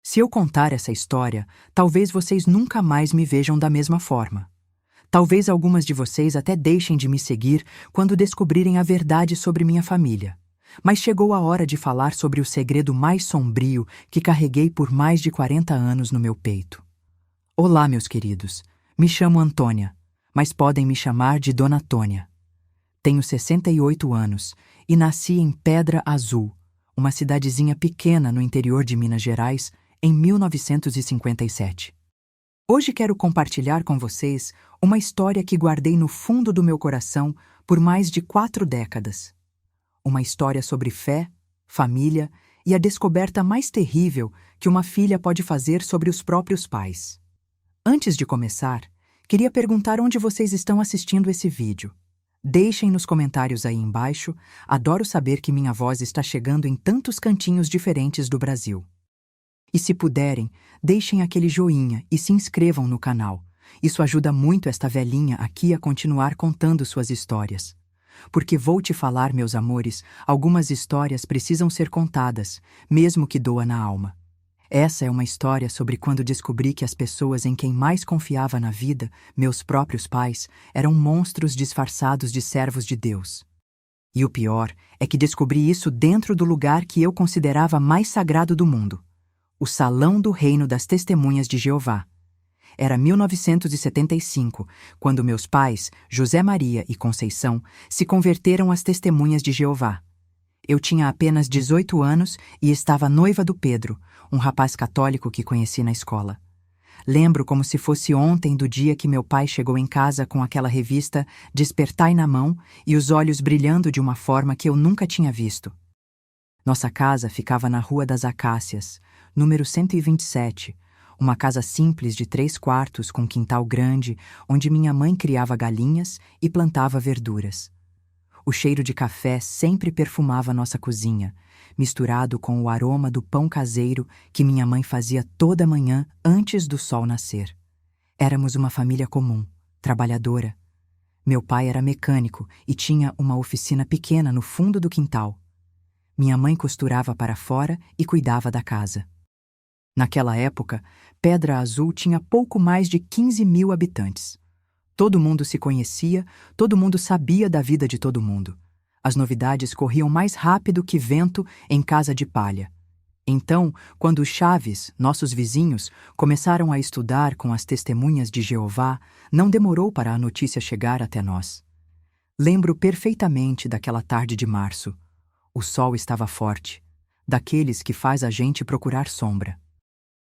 Se eu contar essa história, talvez vocês nunca mais me vejam da mesma forma. Talvez algumas de vocês até deixem de me seguir quando descobrirem a verdade sobre minha família. Mas chegou a hora de falar sobre o segredo mais sombrio que carreguei por mais de 40 anos no meu peito. Olá, meus queridos. Me chamo Antônia, mas podem me chamar de Dona Tônia. Tenho 68 anos e nasci em Pedra Azul, uma cidadezinha pequena no interior de Minas Gerais, em 1957. Hoje quero compartilhar com vocês uma história que guardei no fundo do meu coração por mais de 4 décadas. Uma história sobre fé, família e a descoberta mais terrível que uma filha pode fazer sobre os próprios pais. Antes de começar, queria perguntar onde vocês estão assistindo esse vídeo. Deixem nos comentários aí embaixo, adoro saber que minha voz está chegando em tantos cantinhos diferentes do Brasil. E se puderem, deixem aquele joinha e se inscrevam no canal. Isso ajuda muito esta velhinha aqui a continuar contando suas histórias. Porque vou te falar, meus amores, algumas histórias precisam ser contadas, mesmo que doa na alma. Essa é uma história sobre quando descobri que as pessoas em quem mais confiava na vida, meus próprios pais, eram monstros disfarçados de servos de Deus. E o pior é que descobri isso dentro do lugar que eu considerava mais sagrado do mundo. O Salão do Reino das Testemunhas de Jeová. Era 1975, quando meus pais, José Maria e Conceição, se converteram às Testemunhas de Jeová. Eu tinha apenas 18 anos e estava noiva do Pedro, um rapaz católico que conheci na escola. Lembro como se fosse ontem do dia que meu pai chegou em casa com aquela revista Despertai na mão e os olhos brilhando de uma forma que eu nunca tinha visto. Nossa casa ficava na Rua das Acácias, número 127, uma casa simples de 3 quartos com quintal grande, onde minha mãe criava galinhas e plantava verduras. O cheiro de café sempre perfumava nossa cozinha, misturado com o aroma do pão caseiro que minha mãe fazia toda manhã antes do sol nascer. Éramos uma família comum, trabalhadora. Meu pai era mecânico e tinha uma oficina pequena no fundo do quintal. Minha mãe costurava para fora e cuidava da casa. Naquela época, Pedra Azul tinha pouco mais de 15.000 habitantes. Todo mundo se conhecia, todo mundo sabia da vida de todo mundo. As novidades corriam mais rápido que vento em casa de palha. Então, quando os Chaves, nossos vizinhos, começaram a estudar com as Testemunhas de Jeová, não demorou para a notícia chegar até nós. Lembro perfeitamente daquela tarde de março. O sol estava forte, daqueles que faz a gente procurar sombra.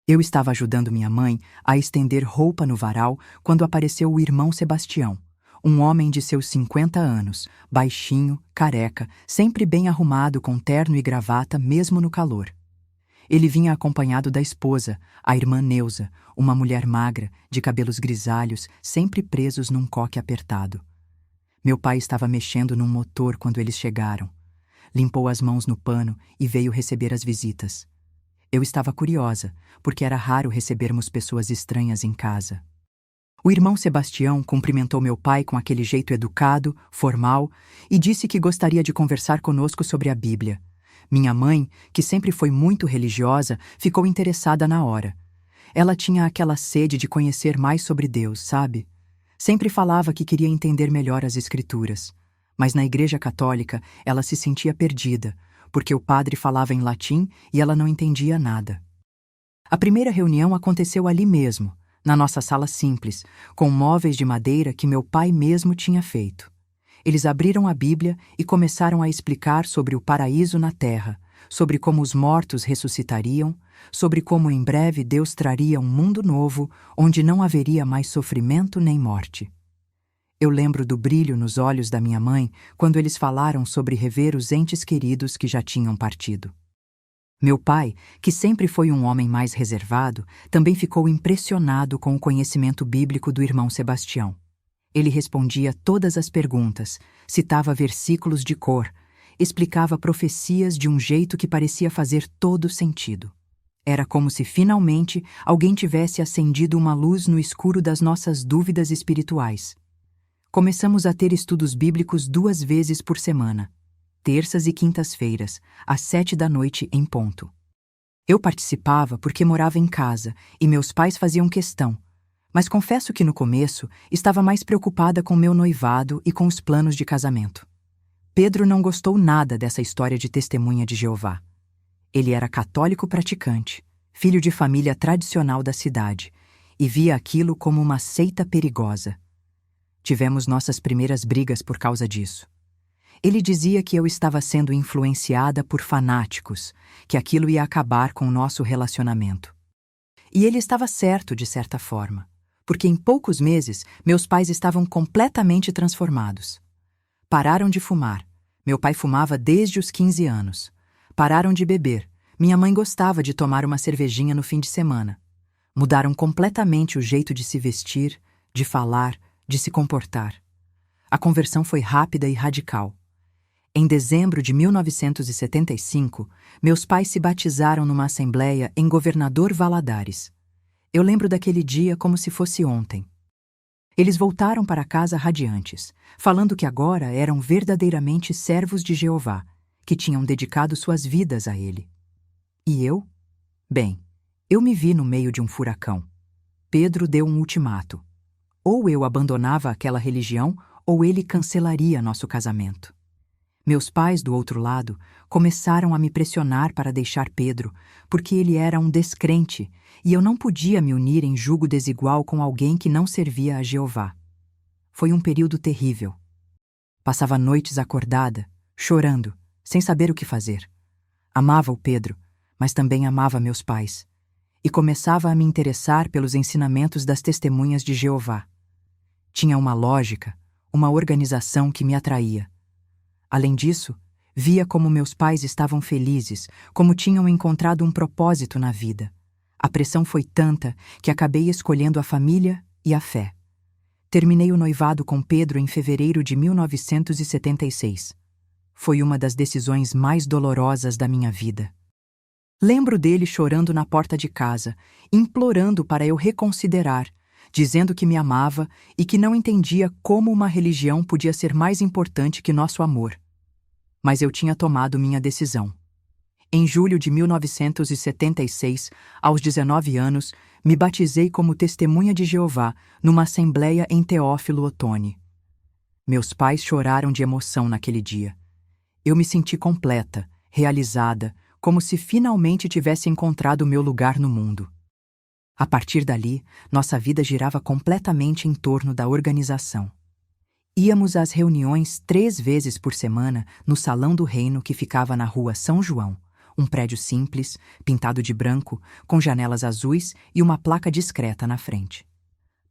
Eu estava ajudando minha mãe a estender roupa no varal quando apareceu o irmão Sebastião, um homem de seus 50 anos, baixinho, careca, sempre bem arrumado com terno e gravata mesmo no calor. Ele vinha acompanhado da esposa, a irmã Neuza, uma mulher magra, de cabelos grisalhos, sempre presos num coque apertado. Meu pai estava mexendo num motor quando eles chegaram. Limpou as mãos no pano e veio receber as visitas. Eu estava curiosa, porque era raro recebermos pessoas estranhas em casa. O irmão Sebastião cumprimentou meu pai com aquele jeito educado, formal, e disse que gostaria de conversar conosco sobre a Bíblia. Minha mãe, que sempre foi muito religiosa, ficou interessada na hora. Ela tinha aquela sede de conhecer mais sobre Deus, sabe? Sempre falava que queria entender melhor as Escrituras. Mas na Igreja Católica ela se sentia perdida, porque o padre falava em latim e ela não entendia nada. A primeira reunião aconteceu ali mesmo, na nossa sala simples, com móveis de madeira que meu pai mesmo tinha feito. Eles abriram a Bíblia e começaram a explicar sobre o paraíso na terra, sobre como os mortos ressuscitariam, sobre como em breve Deus traria um mundo novo, onde não haveria mais sofrimento nem morte. Eu lembro do brilho nos olhos da minha mãe quando eles falaram sobre rever os entes queridos que já tinham partido. Meu pai, que sempre foi um homem mais reservado, também ficou impressionado com o conhecimento bíblico do irmão Sebastião. Ele respondia todas as perguntas, citava versículos de cor, explicava profecias de um jeito que parecia fazer todo sentido. Era como se finalmente alguém tivesse acendido uma luz no escuro das nossas dúvidas espirituais. Começamos a ter estudos bíblicos 2 vezes por semana, terças e quintas-feiras, às 7 da noite em ponto. Eu participava porque morava em casa e meus pais faziam questão, mas confesso que no começo estava mais preocupada com meu noivado e com os planos de casamento. Pedro não gostou nada dessa história de testemunha de Jeová. Ele era católico praticante, filho de família tradicional da cidade, e via aquilo como uma seita perigosa. Tivemos nossas primeiras brigas por causa disso. Ele dizia que eu estava sendo influenciada por fanáticos, que aquilo ia acabar com o nosso relacionamento. E ele estava certo de certa forma, porque em poucos meses meus pais estavam completamente transformados. Pararam de fumar. Meu pai fumava desde os 15 anos. Pararam de beber. Minha mãe gostava de tomar uma cervejinha no fim de semana. Mudaram completamente o jeito de se vestir, de falar, de se comportar. A conversão foi rápida e radical. Em dezembro de 1975, meus pais se batizaram numa assembleia em Governador Valadares. Eu lembro daquele dia como se fosse ontem. Eles voltaram para casa radiantes, falando que agora eram verdadeiramente servos de Jeová, que tinham dedicado suas vidas a ele. E eu? Bem, eu me vi no meio de um furacão. Pedro deu um ultimato. Ou eu abandonava aquela religião, ou ele cancelaria nosso casamento. Meus pais, do outro lado, começaram a me pressionar para deixar Pedro, porque ele era um descrente e eu não podia me unir em julgo desigual com alguém que não servia a Jeová. Foi um período terrível. Passava noites acordada, chorando, sem saber o que fazer. Amava o Pedro, mas também amava meus pais, e começava a me interessar pelos ensinamentos das testemunhas de Jeová. Tinha uma lógica, uma organização que me atraía. Além disso, via como meus pais estavam felizes, como tinham encontrado um propósito na vida. A pressão foi tanta que acabei escolhendo a família e a fé. Terminei o noivado com Pedro em fevereiro de 1976. Foi uma das decisões mais dolorosas da minha vida. Lembro dele chorando na porta de casa, implorando para eu reconsiderar, dizendo que me amava e que não entendia como uma religião podia ser mais importante que nosso amor. Mas eu tinha tomado minha decisão. Em julho de 1976, aos 19 anos, me batizei como testemunha de Jeová numa assembleia em Teófilo Otoni. Meus pais choraram de emoção naquele dia. Eu me senti completa, realizada, como se finalmente tivesse encontrado meu lugar no mundo. A partir dali, nossa vida girava completamente em torno da organização. Íamos às reuniões 3 vezes por semana no Salão do Reino que ficava na Rua São João, um prédio simples, pintado de branco, com janelas azuis e uma placa discreta na frente.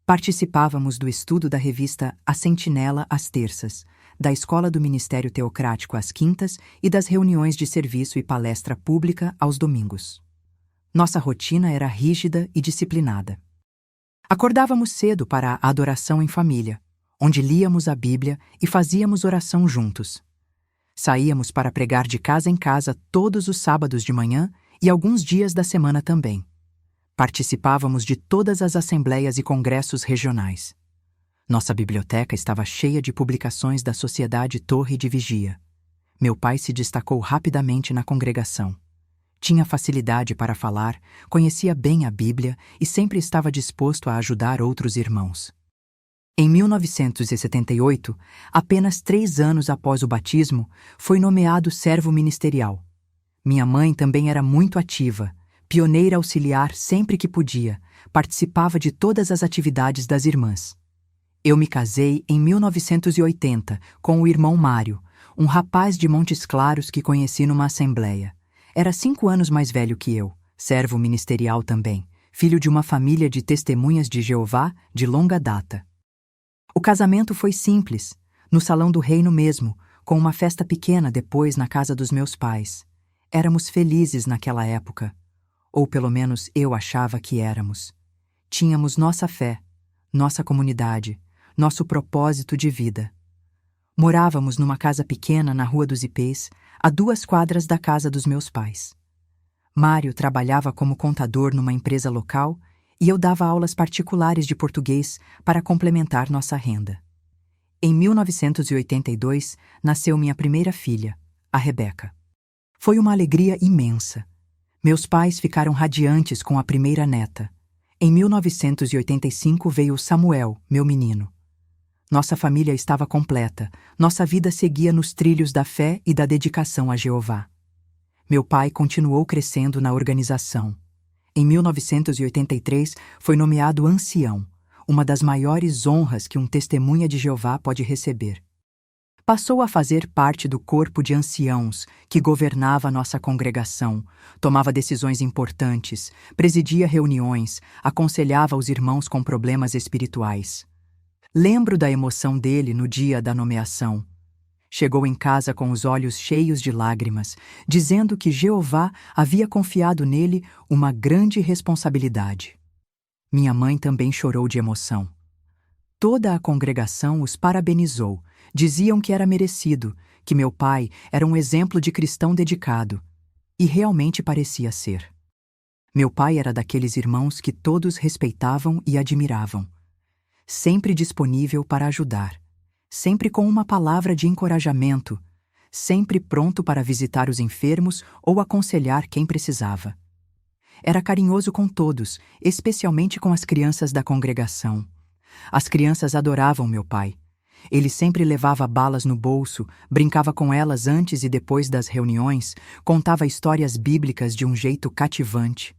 Participávamos do estudo da revista A Sentinela às terças, da Escola do Ministério Teocrático às quintas e das reuniões de serviço e palestra pública aos domingos. Nossa rotina era rígida e disciplinada. Acordávamos cedo para a adoração em família, onde líamos a Bíblia e fazíamos oração juntos. Saíamos para pregar de casa em casa todos os sábados de manhã e alguns dias da semana também. Participávamos de todas as assembleias e congressos regionais. Nossa biblioteca estava cheia de publicações da Sociedade Torre de Vigia. Meu pai se destacou rapidamente na congregação. Tinha facilidade para falar, conhecia bem a Bíblia e sempre estava disposto a ajudar outros irmãos. Em 1978, apenas 3 anos após o batismo, foi nomeado servo ministerial. Minha mãe também era muito ativa, pioneira auxiliar sempre que podia, participava de todas as atividades das irmãs. Eu me casei em 1980 com o irmão Mário, um rapaz de Montes Claros que conheci numa assembleia. Era 5 anos mais velho que eu, servo ministerial também, filho de uma família de testemunhas de Jeová de longa data. O casamento foi simples, no Salão do Reino mesmo, com uma festa pequena depois na casa dos meus pais. Éramos felizes naquela época, ou pelo menos eu achava que éramos. Tínhamos nossa fé, nossa comunidade, nosso propósito de vida. Morávamos numa casa pequena na Rua dos Ipês, a 2 quadras da casa dos meus pais. Mário trabalhava como contador numa empresa local e eu dava aulas particulares de português para complementar nossa renda. Em 1982, nasceu minha primeira filha, a Rebeca. Foi uma alegria imensa. Meus pais ficaram radiantes com a primeira neta. Em 1985 veio Samuel, meu menino. Nossa família estava completa, nossa vida seguia nos trilhos da fé e da dedicação a Jeová. Meu pai continuou crescendo na organização. Em 1983 foi nomeado ancião, uma das maiores honras que um testemunha de Jeová pode receber. Passou a fazer parte do corpo de anciãos que governava nossa congregação, tomava decisões importantes, presidia reuniões, aconselhava os irmãos com problemas espirituais. Lembro da emoção dele no dia da nomeação. Chegou em casa com os olhos cheios de lágrimas, dizendo que Jeová havia confiado nele uma grande responsabilidade. Minha mãe também chorou de emoção. Toda a congregação os parabenizou. Diziam que era merecido, que meu pai era um exemplo de cristão dedicado. E realmente parecia ser. Meu pai era daqueles irmãos que todos respeitavam e admiravam. Sempre disponível para ajudar. Sempre com uma palavra de encorajamento. Sempre pronto para visitar os enfermos ou aconselhar quem precisava. Era carinhoso com todos, especialmente com as crianças da congregação. As crianças adoravam meu pai. Ele sempre levava balas no bolso, brincava com elas antes e depois das reuniões, contava histórias bíblicas de um jeito cativante.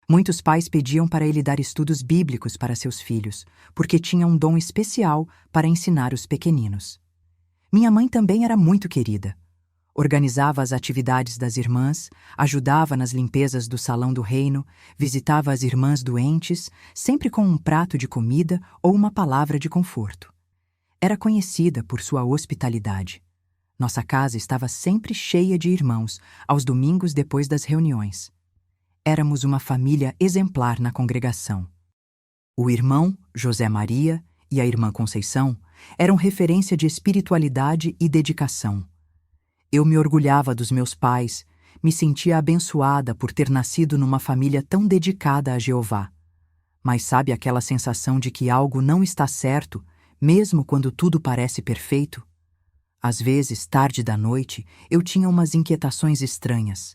Muitos pais pediam para ele dar estudos bíblicos para seus filhos, porque tinha um dom especial para ensinar os pequeninos. Minha mãe também era muito querida. Organizava as atividades das irmãs, ajudava nas limpezas do salão do reino, visitava as irmãs doentes, sempre com um prato de comida ou uma palavra de conforto. Era conhecida por sua hospitalidade. Nossa casa estava sempre cheia de irmãos, aos domingos depois das reuniões. Éramos uma família exemplar na congregação. O irmão, José Maria, e a irmã Conceição eram referência de espiritualidade e dedicação. Eu me orgulhava dos meus pais, me sentia abençoada por ter nascido numa família tão dedicada a Jeová. Mas sabe aquela sensação de que algo não está certo, mesmo quando tudo parece perfeito? Às vezes, tarde da noite, eu tinha umas inquietações estranhas.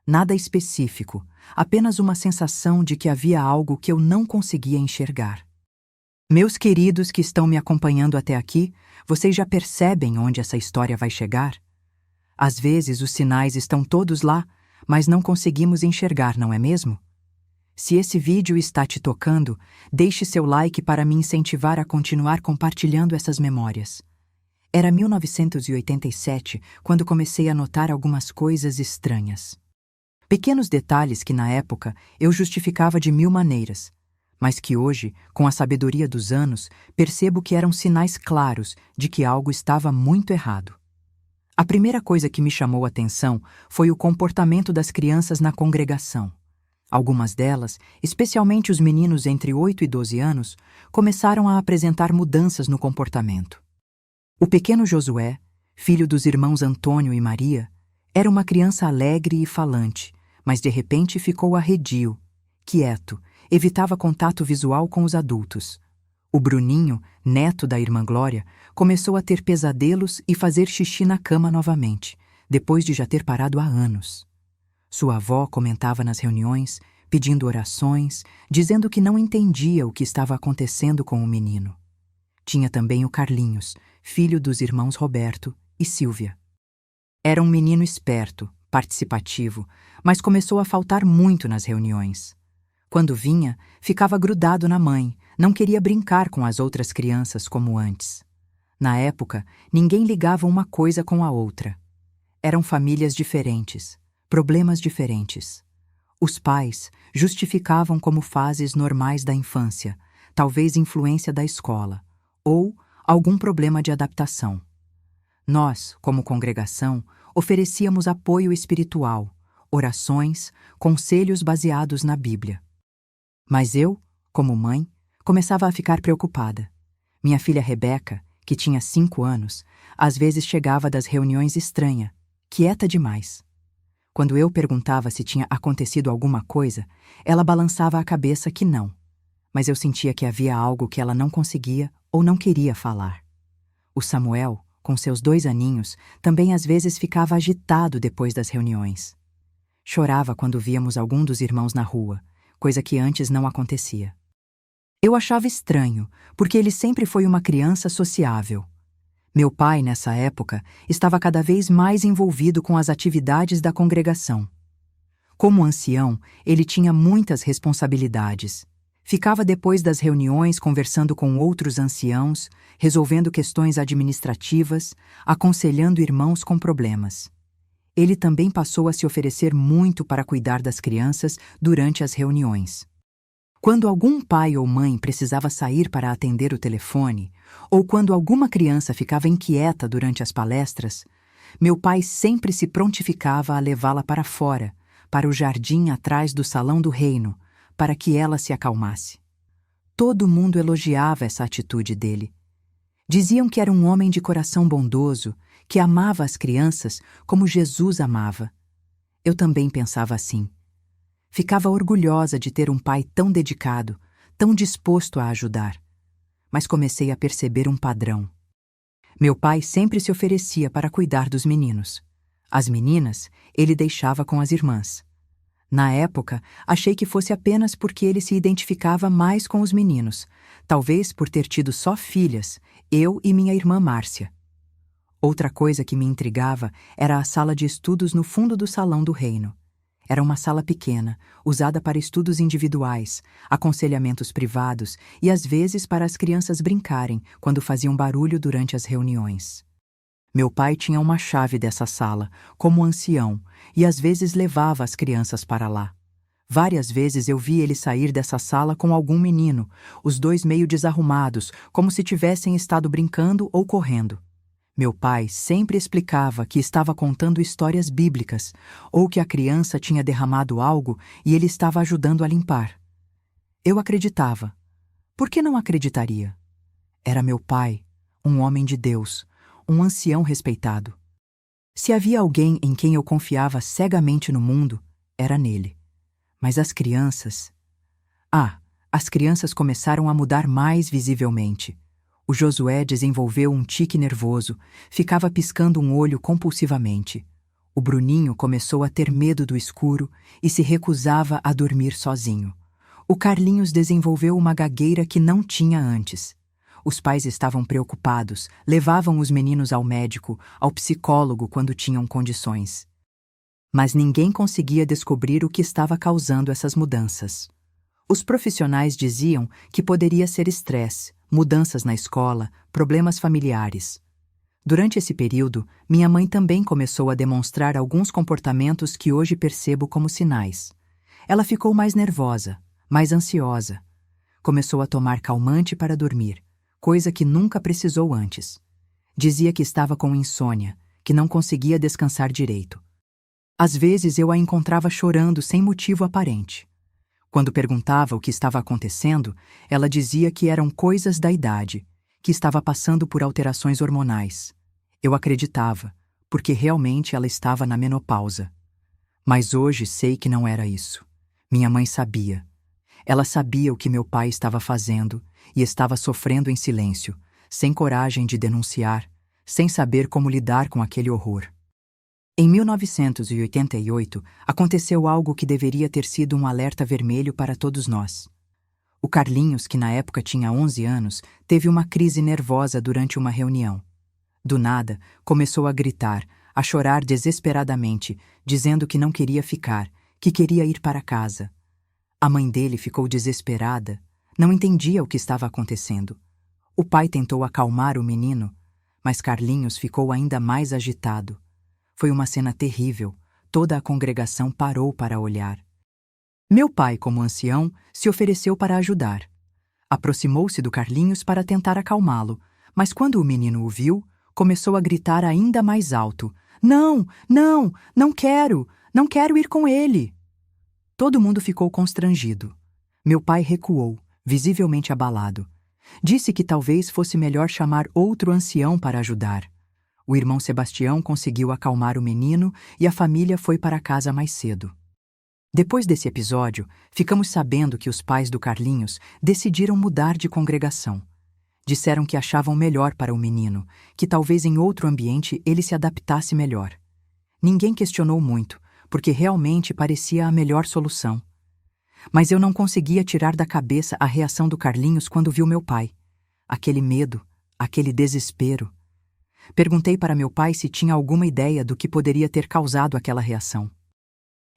Nada específico, apenas uma sensação de que havia algo que eu não conseguia enxergar. Meus queridos que estão me acompanhando até aqui, vocês já percebem onde essa história vai chegar? Às vezes os sinais estão todos lá, mas não conseguimos enxergar, não é mesmo? Se esse vídeo está te tocando, deixe seu like para me incentivar a continuar compartilhando essas memórias. Era 1987 quando comecei a notar algumas coisas estranhas. Pequenos detalhes que, na época, eu justificava de mil maneiras, mas que hoje, com a sabedoria dos anos, percebo que eram sinais claros de que algo estava muito errado. A primeira coisa que me chamou a atenção foi o comportamento das crianças na congregação. Algumas delas, especialmente os meninos entre 8 e 12 anos, começaram a apresentar mudanças no comportamento. O pequeno Josué, filho dos irmãos Antônio e Maria, era uma criança alegre e falante, mas de repente ficou arredio, quieto, evitava contato visual com os adultos. O Bruninho, neto da irmã Glória, começou a ter pesadelos e fazer xixi na cama novamente, depois de já ter parado há anos. Sua avó comentava nas reuniões, pedindo orações, dizendo que não entendia o que estava acontecendo com o menino. Tinha também o Carlinhos, filho dos irmãos Roberto e Silvia. Era um menino esperto, participativo, mas começou a faltar muito nas reuniões. Quando vinha, ficava grudado na mãe, não queria brincar com as outras crianças como antes. Na época, ninguém ligava uma coisa com a outra. Eram famílias diferentes, problemas diferentes. Os pais justificavam como fases normais da infância, talvez influência da escola, ou algum problema de adaptação. Nós, como congregação, oferecíamos apoio espiritual, orações, conselhos baseados na Bíblia. Mas eu, como mãe, começava a ficar preocupada. Minha filha Rebeca, que tinha 5 anos, às vezes chegava das reuniões estranha, quieta demais. Quando eu perguntava se tinha acontecido alguma coisa, ela balançava a cabeça que não, mas eu sentia que havia algo que ela não conseguia ou não queria falar. O Samuel, com seus 2 aninhos, também às vezes ficava agitado depois das reuniões. Chorava quando víamos algum dos irmãos na rua, coisa que antes não acontecia. Eu achava estranho, porque ele sempre foi uma criança sociável. Meu pai, nessa época, estava cada vez mais envolvido com as atividades da congregação. Como ancião, ele tinha muitas responsabilidades. Ficava depois das reuniões conversando com outros anciãos, resolvendo questões administrativas, aconselhando irmãos com problemas. Ele também passou a se oferecer muito para cuidar das crianças durante as reuniões. Quando algum pai ou mãe precisava sair para atender o telefone, ou quando alguma criança ficava inquieta durante as palestras, meu pai sempre se prontificava a levá-la para fora, para o jardim atrás do salão do reino, para que ela se acalmasse. Todo mundo elogiava essa atitude dele. Diziam que era um homem de coração bondoso, que amava as crianças como Jesus amava. Eu também pensava assim. Ficava orgulhosa de ter um pai tão dedicado, tão disposto a ajudar. Mas comecei a perceber um padrão. Meu pai sempre se oferecia para cuidar dos meninos. As meninas, ele deixava com as irmãs. Na época, achei que fosse apenas porque ele se identificava mais com os meninos, talvez por ter tido só filhas, eu e minha irmã Márcia. Outra coisa que me intrigava era a sala de estudos no fundo do salão do reino. Era uma sala pequena, usada para estudos individuais, aconselhamentos privados e às vezes para as crianças brincarem quando faziam barulho durante as reuniões. Meu pai tinha uma chave dessa sala, como ancião, e às vezes levava as crianças para lá. Várias vezes eu vi ele sair dessa sala com algum menino, os dois meio desarrumados, como se tivessem estado brincando ou correndo. Meu pai sempre explicava que estava contando histórias bíblicas, ou que a criança tinha derramado algo e ele estava ajudando a limpar. Eu acreditava. Por que não acreditaria? Era meu pai, um homem de Deus, um ancião respeitado. Se havia alguém em quem eu confiava cegamente no mundo, era nele. Mas as crianças... as crianças começaram a mudar mais visivelmente. O Josué desenvolveu um tique nervoso, ficava piscando um olho compulsivamente. O Bruninho começou a ter medo do escuro e se recusava a dormir sozinho. O Carlinhos desenvolveu uma gagueira que não tinha antes. Os pais estavam preocupados, levavam os meninos ao médico, ao psicólogo quando tinham condições. Mas ninguém conseguia descobrir o que estava causando essas mudanças. Os profissionais diziam que poderia ser estresse, mudanças na escola, problemas familiares. Durante esse período, minha mãe também começou a demonstrar alguns comportamentos que hoje percebo como sinais. Ela ficou mais nervosa, mais ansiosa. Começou a tomar calmante para dormir, coisa que nunca precisou antes. Dizia que estava com insônia, que não conseguia descansar direito. Às vezes eu a encontrava chorando sem motivo aparente. Quando perguntava o que estava acontecendo, ela dizia que eram coisas da idade, que estava passando por alterações hormonais. Eu acreditava, porque realmente ela estava na menopausa. Mas hoje sei que não era isso. Minha mãe sabia. Ela sabia o que meu pai estava fazendo e estava sofrendo em silêncio, sem coragem de denunciar, sem saber como lidar com aquele horror. Em 1988, aconteceu algo que deveria ter sido um alerta vermelho para todos nós. O Carlinhos, que na época tinha 11 anos, teve uma crise nervosa durante uma reunião. Do nada, começou a gritar, a chorar desesperadamente, dizendo que não queria ficar, que queria ir para casa. A mãe dele ficou desesperada, não entendia o que estava acontecendo. O pai tentou acalmar o menino, mas Carlinhos ficou ainda mais agitado. Foi uma cena terrível, toda a congregação parou para olhar. Meu pai, como ancião, se ofereceu para ajudar. Aproximou-se do Carlinhos para tentar acalmá-lo, mas quando o menino o viu, começou a gritar ainda mais alto: Não, não, não quero ir com ele. Todo mundo ficou constrangido. Meu pai recuou, visivelmente abalado. Disse que talvez fosse melhor chamar outro ancião para ajudar. O irmão Sebastião conseguiu acalmar o menino e a família foi para casa mais cedo. Depois desse episódio, ficamos sabendo que os pais do Carlinhos decidiram mudar de congregação. Disseram que achavam melhor para o menino, que talvez em outro ambiente ele se adaptasse melhor. Ninguém questionou muito, porque realmente parecia a melhor solução. Mas eu não conseguia tirar da cabeça a reação do Carlinhos quando viu meu pai. Aquele medo, aquele desespero. Perguntei para meu pai se tinha alguma ideia do que poderia ter causado aquela reação.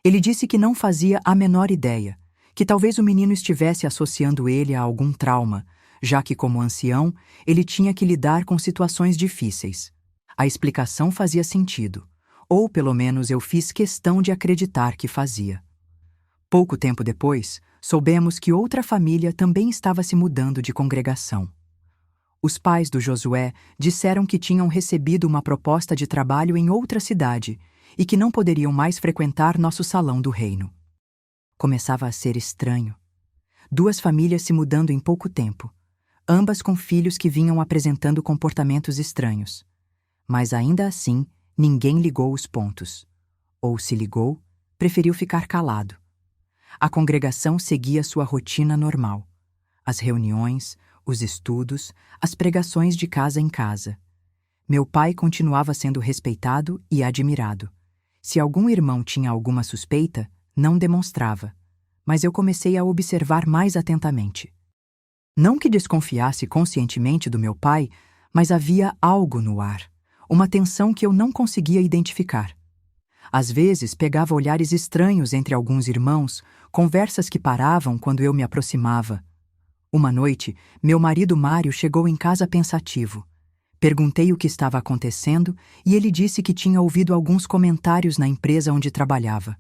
Ele disse que não fazia a menor ideia, que talvez o menino estivesse associando ele a algum trauma, já que, como ancião, ele tinha que lidar com situações difíceis. A explicação fazia sentido, ou pelo menos eu fiz questão de acreditar que fazia. Pouco tempo depois, soubemos que outra família também estava se mudando de congregação. Os pais do Josué disseram que tinham recebido uma proposta de trabalho em outra cidade e que não poderiam mais frequentar nosso salão do reino. Começava a ser estranho. 2 famílias se mudando em pouco tempo, ambas com filhos que vinham apresentando comportamentos estranhos. Mas ainda assim, ninguém ligou os pontos. Ou se ligou, preferiu ficar calado. A congregação seguia sua rotina normal. As reuniões, os estudos, as pregações de casa em casa. Meu pai continuava sendo respeitado e admirado. Se algum irmão tinha alguma suspeita, não demonstrava. Mas eu comecei a observar mais atentamente. Não que desconfiasse conscientemente do meu pai, mas havia algo no ar, uma tensão que eu não conseguia identificar. Às vezes pegava olhares estranhos entre alguns irmãos, conversas que paravam quando eu me aproximava. Uma noite, meu marido Mário chegou em casa pensativo. Perguntei o que estava acontecendo e ele disse que tinha ouvido alguns comentários na empresa onde trabalhava.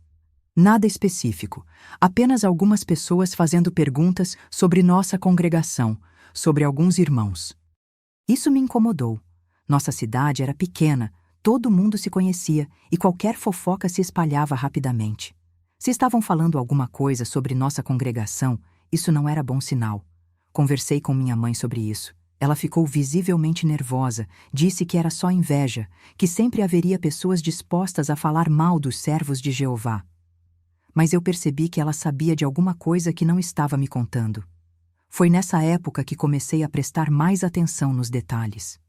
Nada específico, apenas algumas pessoas fazendo perguntas sobre nossa congregação, sobre alguns irmãos. Isso me incomodou. Nossa cidade era pequena, todo mundo se conhecia e qualquer fofoca se espalhava rapidamente. Se estavam falando alguma coisa sobre nossa congregação, isso não era bom sinal. Conversei com minha mãe sobre isso. Ela ficou visivelmente nervosa, disse que era só inveja, que sempre haveria pessoas dispostas a falar mal dos servos de Jeová. Mas eu percebi que ela sabia de alguma coisa que não estava me contando. Foi nessa época que comecei a prestar mais atenção nos detalhes.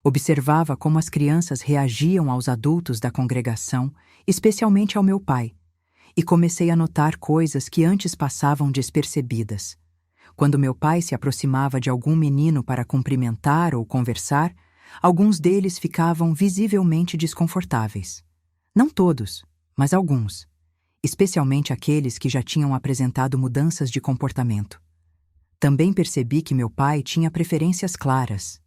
Observava como as crianças reagiam aos adultos da congregação, especialmente ao meu pai, e comecei a notar coisas que antes passavam despercebidas. Quando meu pai se aproximava de algum menino para cumprimentar ou conversar, alguns deles ficavam visivelmente desconfortáveis. Não todos, mas alguns, especialmente aqueles que já tinham apresentado mudanças de comportamento. Também percebi que meu pai tinha preferências claras.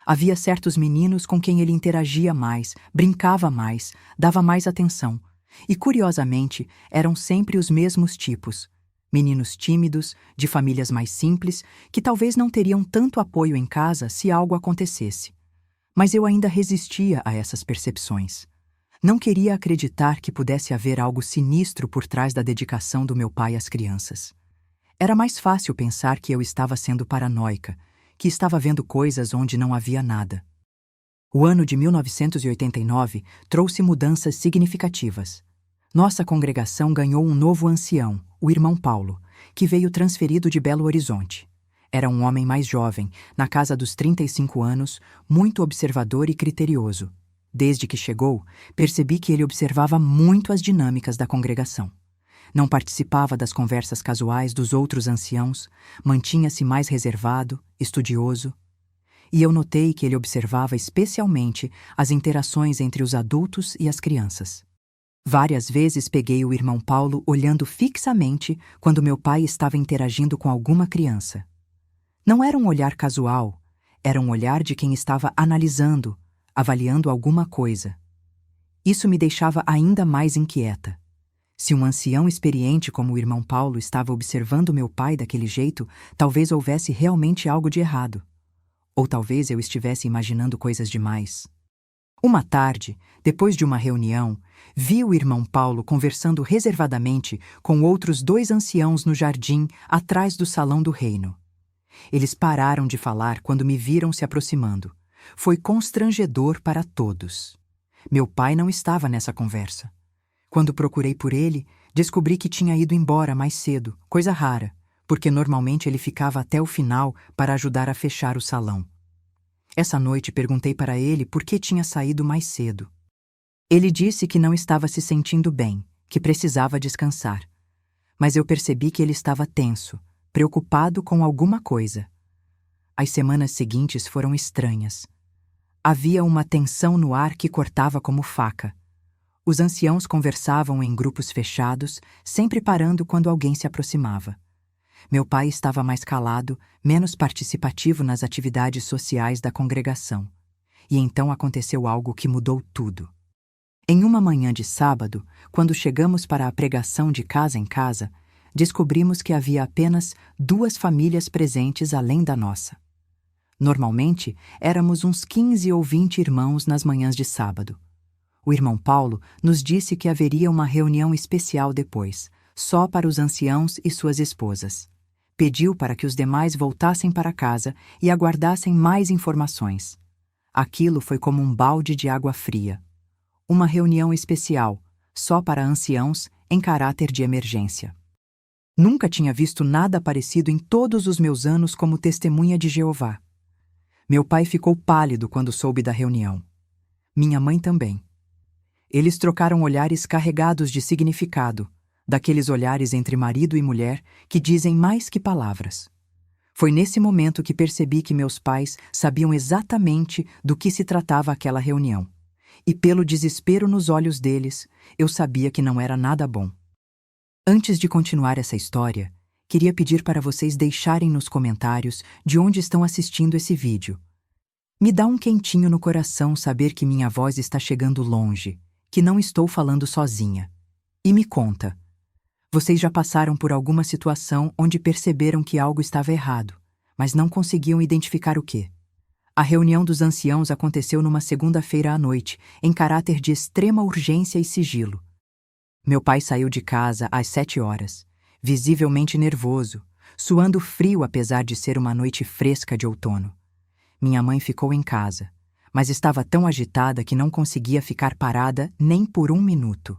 Havia certos meninos com quem ele interagia mais, brincava mais, dava mais atenção, e curiosamente eram sempre os mesmos tipos. Meninos tímidos, de famílias mais simples, que talvez não teriam tanto apoio em casa se algo acontecesse. Mas eu ainda resistia a essas percepções. Não queria acreditar que pudesse haver algo sinistro por trás da dedicação do meu pai às crianças. Era mais fácil pensar que eu estava sendo paranoica, que estava vendo coisas onde não havia nada. O ano de 1989 trouxe mudanças significativas. Nossa congregação ganhou um novo ancião, o irmão Paulo, que veio transferido de Belo Horizonte. Era um homem mais jovem, na casa dos 35 anos, muito observador e criterioso. Desde que chegou, percebi que ele observava muito as dinâmicas da congregação. Não participava das conversas casuais dos outros anciãos, mantinha-se mais reservado, estudioso. E eu notei que ele observava especialmente as interações entre os adultos e as crianças. Várias vezes peguei o irmão Paulo olhando fixamente quando meu pai estava interagindo com alguma criança. Não era um olhar casual, era um olhar de quem estava analisando, avaliando alguma coisa. Isso me deixava ainda mais inquieta. Se um ancião experiente como o irmão Paulo estava observando meu pai daquele jeito, talvez houvesse realmente algo de errado. Ou talvez eu estivesse imaginando coisas demais. Uma tarde, depois de uma reunião, vi o irmão Paulo conversando reservadamente com outros 2 anciãos no jardim atrás do salão do reino. Eles pararam de falar quando me viram se aproximando. Foi constrangedor para todos. Meu pai não estava nessa conversa. Quando procurei por ele, descobri que tinha ido embora mais cedo, coisa rara, porque normalmente ele ficava até o final para ajudar a fechar o salão. Essa noite perguntei para ele por que tinha saído mais cedo. Ele disse que não estava se sentindo bem que precisava descansar. Mas eu percebi que ele estava tenso, preocupado com alguma coisa. As semanas seguintes foram estranhas. Havia uma tensão no ar que cortava como faca. Os anciãos conversavam em grupos fechados, sempre parando quando alguém se aproximava. Meu pai estava mais calado, menos participativo nas atividades sociais da congregação. E então aconteceu algo que mudou tudo. Em uma manhã de sábado, quando chegamos para a pregação de casa em casa, descobrimos que havia apenas 2 famílias presentes além da nossa. Normalmente, éramos uns 15 ou 20 irmãos nas manhãs de sábado. O irmão Paulo nos disse que haveria uma reunião especial depois, só para os anciãos e suas esposas. Pediu para que os demais voltassem para casa e aguardassem mais informações. Aquilo foi como um balde de água fria. Uma reunião especial, só para anciãos, em caráter de emergência. Nunca tinha visto nada parecido em todos os meus anos como testemunha de Jeová. Meu pai ficou pálido quando soube da reunião. Minha mãe também. Eles trocaram olhares carregados de significado, daqueles olhares entre marido e mulher que dizem mais que palavras. Foi nesse momento que percebi que meus pais sabiam exatamente do que se tratava aquela reunião. E pelo desespero nos olhos deles, eu sabia que não era nada bom. Antes de continuar essa história, queria pedir para vocês deixarem nos comentários de onde estão assistindo esse vídeo. Me dá um quentinho no coração saber que minha voz está chegando longe, que não estou falando sozinha. E me conta, vocês já passaram por alguma situação onde perceberam que algo estava errado, mas não conseguiam identificar o quê? A reunião dos anciãos aconteceu numa segunda-feira à noite, em caráter de extrema urgência e sigilo. Meu pai saiu de casa às 7 horas, visivelmente nervoso, suando frio apesar de ser uma noite fresca de outono. Minha mãe ficou em casa, mas estava tão agitada que não conseguia ficar parada nem por 1 minuto.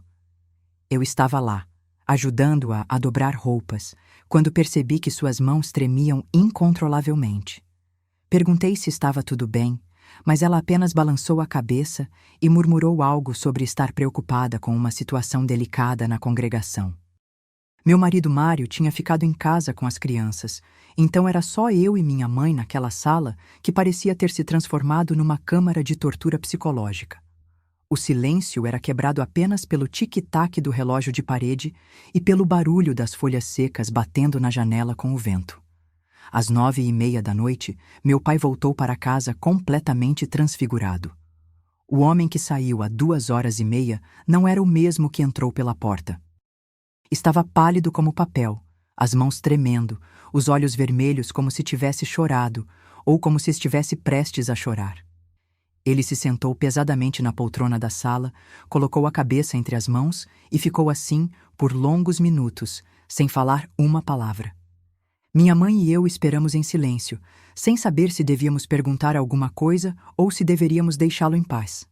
Eu estava lá, ajudando-a a dobrar roupas, quando percebi que suas mãos tremiam incontrolavelmente. Perguntei se estava tudo bem, mas ela apenas balançou a cabeça e murmurou algo sobre estar preocupada com uma situação delicada na congregação. Meu marido Mário tinha ficado em casa com as crianças, então era só eu e minha mãe naquela sala que parecia ter se transformado numa câmara de tortura psicológica. O silêncio era quebrado apenas pelo tic-tac do relógio de parede e pelo barulho das folhas secas batendo na janela com o vento. Às 9h30 da noite, meu pai voltou para casa completamente transfigurado. O homem que saiu há 2h30 não era o mesmo que entrou pela porta. Estava pálido como papel, as mãos tremendo, os olhos vermelhos como se tivesse chorado ou como se estivesse prestes a chorar. Ele se sentou pesadamente na poltrona da sala, colocou a cabeça entre as mãos e ficou assim por longos minutos, sem falar uma palavra. Minha mãe e eu esperamos em silêncio, sem saber se devíamos perguntar alguma coisa ou se deveríamos deixá-lo em paz.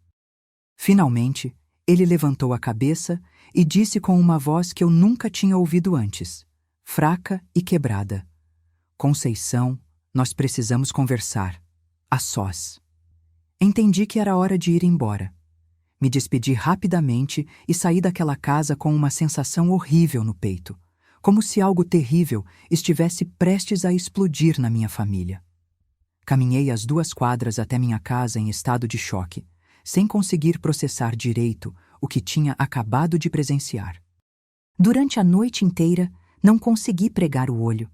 Finalmente, ele levantou a cabeça e disse com uma voz que eu nunca tinha ouvido antes, fraca e quebrada: "Conceição, nós precisamos conversar, a sós." Entendi que era hora de ir embora. Me despedi rapidamente e saí daquela casa com uma sensação horrível no peito, como se algo terrível estivesse prestes a explodir na minha família. Caminhei as 2 quadras até minha casa em estado de choque, sem conseguir processar direito o que tinha acabado de presenciar. Durante a noite inteira, não consegui pregar o olho.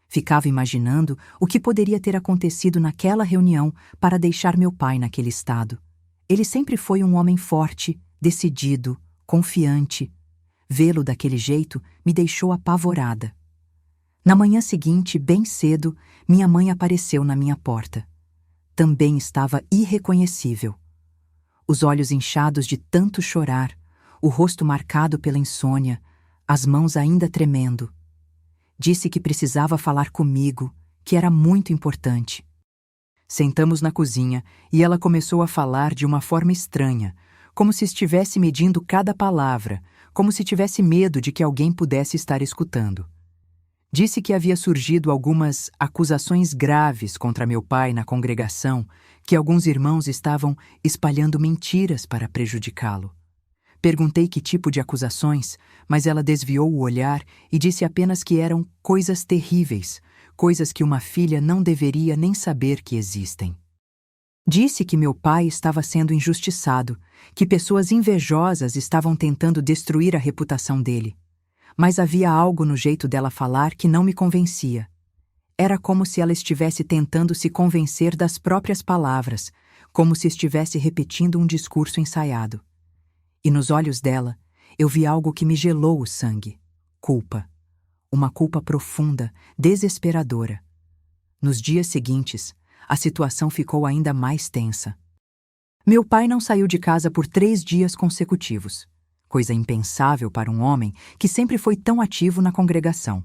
Ficava imaginando o que poderia ter acontecido naquela reunião para deixar meu pai naquele estado. Ele sempre foi um homem forte, decidido, confiante. Vê-lo daquele jeito me deixou apavorada. Na manhã seguinte, bem cedo, minha mãe apareceu na minha porta. Também estava irreconhecível. Os olhos inchados de tanto chorar, o rosto marcado pela insônia, as mãos ainda tremendo. Disse que precisava falar comigo, que era muito importante. Sentamos na cozinha e ela começou a falar de uma forma estranha, como se estivesse medindo cada palavra, como se tivesse medo de que alguém pudesse estar escutando. Disse que havia surgido algumas acusações graves contra meu pai na congregação, que alguns irmãos estavam espalhando mentiras para prejudicá-lo. Perguntei que tipo de acusações, mas ela desviou o olhar e disse apenas que eram coisas terríveis, coisas que uma filha não deveria nem saber que existem. Disse que meu pai estava sendo injustiçado, que pessoas invejosas estavam tentando destruir a reputação dele. Mas havia algo no jeito dela falar que não me convencia. Era como se ela estivesse tentando se convencer das próprias palavras, como se estivesse repetindo um discurso ensaiado. E nos olhos dela, eu vi algo que me gelou o sangue. Culpa. Uma culpa profunda, desesperadora. Nos dias seguintes, a situação ficou ainda mais tensa. Meu pai não saiu de casa por 3 dias consecutivos, coisa impensável para um homem que sempre foi tão ativo na congregação.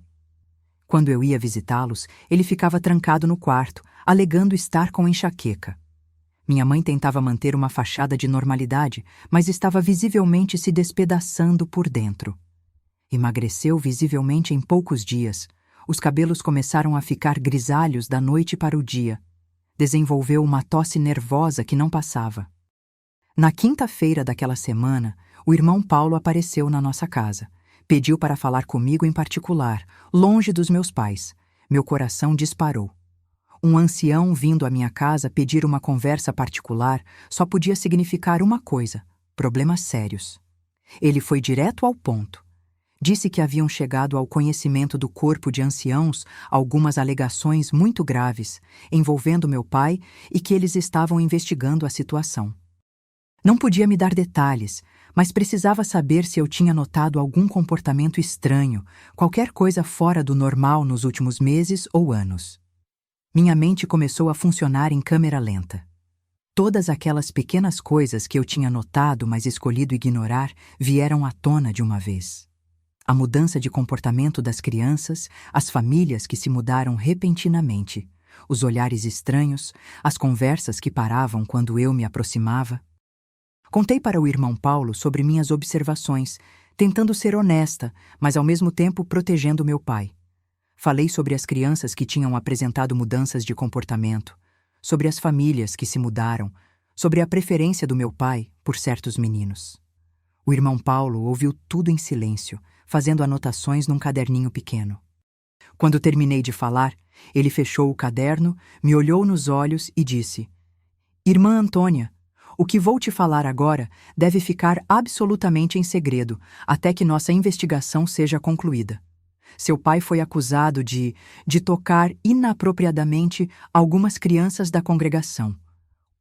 Quando eu ia visitá-los, ele ficava trancado no quarto, alegando estar com enxaqueca. Minha mãe tentava manter uma fachada de normalidade, mas estava visivelmente se despedaçando por dentro. Emagreceu visivelmente em poucos dias. Os cabelos começaram a ficar grisalhos da noite para o dia. Desenvolveu uma tosse nervosa que não passava. Na quinta-feira daquela semana, o irmão Paulo apareceu na nossa casa. Pediu para falar comigo em particular, longe dos meus pais. Meu coração disparou. Um ancião vindo à minha casa pedir uma conversa particular só podia significar uma coisa: problemas sérios. Ele foi direto ao ponto. Disse que haviam chegado ao conhecimento do corpo de anciãos algumas alegações muito graves envolvendo meu pai e que eles estavam investigando a situação. Não podia me dar detalhes, mas precisava saber se eu tinha notado algum comportamento estranho, qualquer coisa fora do normal nos últimos meses ou anos. Minha mente começou a funcionar em câmera lenta. Todas aquelas pequenas coisas que eu tinha notado, mas escolhido ignorar, vieram à tona de uma vez. A mudança de comportamento das crianças, as famílias que se mudaram repentinamente, os olhares estranhos, as conversas que paravam quando eu me aproximava. Contei para o irmão Paulo sobre minhas observações, tentando ser honesta, mas ao mesmo tempo protegendo meu pai. Falei sobre as crianças que tinham apresentado mudanças de comportamento, sobre as famílias que se mudaram, sobre a preferência do meu pai por certos meninos. O irmão Paulo ouviu tudo em silêncio, fazendo anotações num caderninho pequeno. Quando terminei de falar, ele fechou o caderno, me olhou nos olhos e disse: "Irmã Antônia, o que vou te falar agora deve ficar absolutamente em segredo até que nossa investigação seja concluída. Seu pai foi acusado de tocar inapropriadamente algumas crianças da congregação.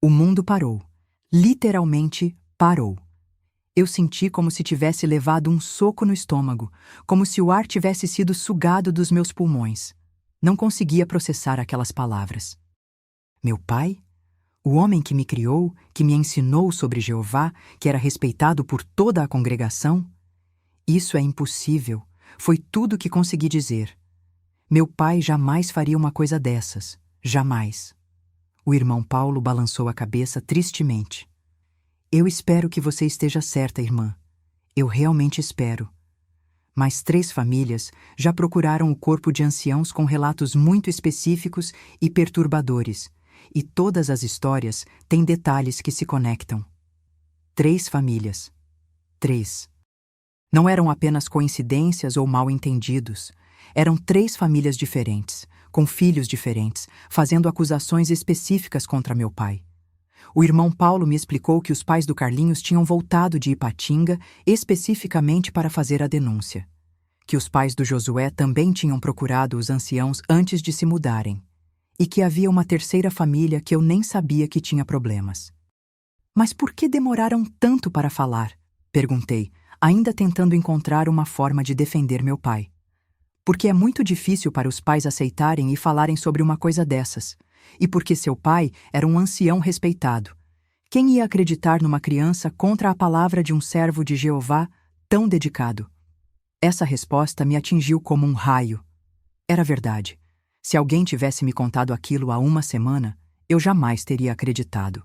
O mundo parou. Literalmente parou. Eu senti como se tivesse levado um soco no estômago, como se o ar tivesse sido sugado dos meus pulmões. Não conseguia processar aquelas palavras. Meu pai? O homem que me criou, que me ensinou sobre Jeová, que era respeitado por toda a congregação? Isso é impossível. Foi tudo que consegui dizer. Meu pai jamais faria uma coisa dessas. Jamais. O irmão Paulo balançou a cabeça tristemente. Eu espero que você esteja certa, irmã. Eu realmente espero. Mas 3 famílias já procuraram o corpo de anciãos com relatos muito específicos e perturbadores, e todas as histórias têm detalhes que se conectam. 3 famílias. 3. Não eram apenas coincidências ou mal-entendidos. Eram 3 famílias diferentes, com filhos diferentes, fazendo acusações específicas contra meu pai. O irmão Paulo me explicou que os pais do Carlinhos tinham voltado de Ipatinga especificamente para fazer a denúncia. Que os pais do Josué também tinham procurado os anciãos antes de se mudarem. E que havia uma terceira família que eu nem sabia que tinha problemas. Mas por que demoraram tanto para falar? Perguntei, ainda tentando encontrar uma forma de defender meu pai. Porque é muito difícil para os pais aceitarem e falarem sobre uma coisa dessas. E porque seu pai era um ancião respeitado. Quem ia acreditar numa criança contra a palavra de um servo de Jeová tão dedicado? Essa resposta me atingiu como um raio. Era verdade. Se alguém tivesse me contado aquilo há uma semana, eu jamais teria acreditado.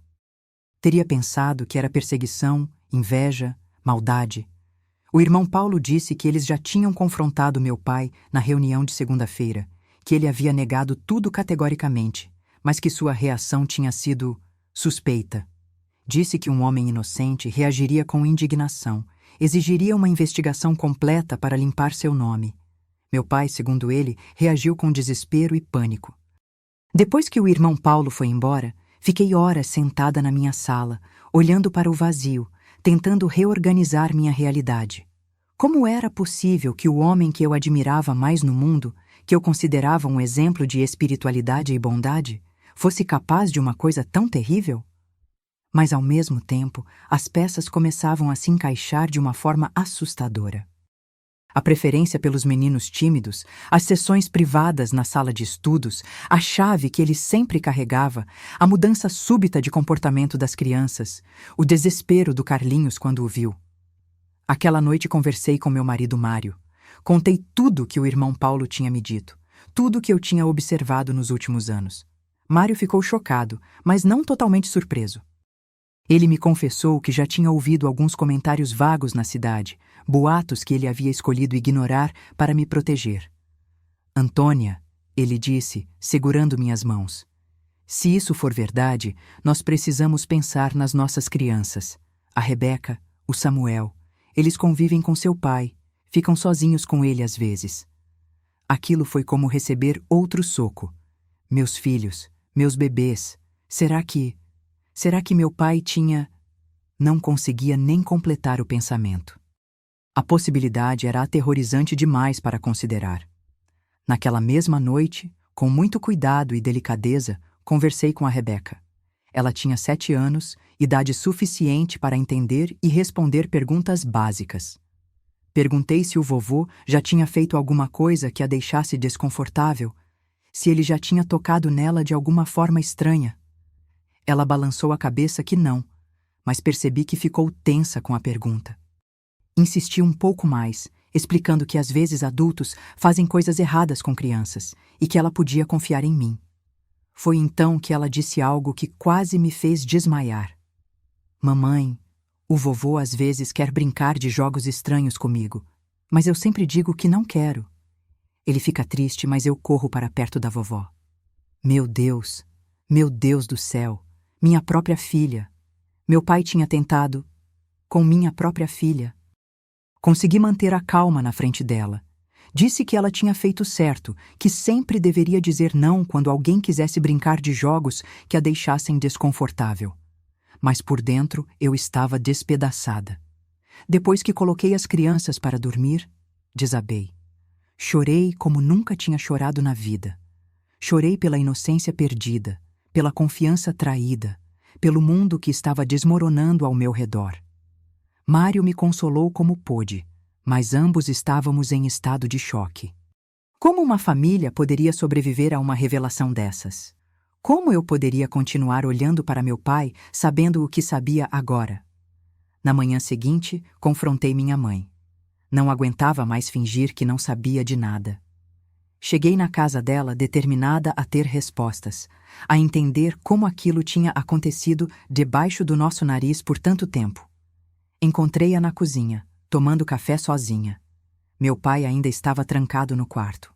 Teria pensado que era perseguição, inveja, maldade. O irmão Paulo disse que eles já tinham confrontado meu pai na reunião de segunda-feira, que ele havia negado tudo categoricamente, mas que sua reação tinha sido suspeita. Disse que um homem inocente reagiria com indignação Exigiria uma investigação completa para limpar seu nome. Meu pai, segundo ele, reagiu com desespero e pânico. Depois que o irmão Paulo foi embora, fiquei horas sentada na minha sala, olhando para o vazio, tentando reorganizar minha realidade. Como era possível que o homem que eu admirava mais no mundo, que eu considerava um exemplo de espiritualidade e bondade, fosse capaz de uma coisa tão terrível? Mas, ao mesmo tempo, as peças começavam a se encaixar de uma forma assustadora. A preferência pelos meninos tímidos, as sessões privadas na sala de estudos, a chave que ele sempre carregava, a mudança súbita de comportamento das crianças, o desespero do Carlinhos quando o viu. Aquela noite conversei com meu marido Mário. Contei tudo que o irmão Paulo tinha me dito, tudo que eu tinha observado nos últimos anos. Mário ficou chocado, mas não totalmente surpreso. Ele me confessou que já tinha ouvido alguns comentários vagos na cidade, boatos que ele havia escolhido ignorar para me proteger. Antônia, ele disse, segurando minhas mãos, se isso for verdade, nós precisamos pensar nas nossas crianças. A Rebeca, o Samuel, eles convivem com seu pai, ficam sozinhos com ele às vezes. Aquilo foi como receber outro soco. Meus filhos, meus bebês, será que meu pai tinha... Não conseguia nem completar o pensamento. A possibilidade era aterrorizante demais para considerar. Naquela mesma noite, com muito cuidado e delicadeza, conversei com a Rebeca. Ela tinha 7 anos, idade suficiente para entender e responder perguntas básicas. Perguntei se o vovô já tinha feito alguma coisa que a deixasse desconfortável, se ele já tinha tocado nela de alguma forma estranha. Ela balançou a cabeça que não, mas percebi que ficou tensa com a pergunta. Insisti um pouco mais, explicando que às vezes adultos fazem coisas erradas com crianças e que ela podia confiar em mim. Foi então que ela disse algo que quase me fez desmaiar. Mamãe, o vovô às vezes quer brincar de jogos estranhos comigo, mas eu sempre digo que não quero. Ele fica triste, mas eu corro para perto da vovó. Meu Deus do céu, minha própria filha. Meu pai tinha tentado com minha própria filha. Consegui manter a calma na frente dela. Disse que ela tinha feito certo, que sempre deveria dizer não quando alguém quisesse brincar de jogos que a deixassem desconfortável. Mas por dentro eu estava despedaçada. Depois que coloquei as crianças para dormir, desabei. Chorei como nunca tinha chorado na vida. Chorei pela inocência perdida, pela confiança traída, pelo mundo que estava desmoronando ao meu redor. Mário me consolou como pôde, mas ambos estávamos em estado de choque. Como uma família poderia sobreviver a uma revelação dessas? Como eu poderia continuar olhando para meu pai, sabendo o que sabia agora? Na manhã seguinte, confrontei minha mãe. Não aguentava mais fingir que não sabia de nada. Cheguei na casa dela determinada a ter respostas, a entender como aquilo tinha acontecido debaixo do nosso nariz por tanto tempo. Encontrei-a na cozinha, tomando café sozinha. Meu pai ainda estava trancado no quarto.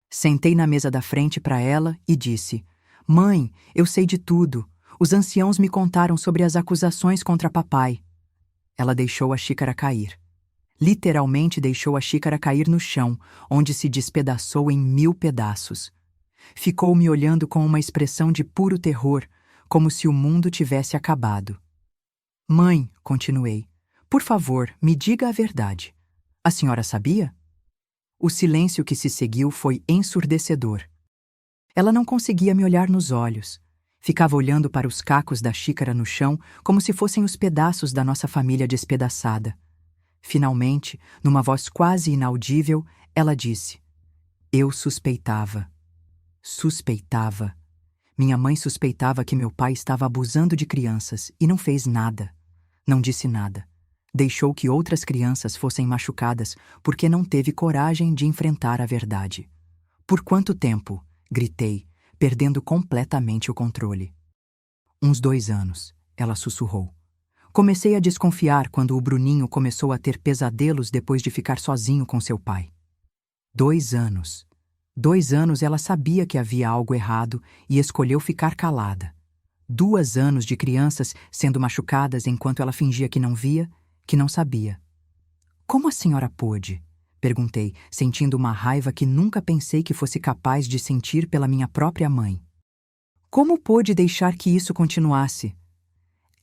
Sentei na mesa da frente para ela e disse: Mãe, eu sei de tudo. Os anciãos me contaram sobre as acusações contra papai. Ela deixou a xícara cair. Literalmente deixou a xícara cair no chão, onde se despedaçou em 1000 pedaços. Ficou me olhando com uma expressão de puro terror, como se o mundo tivesse acabado. Mãe, continuei, por favor, me diga a verdade. A senhora sabia? O silêncio que se seguiu foi ensurdecedor. Ela não conseguia me olhar nos olhos. Ficava olhando para os cacos da xícara no chão como se fossem os pedaços da nossa família despedaçada. Finalmente, numa voz quase inaudível, ela disse: Eu suspeitava. Suspeitava. Minha mãe suspeitava que meu pai estava abusando de crianças e não fez nada. Não disse nada. Deixou que outras crianças fossem machucadas porque não teve coragem de enfrentar a verdade. Por quanto tempo? Gritei, perdendo completamente o controle. Uns 2 anos, ela sussurrou. Comecei a desconfiar quando o Bruninho começou a ter pesadelos depois de ficar sozinho com seu pai. 2 anos. 2 anos ela sabia que havia algo errado e escolheu ficar calada. 2 anos de crianças sendo machucadas enquanto ela fingia que não via, que não sabia. Como a senhora pôde? Perguntei, sentindo uma raiva que nunca pensei que fosse capaz de sentir pela minha própria mãe. Como pôde deixar que isso continuasse?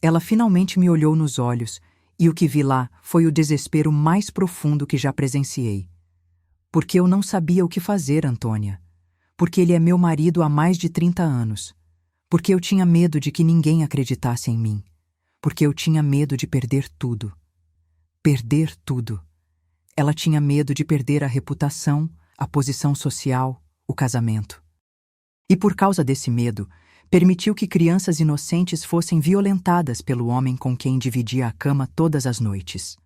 Ela finalmente me olhou nos olhos, e o que vi lá foi o desespero mais profundo que já presenciei. Porque eu não sabia o que fazer, Antônia. Porque ele é meu marido há mais de 30 anos. Porque eu tinha medo de que ninguém acreditasse em mim. Porque eu tinha medo de perder tudo. Perder tudo. Ela tinha medo de perder a reputação, a posição social, o casamento. E por causa desse medo, permitiu que crianças inocentes fossem violentadas pelo homem com quem dividia a cama todas as noites.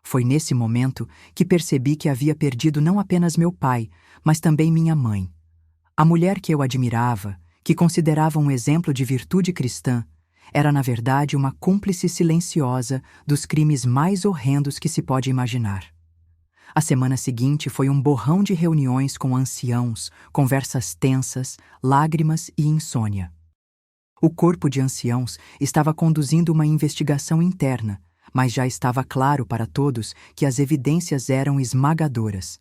Foi nesse momento que percebi que havia perdido não apenas meu pai, mas também minha mãe. A mulher que eu admirava, que considerava um exemplo de virtude cristã, era na verdade uma cúmplice silenciosa dos crimes mais horrendos que se pode imaginar. A semana seguinte foi um borrão de reuniões com anciãos, conversas tensas, lágrimas e insônia. O corpo de anciãos estava conduzindo uma investigação interna, mas já estava claro para todos que as evidências eram esmagadoras.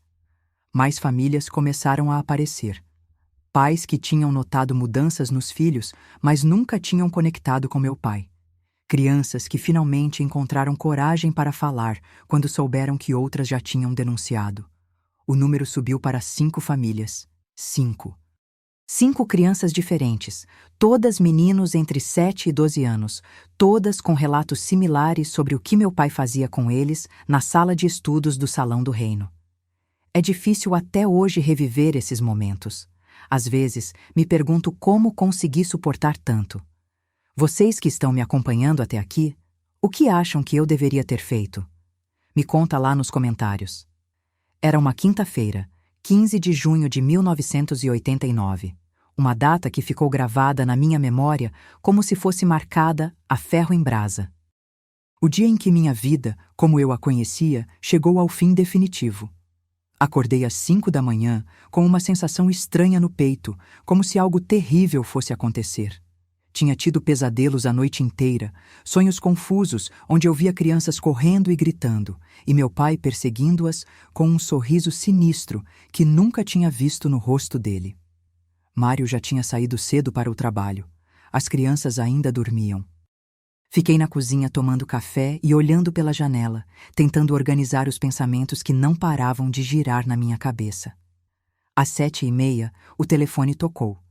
Mais famílias começaram a aparecer. Pais que tinham notado mudanças nos filhos, mas nunca tinham conectado com meu pai. Crianças que finalmente encontraram coragem para falar quando souberam que outras já tinham denunciado. O número subiu para 5 famílias. 5. 5 crianças diferentes, todas meninos entre 7 e 12 anos, todas com relatos similares sobre o que meu pai fazia com eles na sala de estudos do Salão do Reino. É difícil até hoje reviver esses momentos. Às vezes, me pergunto como consegui suportar tanto. Vocês que estão me acompanhando até aqui, o que acham que eu deveria ter feito? Me conta lá nos comentários. Era uma quinta-feira, 15 de junho de 1989, uma data que ficou gravada na minha memória como se fosse marcada a ferro em brasa. O dia em que minha vida, como eu a conhecia, chegou ao fim definitivo. Acordei às 5 da manhã com uma sensação estranha no peito, como se algo terrível fosse acontecer. Tinha tido pesadelos a noite inteira, sonhos confusos onde eu via crianças correndo e gritando, e meu pai perseguindo-as com um sorriso sinistro que nunca tinha visto no rosto dele. Mário já tinha saído cedo para o trabalho. As crianças ainda dormiam. Fiquei na cozinha tomando café e olhando pela janela, tentando organizar os pensamentos que não paravam de girar na minha cabeça. Às 7h30, o telefone tocou.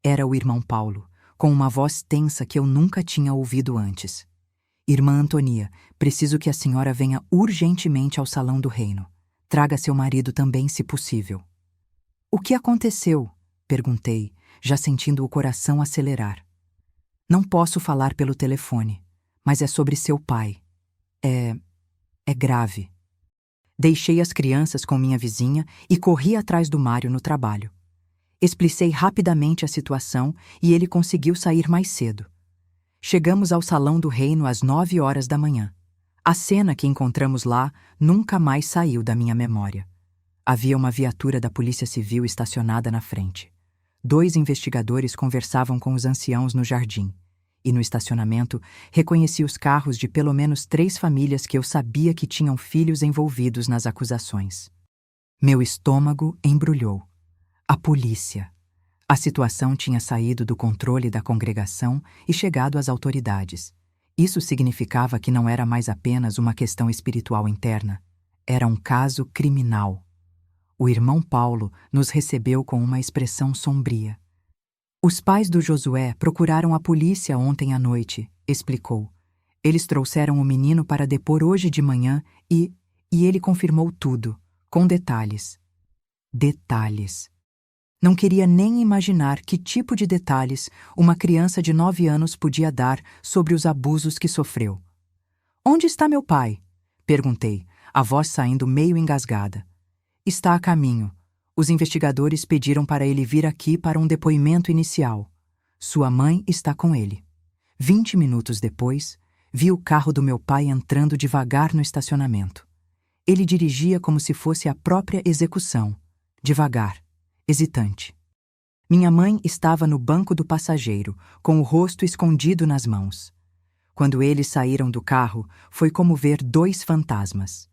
Era o irmão Paulo, com uma voz tensa que eu nunca tinha ouvido antes. Irmã Antonia, preciso que a senhora venha urgentemente ao Salão do Reino. Traga seu marido também, se possível. O que aconteceu? Perguntei, já sentindo o coração acelerar. Não posso falar pelo telefone, mas é sobre seu pai. É grave. Deixei as crianças com minha vizinha e corri atrás do Mário no trabalho. Explicei rapidamente a situação e ele conseguiu sair mais cedo. Chegamos ao Salão do Reino às 9 horas da manhã. A cena que encontramos lá nunca mais saiu da minha memória. Havia uma viatura da Polícia Civil estacionada na frente. 2 investigadores conversavam com os anciãos no jardim. E no estacionamento, reconheci os carros de pelo menos 3 famílias que eu sabia que tinham filhos envolvidos nas acusações. Meu estômago embrulhou. A polícia. A situação tinha saído do controle da congregação e chegado às autoridades. Isso significava que não era mais apenas uma questão espiritual interna. Era um caso criminal. O irmão Paulo nos recebeu com uma expressão sombria. Os pais do Josué procuraram a polícia ontem à noite, explicou. Eles trouxeram o menino para depor hoje de manhã e ele confirmou tudo, com detalhes. Detalhes. Não queria nem imaginar que tipo de detalhes uma criança de 9 anos podia dar sobre os abusos que sofreu. Onde está meu pai? Perguntei, a voz saindo meio engasgada. Está a caminho. Os investigadores pediram para ele vir aqui para um depoimento inicial. Sua mãe está com ele. 20 minutos depois, vi o carro do meu pai entrando devagar no estacionamento. Ele dirigia como se fosse a própria execução, devagar, hesitante. Minha mãe estava no banco do passageiro, com o rosto escondido nas mãos. Quando eles saíram do carro, foi como ver 2 fantasmas.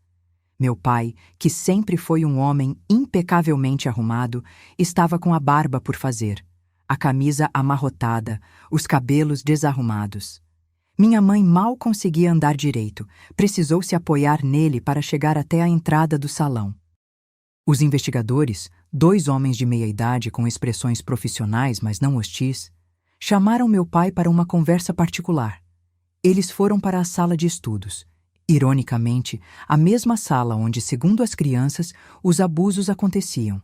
Meu pai, que sempre foi um homem impecavelmente arrumado, estava com a barba por fazer, a camisa amarrotada, os cabelos desarrumados. Minha mãe mal conseguia andar direito, precisou se apoiar nele para chegar até a entrada do salão. Os investigadores, 2 homens de meia-idade com expressões profissionais, mas não hostis, chamaram meu pai para uma conversa particular. Eles foram para a sala de estudos. Ironicamente, a mesma sala onde, segundo as crianças, os abusos aconteciam.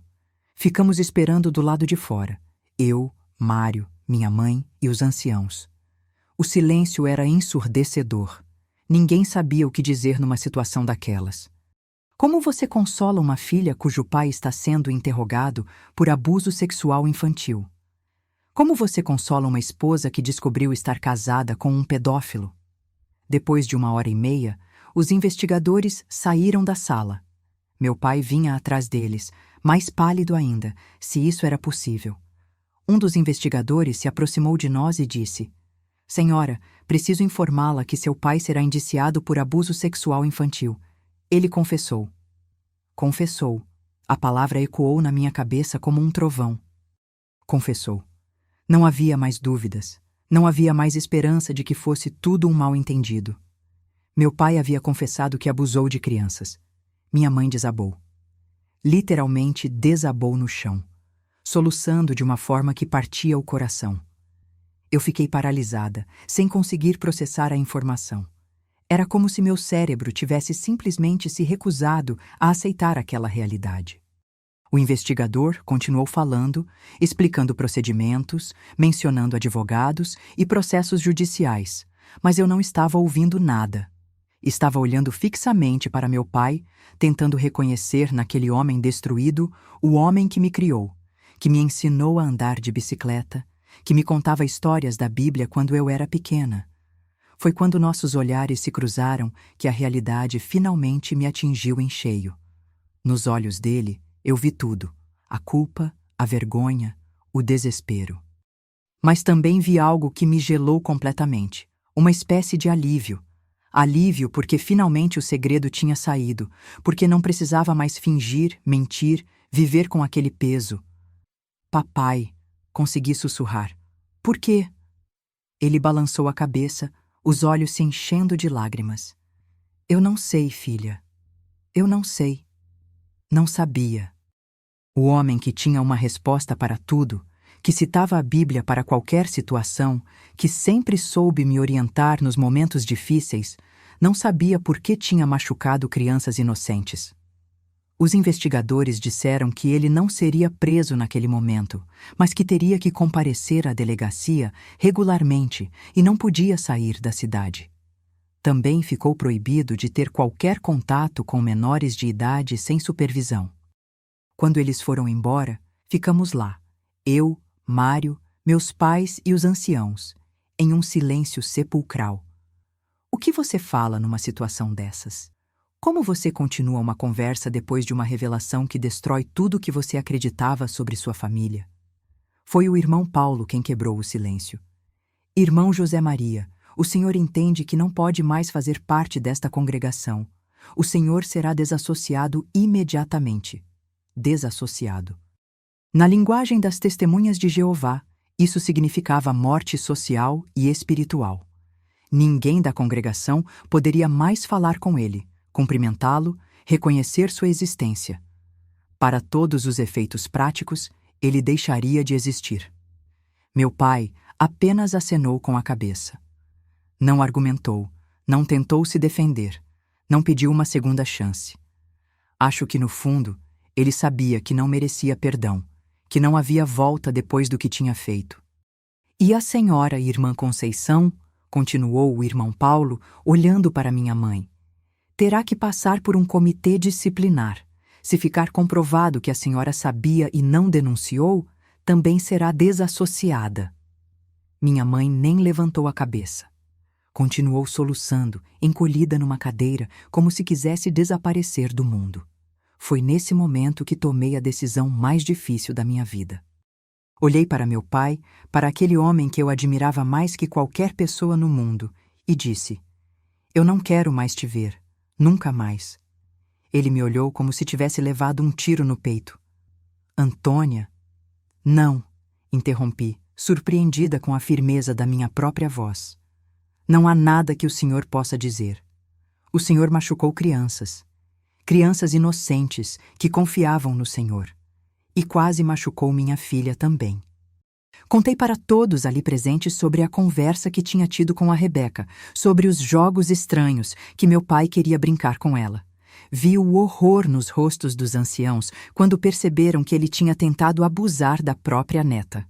Ficamos esperando do lado de fora. Eu, Mário, minha mãe e os anciãos. O silêncio era ensurdecedor. Ninguém sabia o que dizer numa situação daquelas. Como você consola uma filha cujo pai está sendo interrogado por abuso sexual infantil? Como você consola uma esposa que descobriu estar casada com um pedófilo? Depois de 1h30, os investigadores saíram da sala. Meu pai vinha atrás deles, mais pálido ainda, se isso era possível. Um dos investigadores se aproximou de nós e disse: Senhora, preciso informá-la que seu pai será indiciado por abuso sexual infantil. Ele confessou. Confessou. A palavra ecoou na minha cabeça como um trovão. Confessou. Não havia mais dúvidas. Não havia mais esperança de que fosse tudo um mal-entendido. Meu pai havia confessado que abusou de crianças. Minha mãe desabou. Literalmente desabou no chão, soluçando de uma forma que partia o coração. Eu fiquei paralisada, sem conseguir processar a informação. Era como se meu cérebro tivesse simplesmente se recusado a aceitar aquela realidade. O investigador continuou falando, explicando procedimentos, mencionando advogados e processos judiciais, mas eu não estava ouvindo nada. Estava olhando fixamente para meu pai, tentando reconhecer naquele homem destruído o homem que me criou, que me ensinou a andar de bicicleta, que me contava histórias da Bíblia quando eu era pequena. Foi quando nossos olhares se cruzaram que a realidade finalmente me atingiu em cheio. Nos olhos dele, eu vi tudo: a culpa, a vergonha, o desespero. Mas também vi algo que me gelou completamente, uma espécie de alívio. Alívio porque finalmente o segredo tinha saído, porque não precisava mais fingir, mentir, viver com aquele peso. Papai, consegui sussurrar. Por quê? Ele balançou a cabeça, os olhos se enchendo de lágrimas. Eu não sei, filha. Eu não sei. Não sabia. O homem que tinha uma resposta para tudo, que citava a Bíblia para qualquer situação, que sempre soube me orientar nos momentos difíceis, não sabia por que tinha machucado crianças inocentes. Os investigadores disseram que ele não seria preso naquele momento, mas que teria que comparecer à delegacia regularmente e não podia sair da cidade. Também ficou proibido de ter qualquer contato com menores de idade sem supervisão. Quando eles foram embora, ficamos lá, eu, Mário, meus pais e os anciãos, em um silêncio sepulcral. O que você fala numa situação dessas? Como você continua uma conversa depois de uma revelação que destrói tudo o que você acreditava sobre sua família? Foi o irmão Paulo quem quebrou o silêncio. Irmão José Maria, o senhor entende que não pode mais fazer parte desta congregação. O senhor será desassociado imediatamente. Desassociado. Na linguagem das testemunhas de Jeová, isso significava morte social e espiritual. Ninguém da congregação poderia mais falar com ele, cumprimentá-lo, reconhecer sua existência. Para todos os efeitos práticos, ele deixaria de existir. Meu pai apenas acenou com a cabeça. Não argumentou, não tentou se defender, não pediu uma segunda chance. Acho que, no fundo, ele sabia que não merecia perdão, que não havia volta depois do que tinha feito. E a senhora, irmã Conceição, continuou o irmão Paulo, olhando para minha mãe, terá que passar por um comitê disciplinar. Se ficar comprovado que a senhora sabia e não denunciou, também será desassociada. Minha mãe nem levantou a cabeça. Continuou soluçando, encolhida numa cadeira, como se quisesse desaparecer do mundo. Foi nesse momento que tomei a decisão mais difícil da minha vida. Olhei para meu pai, para aquele homem que eu admirava mais que qualquer pessoa no mundo, e disse: Eu não quero mais te ver, nunca mais. Ele me olhou como se tivesse levado um tiro no peito. Antônia? Não, interrompi, surpreendida com a firmeza da minha própria voz. Não há nada que o senhor possa dizer. O senhor machucou crianças. Crianças inocentes que confiavam no senhor. E quase machucou minha filha também. Contei para todos ali presentes sobre a conversa que tinha tido com a Rebeca, sobre os jogos estranhos que meu pai queria brincar com ela. Vi o horror nos rostos dos anciãos quando perceberam que ele tinha tentado abusar da própria neta.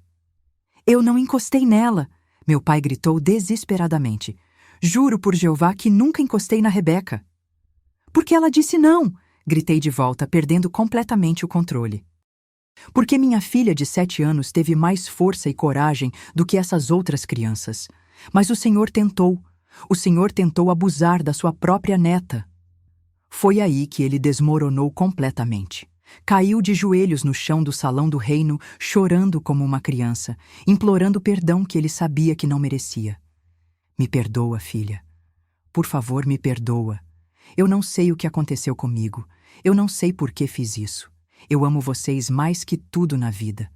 Eu não encostei nela, meu pai gritou desesperadamente. Juro por Jeová que nunca encostei na Rebeca. Porque ela disse não, gritei de volta, perdendo completamente o controle. Porque minha filha de 7 anos teve mais força e coragem do que essas outras crianças. Mas o senhor tentou. O senhor tentou abusar da sua própria neta. Foi aí que ele desmoronou completamente. Caiu de joelhos no chão do salão do reino, chorando como uma criança, implorando perdão que ele sabia que não merecia. Me perdoa, filha. Por favor, me perdoa. Eu não sei o que aconteceu comigo. Eu não sei por que fiz isso. Eu amo vocês mais que tudo na vida.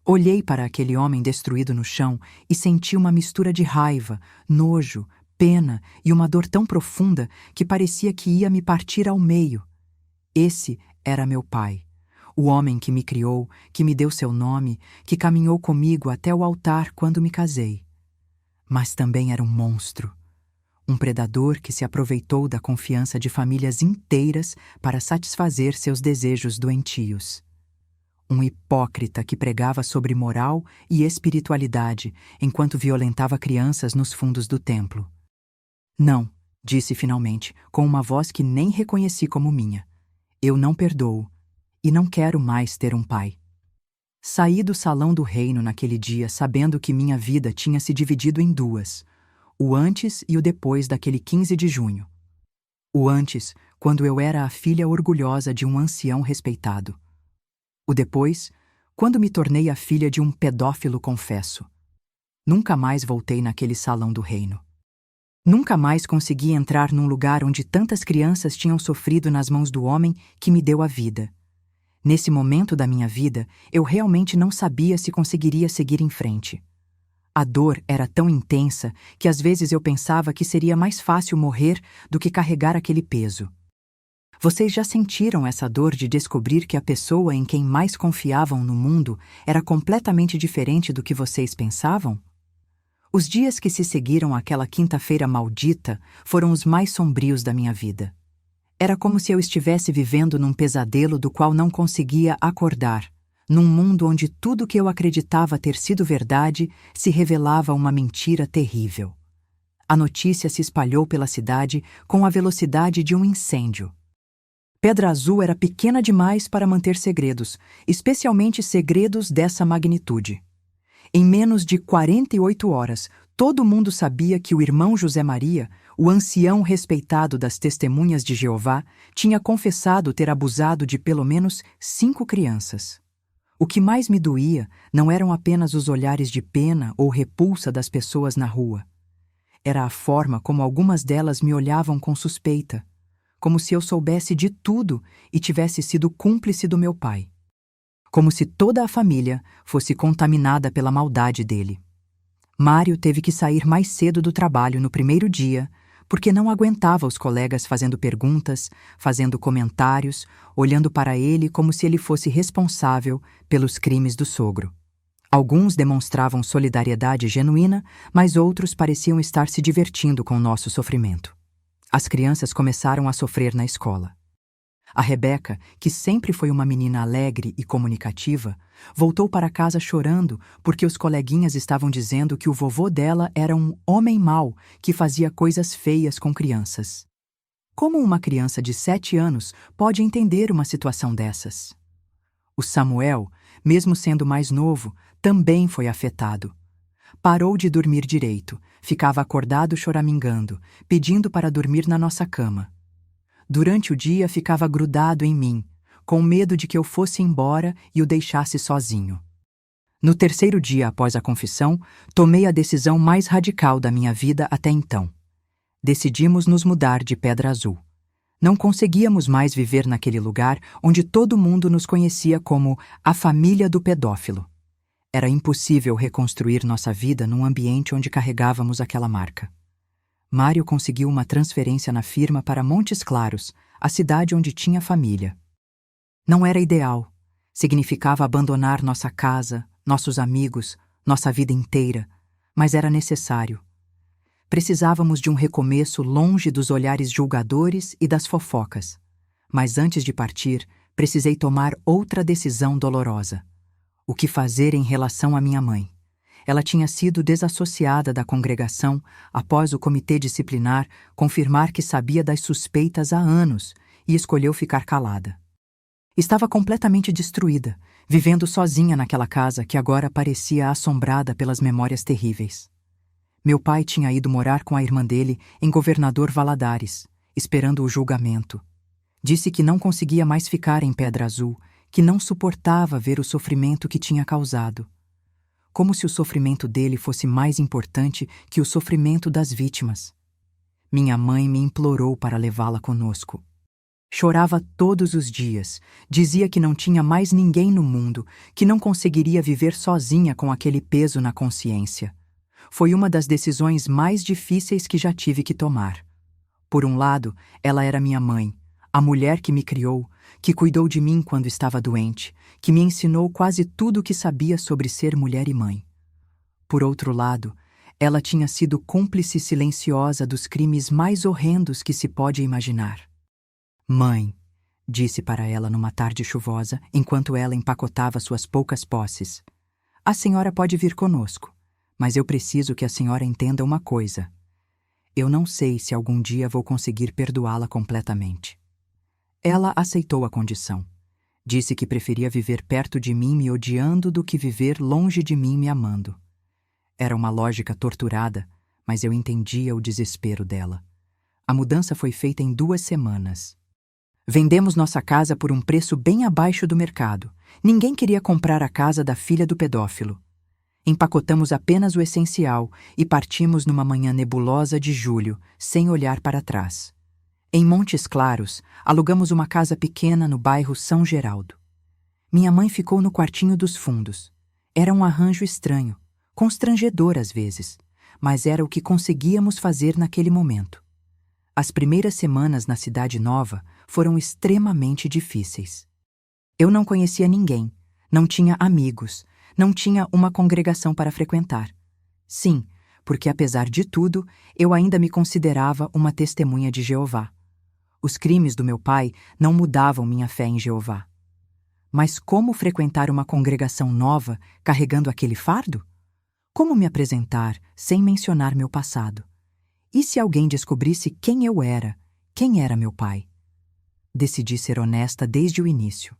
Olhei para aquele homem destruído no chão e senti uma mistura de raiva, nojo, pena e uma dor tão profunda que parecia que ia me partir ao meio. Esse era meu pai, o homem que me criou, que me deu seu nome, que caminhou comigo até o altar quando me casei. Mas também era um monstro. Um predador que se aproveitou da confiança de famílias inteiras para satisfazer seus desejos doentios. Um hipócrita que pregava sobre moral e espiritualidade enquanto violentava crianças nos fundos do templo. Não, disse finalmente, com uma voz que nem reconheci como minha. Eu não perdoo e não quero mais ter um pai. Saí do salão do reino naquele dia sabendo que minha vida tinha se dividido em duas. O antes e o depois daquele 15 de junho. O antes, quando eu era a filha orgulhosa de um ancião respeitado. O depois, quando me tornei a filha de um pedófilo confesso. Nunca mais voltei naquele salão do reino. Nunca mais consegui entrar num lugar onde tantas crianças tinham sofrido nas mãos do homem que me deu a vida. Nesse momento da minha vida, eu realmente não sabia se conseguiria seguir em frente. A dor era tão intensa que às vezes eu pensava que seria mais fácil morrer do que carregar aquele peso. Vocês já sentiram essa dor de descobrir que a pessoa em quem mais confiavam no mundo era completamente diferente do que vocês pensavam? Os dias que se seguiram àquela quinta-feira maldita foram os mais sombrios da minha vida. Era como se eu estivesse vivendo num pesadelo do qual não conseguia acordar, num mundo onde tudo que eu acreditava ter sido verdade se revelava uma mentira terrível. A notícia se espalhou pela cidade com a velocidade de um incêndio. Pedra Azul era pequena demais para manter segredos, especialmente segredos dessa magnitude. Em menos de 48 horas, todo mundo sabia que o irmão José Maria, o ancião respeitado das Testemunhas de Jeová, tinha confessado ter abusado de pelo menos 5 crianças. O que mais me doía não eram apenas os olhares de pena ou repulsa das pessoas na rua. Era a forma como algumas delas me olhavam com suspeita, como se eu soubesse de tudo e tivesse sido cúmplice do meu pai. Como se toda a família fosse contaminada pela maldade dele. Mário teve que sair mais cedo do trabalho no primeiro dia, porque não aguentava os colegas fazendo perguntas, fazendo comentários, olhando para ele como se ele fosse responsável pelos crimes do sogro. Alguns demonstravam solidariedade genuína, mas outros pareciam estar se divertindo com o nosso sofrimento. As crianças começaram a sofrer na escola. A Rebeca, que sempre foi uma menina alegre e comunicativa, voltou para casa chorando porque os coleguinhas estavam dizendo que o vovô dela era um homem mau que fazia coisas feias com crianças. Como uma criança de 7 anos pode entender uma situação dessas? O Samuel, mesmo sendo mais novo, também foi afetado. Parou de dormir direito, ficava acordado choramingando, pedindo para dormir na nossa cama. Durante o dia ficava grudado em mim, com medo de que eu fosse embora e o deixasse sozinho. No terceiro dia após a confissão, tomei a decisão mais radical da minha vida até então. Decidimos nos mudar de Pedra Azul. Não conseguíamos mais viver naquele lugar onde todo mundo nos conhecia como a família do pedófilo. Era impossível reconstruir nossa vida num ambiente onde carregávamos aquela marca. Mário conseguiu uma transferência na firma para Montes Claros, a cidade onde tinha família. Não era ideal. Significava abandonar nossa casa, nossos amigos, nossa vida inteira, mas era necessário. Precisávamos de um recomeço longe dos olhares julgadores e das fofocas. Mas antes de partir, precisei tomar outra decisão dolorosa. O que fazer em relação à minha mãe? Ela tinha sido desassociada da congregação após o comitê disciplinar confirmar que sabia das suspeitas há anos e escolheu ficar calada. Estava completamente destruída, vivendo sozinha naquela casa que agora parecia assombrada pelas memórias terríveis. Meu pai tinha ido morar com a irmã dele em Governador Valadares, esperando o julgamento. Disse que não conseguia mais ficar em Pedra Azul, que não suportava ver o sofrimento que tinha causado. Como se o sofrimento dele fosse mais importante que o sofrimento das vítimas. Minha mãe me implorou para levá-la conosco. Chorava todos os dias, dizia que não tinha mais ninguém no mundo, que não conseguiria viver sozinha com aquele peso na consciência. Foi uma das decisões mais difíceis que já tive que tomar. Por um lado, ela era minha mãe, a mulher que me criou, que cuidou de mim quando estava doente, que me ensinou quase tudo o que sabia sobre ser mulher e mãe. Por outro lado, ela tinha sido cúmplice silenciosa dos crimes mais horrendos que se pode imaginar. Mãe, disse para ela numa tarde chuvosa, enquanto ela empacotava suas poucas posses, a senhora pode vir conosco, mas eu preciso que a senhora entenda uma coisa. Eu não sei se algum dia vou conseguir perdoá-la completamente. Ela aceitou a condição. Disse que preferia viver perto de mim me odiando do que viver longe de mim me amando. Era uma lógica torturada, mas eu entendia o desespero dela. A mudança foi feita em 2 semanas. Vendemos nossa casa por um preço bem abaixo do mercado. Ninguém queria comprar a casa da filha do pedófilo. Empacotamos apenas o essencial e partimos numa manhã nebulosa de julho, sem olhar para trás. Em Montes Claros, alugamos uma casa pequena no bairro São Geraldo. Minha mãe ficou no quartinho dos fundos. Era um arranjo estranho, constrangedor às vezes, mas era o que conseguíamos fazer naquele momento. As primeiras semanas na cidade nova foram extremamente difíceis. Eu não conhecia ninguém, não tinha amigos, não tinha uma congregação para frequentar. Sim, porque apesar de tudo, eu ainda me considerava uma testemunha de Jeová. Os crimes do meu pai não mudavam minha fé em Jeová. Mas como frequentar uma congregação nova carregando aquele fardo? Como me apresentar sem mencionar meu passado? E se alguém descobrisse quem eu era, quem era meu pai? Decidi ser honesta desde o início.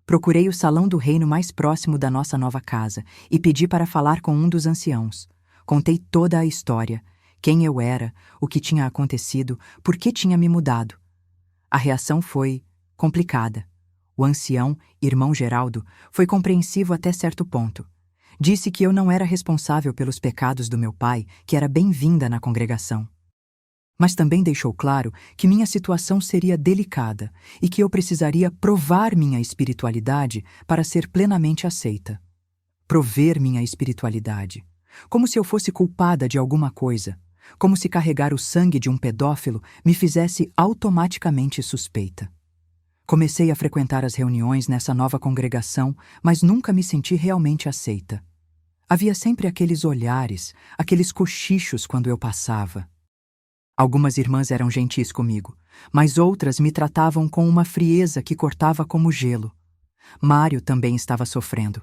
Procurei o salão do reino mais próximo da nossa nova casa e pedi para falar com um dos anciãos. Contei toda a história, quem eu era, o que tinha acontecido, por que tinha me mudado. A reação foi complicada. O ancião, irmão Geraldo, foi compreensivo até certo ponto. Disse que eu não era responsável pelos pecados do meu pai, que era bem-vinda na congregação. Mas também deixou claro que minha situação seria delicada e que eu precisaria provar minha espiritualidade para ser plenamente aceita. Prover minha espiritualidade. Como se eu fosse culpada de alguma coisa. Como se carregar o sangue de um pedófilo me fizesse automaticamente suspeita. Comecei a frequentar as reuniões nessa nova congregação, mas nunca me senti realmente aceita. Havia sempre aqueles olhares, aqueles cochichos quando eu passava. Algumas irmãs eram gentis comigo, mas outras me tratavam com uma frieza que cortava como gelo. Mário também estava sofrendo.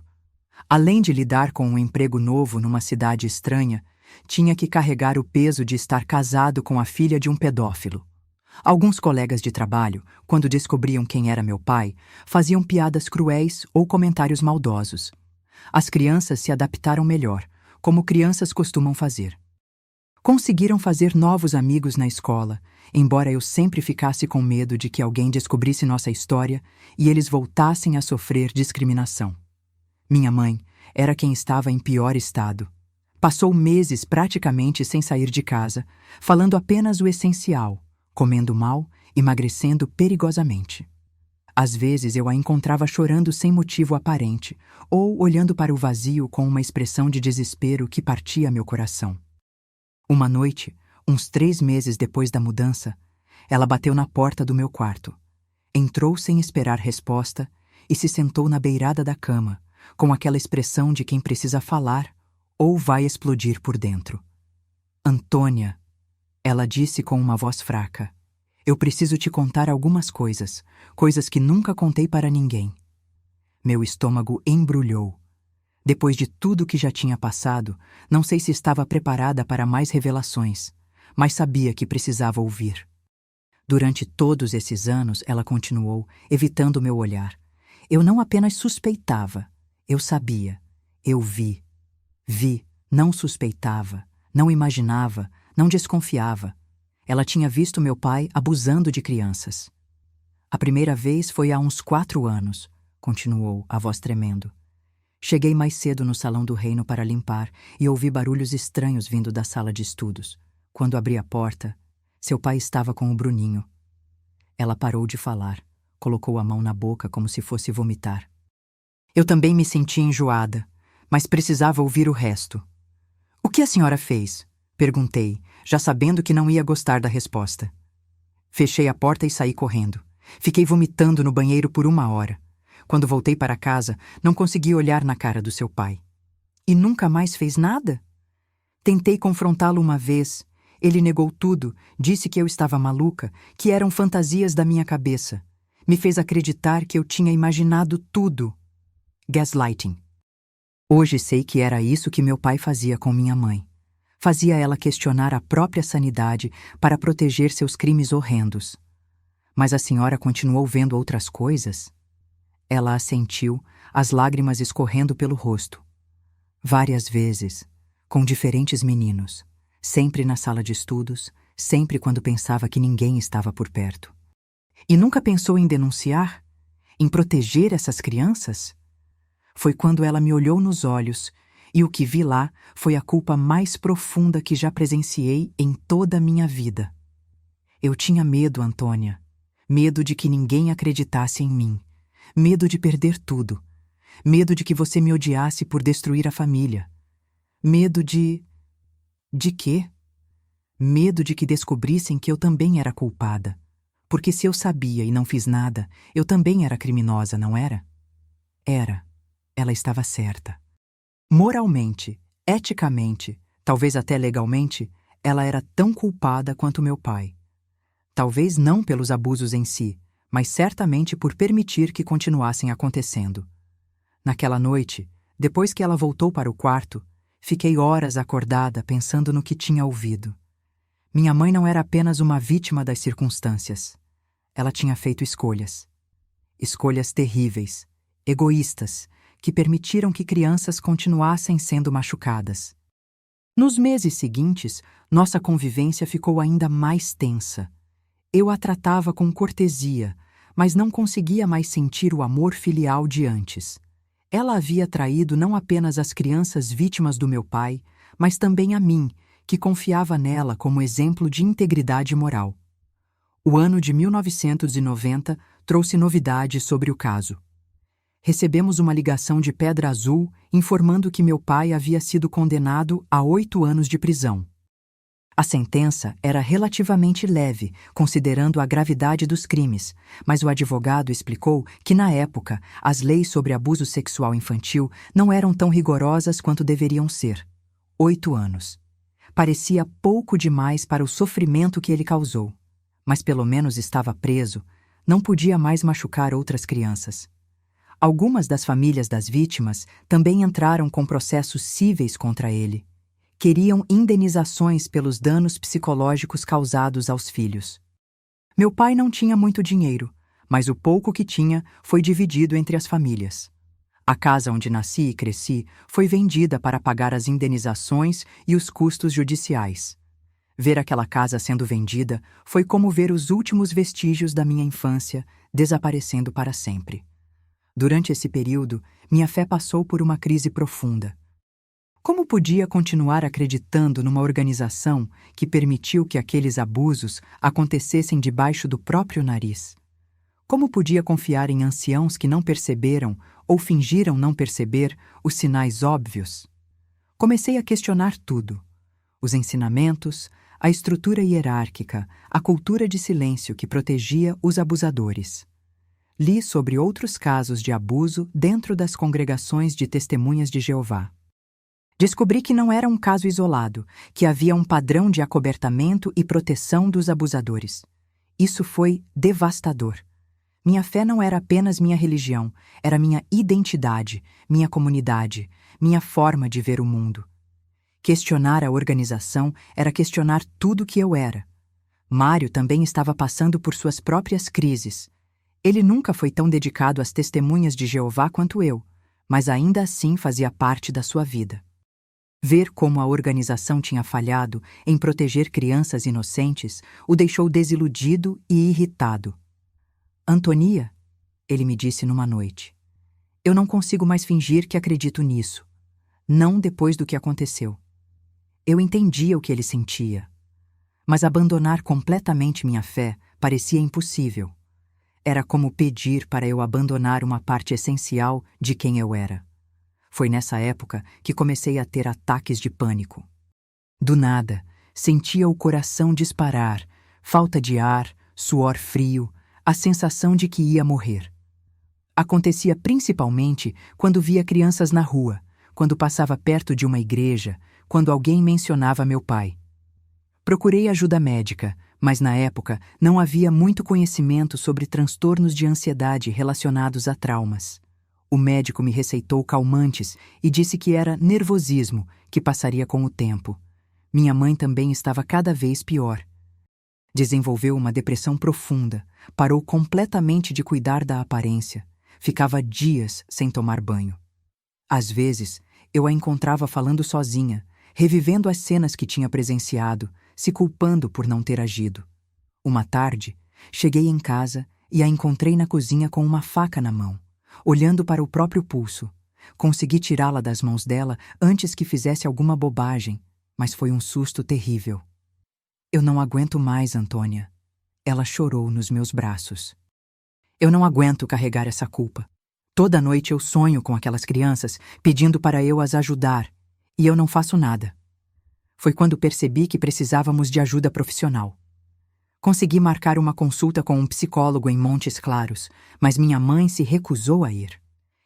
Além de lidar com um emprego novo numa cidade estranha, tinha que carregar o peso de estar casado com a filha de um pedófilo. Alguns colegas de trabalho, quando descobriam quem era meu pai, faziam piadas cruéis ou comentários maldosos. As crianças se adaptaram melhor, como crianças costumam fazer. Conseguiram fazer novos amigos na escola, embora eu sempre ficasse com medo de que alguém descobrisse nossa história e eles voltassem a sofrer discriminação. Minha mãe era quem estava em pior estado. Passou meses praticamente sem sair de casa, falando apenas o essencial, comendo mal, emagrecendo perigosamente. Às vezes eu a encontrava chorando sem motivo aparente, ou olhando para o vazio com uma expressão de desespero que partia meu coração. Uma noite, uns 3 meses depois da mudança, ela bateu na porta do meu quarto. Entrou sem esperar resposta e se sentou na beirada da cama, com aquela expressão de quem precisa falar ou vai explodir por dentro. Antônia, ela disse com uma voz fraca, eu preciso te contar algumas coisas, coisas que nunca contei para ninguém. Meu estômago embrulhou. Depois de tudo que já tinha passado, não sei se estava preparada para mais revelações, mas sabia que precisava ouvir. Durante todos esses anos, ela continuou, evitando meu olhar. Eu não apenas suspeitava, eu sabia, eu vi, não suspeitava, não imaginava, não desconfiava. Ela tinha visto meu pai abusando de crianças. A primeira vez foi há uns 4 anos, continuou, a voz tremendo. Cheguei mais cedo no salão do reino para limpar e ouvi barulhos estranhos vindo da sala de estudos. Quando abri a porta, seu pai estava com o Bruninho. Ela parou de falar, colocou a mão na boca como se fosse vomitar. Eu também me sentia enjoada, mas precisava ouvir o resto. O que a senhora fez? Perguntei, já sabendo que não ia gostar da resposta. Fechei a porta e saí correndo. Fiquei vomitando no banheiro por 1 hora. Quando voltei para casa, não consegui olhar na cara do seu pai. E nunca mais fez nada? Tentei confrontá-lo uma vez. Ele negou tudo, disse que eu estava maluca, que eram fantasias da minha cabeça. Me fez acreditar que eu tinha imaginado tudo. Gaslighting. Hoje sei que era isso que meu pai fazia com minha mãe. Fazia ela questionar a própria sanidade para proteger seus crimes horrendos. Mas a senhora continuou vendo outras coisas? Ela assentiu, as lágrimas escorrendo pelo rosto. Várias vezes, com diferentes meninos, sempre na sala de estudos, sempre quando pensava que ninguém estava por perto. E nunca pensou em denunciar? Em proteger essas crianças? Foi quando ela me olhou nos olhos e o que vi lá foi a culpa mais profunda que já presenciei em toda a minha vida. Eu tinha medo, Antônia. Medo de que ninguém acreditasse em mim. Medo de perder tudo. Medo de que você me odiasse por destruir a família. Medo de... De quê? Medo de que descobrissem que eu também era culpada. Porque se eu sabia e não fiz nada, eu também era criminosa, não era? Era. Ela estava certa. Moralmente, eticamente, talvez até legalmente, ela era tão culpada quanto meu pai. Talvez não pelos abusos em si, mas certamente por permitir que continuassem acontecendo. Naquela noite, depois que ela voltou para o quarto, fiquei horas acordada pensando no que tinha ouvido. Minha mãe não era apenas uma vítima das circunstâncias. Ela tinha feito escolhas. Escolhas terríveis, egoístas, que permitiram que crianças continuassem sendo machucadas. Nos meses seguintes, nossa convivência ficou ainda mais tensa. Eu a tratava com cortesia, mas não conseguia mais sentir o amor filial de antes. Ela havia traído não apenas as crianças vítimas do meu pai, mas também a mim, que confiava nela como exemplo de integridade moral. O ano de 1990 trouxe novidades sobre o caso. Recebemos uma ligação de Pedra Azul informando que meu pai havia sido condenado a 8 anos de prisão. A sentença era relativamente leve, considerando a gravidade dos crimes, mas o advogado explicou que, na época, as leis sobre abuso sexual infantil não eram tão rigorosas quanto deveriam ser. 8 anos. Parecia pouco demais para o sofrimento que ele causou, mas pelo menos estava preso, não podia mais machucar outras crianças. Algumas das famílias das vítimas também entraram com processos cíveis contra ele. Queriam indenizações pelos danos psicológicos causados aos filhos. Meu pai não tinha muito dinheiro, mas o pouco que tinha foi dividido entre as famílias. A casa onde nasci e cresci foi vendida para pagar as indenizações e os custos judiciais. Ver aquela casa sendo vendida foi como ver os últimos vestígios da minha infância desaparecendo para sempre. Durante esse período, minha fé passou por uma crise profunda. Como podia continuar acreditando numa organização que permitiu que aqueles abusos acontecessem debaixo do próprio nariz? Como podia confiar em anciãos que não perceberam ou fingiram não perceber os sinais óbvios? Comecei a questionar tudo: os ensinamentos, a estrutura hierárquica, a cultura de silêncio que protegia os abusadores. Li sobre outros casos de abuso dentro das congregações de testemunhas de Jeová. Descobri que não era um caso isolado, que havia um padrão de acobertamento e proteção dos abusadores. Isso foi devastador. Minha fé não era apenas minha religião, era minha identidade, minha comunidade, minha forma de ver o mundo. Questionar a organização era questionar tudo que eu era. Mário também estava passando por suas próprias crises. Ele nunca foi tão dedicado às testemunhas de Jeová quanto eu, mas ainda assim fazia parte da sua vida. Ver como a organização tinha falhado em proteger crianças inocentes o deixou desiludido e irritado. Antonia, ele me disse numa noite, eu não consigo mais fingir que acredito nisso. Não depois do que aconteceu. Eu entendia o que ele sentia, mas abandonar completamente minha fé parecia impossível. Era como pedir para eu abandonar uma parte essencial de quem eu era. Foi nessa época que comecei a ter ataques de pânico. Do nada, sentia o coração disparar, falta de ar, suor frio, a sensação de que ia morrer. Acontecia principalmente quando via crianças na rua, quando passava perto de uma igreja, quando alguém mencionava meu pai. Procurei ajuda médica, mas na época não havia muito conhecimento sobre transtornos de ansiedade relacionados a traumas. O médico me receitou calmantes e disse que era nervosismo, que passaria com o tempo. Minha mãe também estava cada vez pior. Desenvolveu uma depressão profunda, parou completamente de cuidar da aparência, ficava dias sem tomar banho. Às vezes, eu a encontrava falando sozinha, revivendo as cenas que tinha presenciado, se culpando por não ter agido. Uma tarde, cheguei em casa e a encontrei na cozinha com uma faca na mão, olhando para o próprio pulso. Consegui tirá-la das mãos dela antes que fizesse alguma bobagem, mas foi um susto terrível. Eu não aguento mais, Antônia. Ela chorou nos meus braços. Eu não aguento carregar essa culpa. Toda noite eu sonho com aquelas crianças, pedindo para eu as ajudar, e eu não faço nada. Foi quando percebi que precisávamos de ajuda profissional. Consegui marcar uma consulta com um psicólogo em Montes Claros, mas minha mãe se recusou a ir.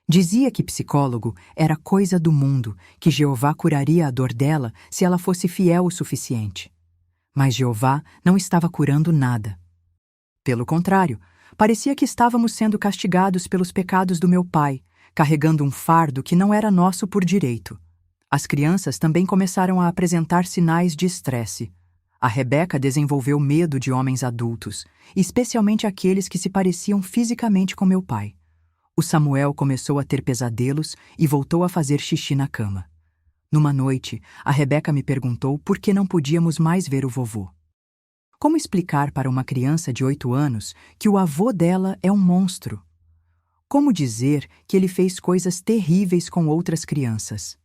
Dizia que psicólogo era coisa do mundo, que Jeová curaria a dor dela se ela fosse fiel o suficiente. Mas Jeová não estava curando nada. Pelo contrário, parecia que estávamos sendo castigados pelos pecados do meu pai, carregando um fardo que não era nosso por direito. As crianças também começaram a apresentar sinais de estresse. A Rebeca desenvolveu medo de homens adultos, especialmente aqueles que se pareciam fisicamente com meu pai. O Samuel começou a ter pesadelos e voltou a fazer xixi na cama. Numa noite, a Rebeca me perguntou por que não podíamos mais ver o vovô. Como explicar para uma criança de 8 anos que o avô dela é um monstro? Como dizer que ele fez coisas terríveis com outras crianças?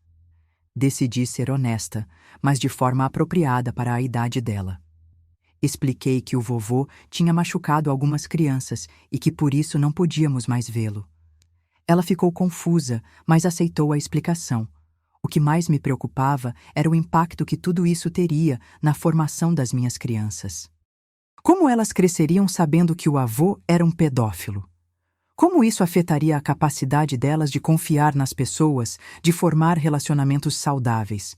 Decidi ser honesta, mas de forma apropriada para a idade dela. Expliquei que o vovô tinha machucado algumas crianças e que por isso não podíamos mais vê-lo. Ela ficou confusa, mas aceitou a explicação. O que mais me preocupava era o impacto que tudo isso teria na formação das minhas crianças. Como elas cresceriam sabendo que o avô era um pedófilo? Como isso afetaria a capacidade delas de confiar nas pessoas, de formar relacionamentos saudáveis?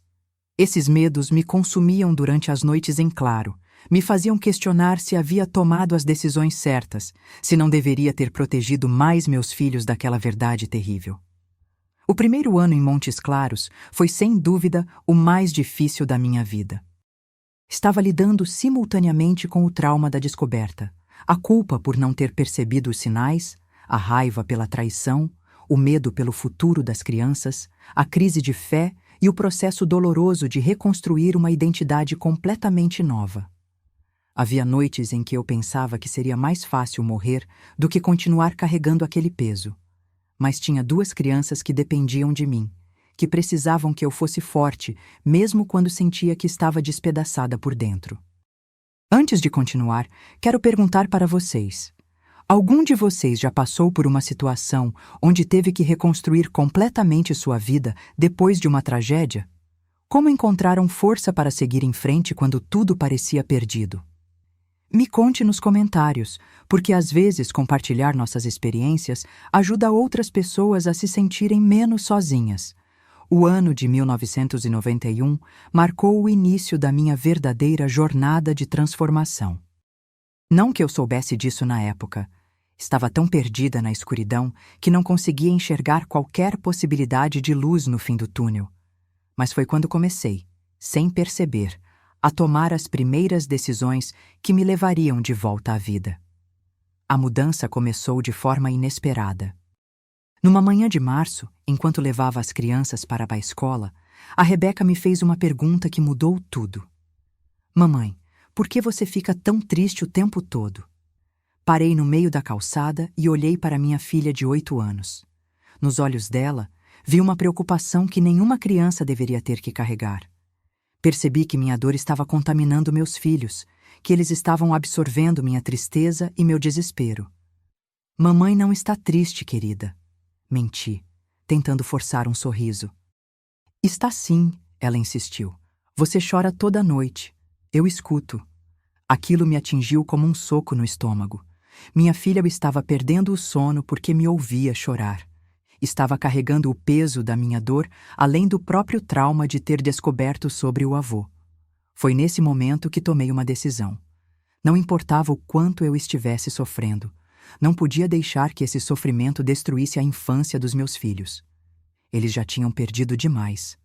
Esses medos me consumiam durante as noites em claro, me faziam questionar se havia tomado as decisões certas, se não deveria ter protegido mais meus filhos daquela verdade terrível. O primeiro ano em Montes Claros foi sem dúvida o mais difícil da minha vida. Estava lidando simultaneamente com o trauma da descoberta, a culpa por não ter percebido os sinais, a raiva pela traição, o medo pelo futuro das crianças, a crise de fé e o processo doloroso de reconstruir uma identidade completamente nova. Havia noites em que eu pensava que seria mais fácil morrer do que continuar carregando aquele peso. Mas tinha 2 crianças que dependiam de mim, que precisavam que eu fosse forte, mesmo quando sentia que estava despedaçada por dentro. Antes de continuar, quero perguntar para vocês: algum de vocês já passou por uma situação onde teve que reconstruir completamente sua vida depois de uma tragédia? Como encontraram força para seguir em frente quando tudo parecia perdido? Me conte nos comentários, porque às vezes compartilhar nossas experiências ajuda outras pessoas a se sentirem menos sozinhas. O ano de 1991 marcou o início da minha verdadeira jornada de transformação. Não que eu soubesse disso na época. Estava tão perdida na escuridão que não conseguia enxergar qualquer possibilidade de luz no fim do túnel. Mas foi quando comecei, sem perceber, a tomar as primeiras decisões que me levariam de volta à vida. A mudança começou de forma inesperada. Numa manhã de março, enquanto levava as crianças para a escola, a Rebeca me fez uma pergunta que mudou tudo. Mamãe, por que você fica tão triste o tempo todo? Parei no meio da calçada e olhei para minha filha de 8 anos. Nos olhos dela, vi uma preocupação que nenhuma criança deveria ter que carregar. Percebi que minha dor estava contaminando meus filhos, que eles estavam absorvendo minha tristeza e meu desespero. Mamãe não está triste, querida. Menti, tentando forçar um sorriso. Está sim, ela insistiu. Você chora toda noite. Eu escuto. Aquilo me atingiu como um soco no estômago. Minha filha estava perdendo o sono porque me ouvia chorar. Estava carregando o peso da minha dor, além do próprio trauma de ter descoberto sobre o avô. Foi nesse momento que tomei uma decisão. Não importava o quanto eu estivesse sofrendo. Não podia deixar que esse sofrimento destruísse a infância dos meus filhos. Eles já tinham perdido demais.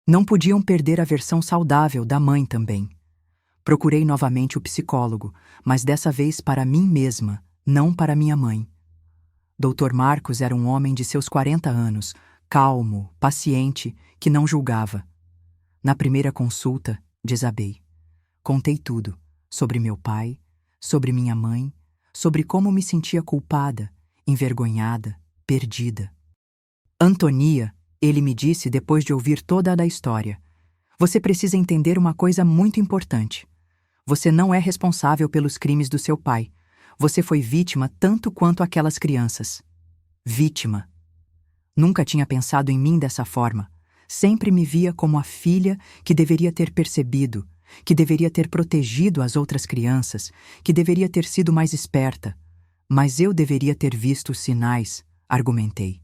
Não podiam perder a versão saudável da mãe também. Procurei novamente o psicólogo, mas dessa vez para mim mesma, não para minha mãe. Dr. Marcos era um homem de seus 40 anos, calmo, paciente, que não julgava. Na primeira consulta, desabei. Contei tudo, sobre meu pai, sobre minha mãe, sobre como me sentia culpada, envergonhada, perdida. Antonia, ele me disse depois de ouvir toda a história, você precisa entender uma coisa muito importante. Você não é responsável pelos crimes do seu pai. Você foi vítima tanto quanto aquelas crianças. Vítima. Nunca tinha pensado em mim dessa forma. Sempre me via como a filha que deveria ter percebido, que deveria ter protegido as outras crianças, que deveria ter sido mais esperta. Mas eu deveria ter visto os sinais, argumentei.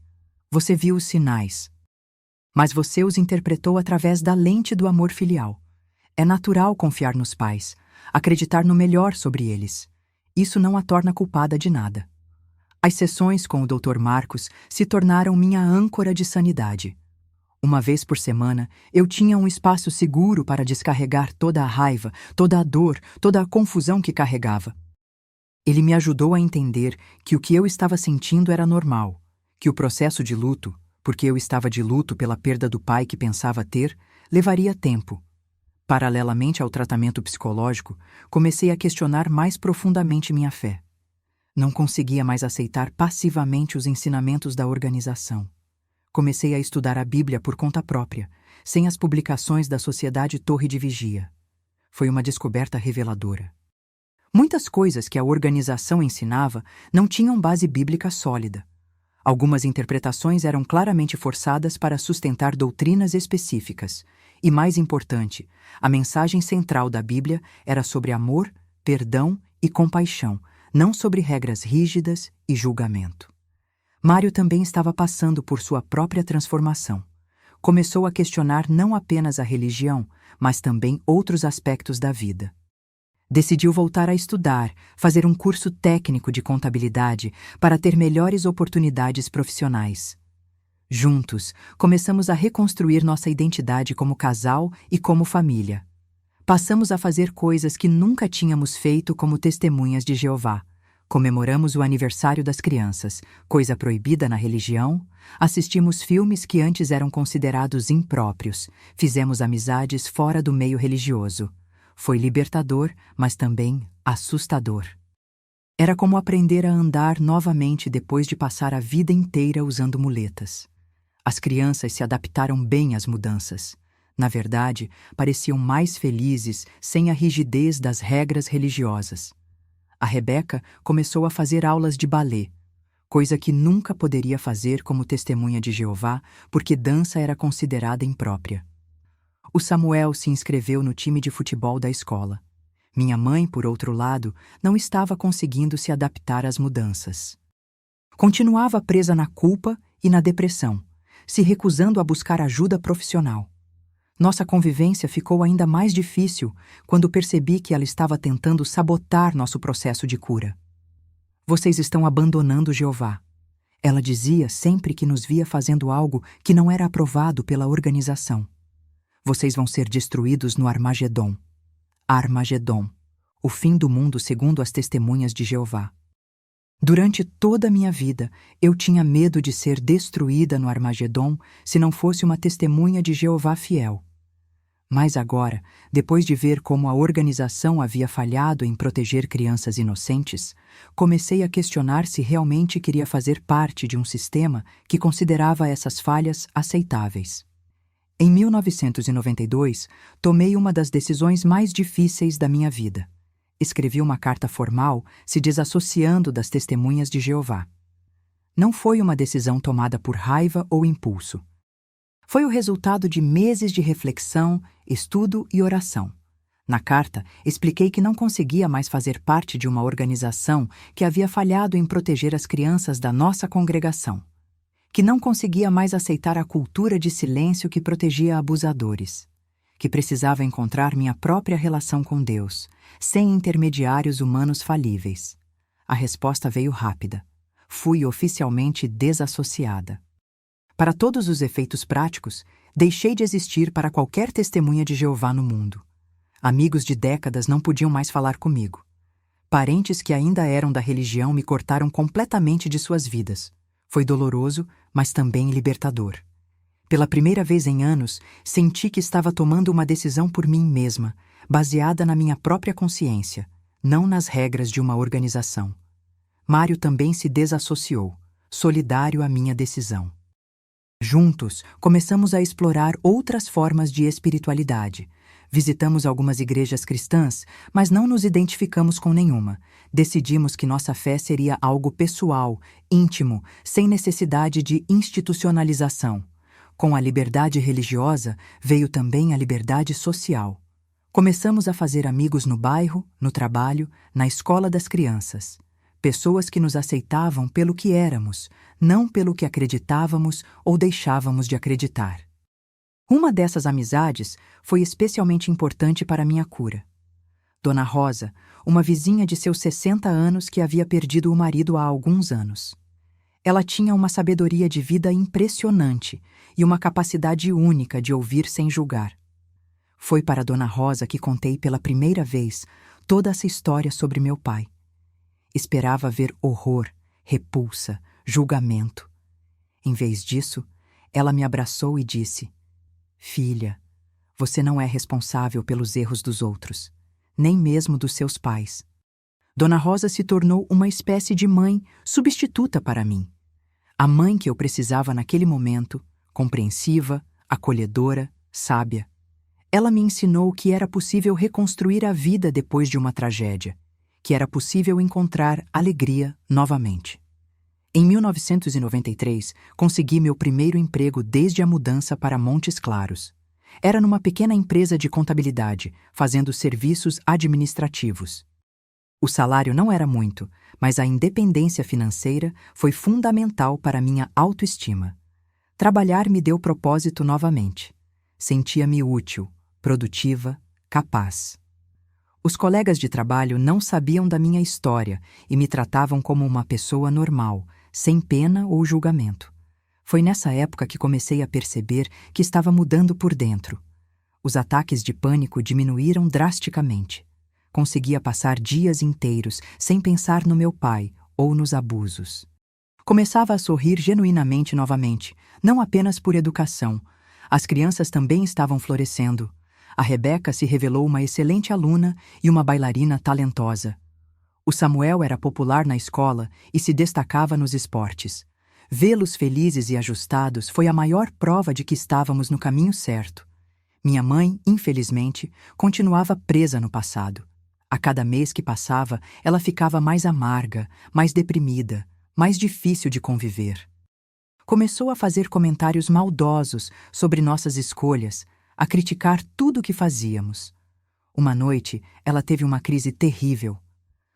Você viu os sinais. Mas você os interpretou através da lente do amor filial. É natural confiar nos pais, acreditar no melhor sobre eles. Isso não a torna culpada de nada. As sessões com o Dr. Marcos se tornaram minha âncora de sanidade. Uma vez por semana, eu tinha um espaço seguro para descarregar toda a raiva, toda a dor, toda a confusão que carregava. Ele me ajudou a entender que o que eu estava sentindo era normal, que o processo de luto, porque eu estava de luto pela perda do pai que pensava ter, levaria tempo. Paralelamente ao tratamento psicológico, comecei a questionar mais profundamente minha fé. Não conseguia mais aceitar passivamente os ensinamentos da organização. Comecei a estudar a Bíblia por conta própria, sem as publicações da Sociedade Torre de Vigia. Foi uma descoberta reveladora. Muitas coisas que a organização ensinava não tinham base bíblica sólida. Algumas interpretações eram claramente forçadas para sustentar doutrinas específicas. E, mais importante, a mensagem central da Bíblia era sobre amor, perdão e compaixão, não sobre regras rígidas e julgamento. Mário também estava passando por sua própria transformação. Começou a questionar não apenas a religião, mas também outros aspectos da vida. Decidiu voltar a estudar, fazer um curso técnico de contabilidade para ter melhores oportunidades profissionais. Juntos, começamos a reconstruir nossa identidade como casal e como família. Passamos a fazer coisas que nunca tínhamos feito como testemunhas de Jeová. Comemoramos o aniversário das crianças, coisa proibida na religião. Assistimos filmes que antes eram considerados impróprios. Fizemos amizades fora do meio religioso. Foi libertador, mas também assustador. Era como aprender a andar novamente depois de passar a vida inteira usando muletas. As crianças se adaptaram bem às mudanças. Na verdade, pareciam mais felizes sem a rigidez das regras religiosas. A Rebeca começou a fazer aulas de balé, coisa que nunca poderia fazer como testemunha de Jeová, porque dança era considerada imprópria. O Samuel se inscreveu no time de futebol da escola. Minha mãe, por outro lado, não estava conseguindo se adaptar às mudanças. Continuava presa na culpa e na depressão, se recusando a buscar ajuda profissional. Nossa convivência ficou ainda mais difícil quando percebi que ela estava tentando sabotar nosso processo de cura. Vocês estão abandonando Jeová. Ela dizia sempre que nos via fazendo algo que não era aprovado pela organização. Vocês vão ser destruídos no Armagedom. Armagedom, o fim do mundo segundo as testemunhas de Jeová. Durante toda a minha vida, eu tinha medo de ser destruída no Armagedom se não fosse uma testemunha de Jeová fiel. Mas agora, depois de ver como a organização havia falhado em proteger crianças inocentes, comecei a questionar se realmente queria fazer parte de um sistema que considerava essas falhas aceitáveis. Em 1992, tomei uma das decisões mais difíceis da minha vida. Escrevi uma carta formal se desassociando das testemunhas de Jeová. Não foi uma decisão tomada por raiva ou impulso. Foi o resultado de meses de reflexão, estudo e oração. Na carta, expliquei que não conseguia mais fazer parte de uma organização que havia falhado em proteger as crianças da nossa congregação, que não conseguia mais aceitar a cultura de silêncio que protegia abusadores, que precisava encontrar minha própria relação com Deus, sem intermediários humanos falíveis. A resposta veio rápida. Fui oficialmente desassociada. Para todos os efeitos práticos, deixei de existir para qualquer testemunha de Jeová no mundo. Amigos de décadas não podiam mais falar comigo. Parentes que ainda eram da religião me cortaram completamente de suas vidas. Foi doloroso, mas também libertador. Pela primeira vez em anos, senti que estava tomando uma decisão por mim mesma, baseada na minha própria consciência, não nas regras de uma organização. Mário também se desassociou, solidário à minha decisão. Juntos, começamos a explorar outras formas de espiritualidade. Visitamos algumas igrejas cristãs, mas não nos identificamos com nenhuma. Decidimos que nossa fé seria algo pessoal, íntimo, sem necessidade de institucionalização. Com a liberdade religiosa, veio também a liberdade social. Começamos a fazer amigos no bairro, no trabalho, na escola das crianças. Pessoas que nos aceitavam pelo que éramos, não pelo que acreditávamos ou deixávamos de acreditar. Uma dessas amizades foi especialmente importante para minha cura. Dona Rosa, uma vizinha de seus 60 anos que havia perdido o marido há alguns anos. Ela tinha uma sabedoria de vida impressionante e uma capacidade única de ouvir sem julgar. Foi para Dona Rosa que contei pela primeira vez toda essa história sobre meu pai. Esperava ver horror, repulsa, julgamento. Em vez disso, ela me abraçou e disse: "Filha, você não é responsável pelos erros dos outros, nem mesmo dos seus pais." Dona Rosa se tornou uma espécie de mãe substituta para mim. A mãe que eu precisava naquele momento, compreensiva, acolhedora, sábia. Ela me ensinou que era possível reconstruir a vida depois de uma tragédia, que era possível encontrar alegria novamente. Em 1993, consegui meu primeiro emprego desde a mudança para Montes Claros. Era numa pequena empresa de contabilidade, fazendo serviços administrativos. O salário não era muito, mas a independência financeira foi fundamental para minha autoestima. Trabalhar me deu propósito novamente. Sentia-me útil, produtiva, capaz. Os colegas de trabalho não sabiam da minha história e me tratavam como uma pessoa normal, sem pena ou julgamento. Foi nessa época que comecei a perceber que estava mudando por dentro. Os ataques de pânico diminuíram drasticamente. Conseguia passar dias inteiros sem pensar no meu pai ou nos abusos. Começava a sorrir genuinamente novamente, não apenas por educação. As crianças também estavam florescendo. A Rebeca se revelou uma excelente aluna e uma bailarina talentosa. O Samuel era popular na escola e se destacava nos esportes. Vê-los felizes e ajustados foi a maior prova de que estávamos no caminho certo. Minha mãe, infelizmente, continuava presa no passado. A cada mês que passava, ela ficava mais amarga, mais deprimida, mais difícil de conviver. Começou a fazer comentários maldosos sobre nossas escolhas, a criticar tudo o que fazíamos. Uma noite, ela teve uma crise terrível.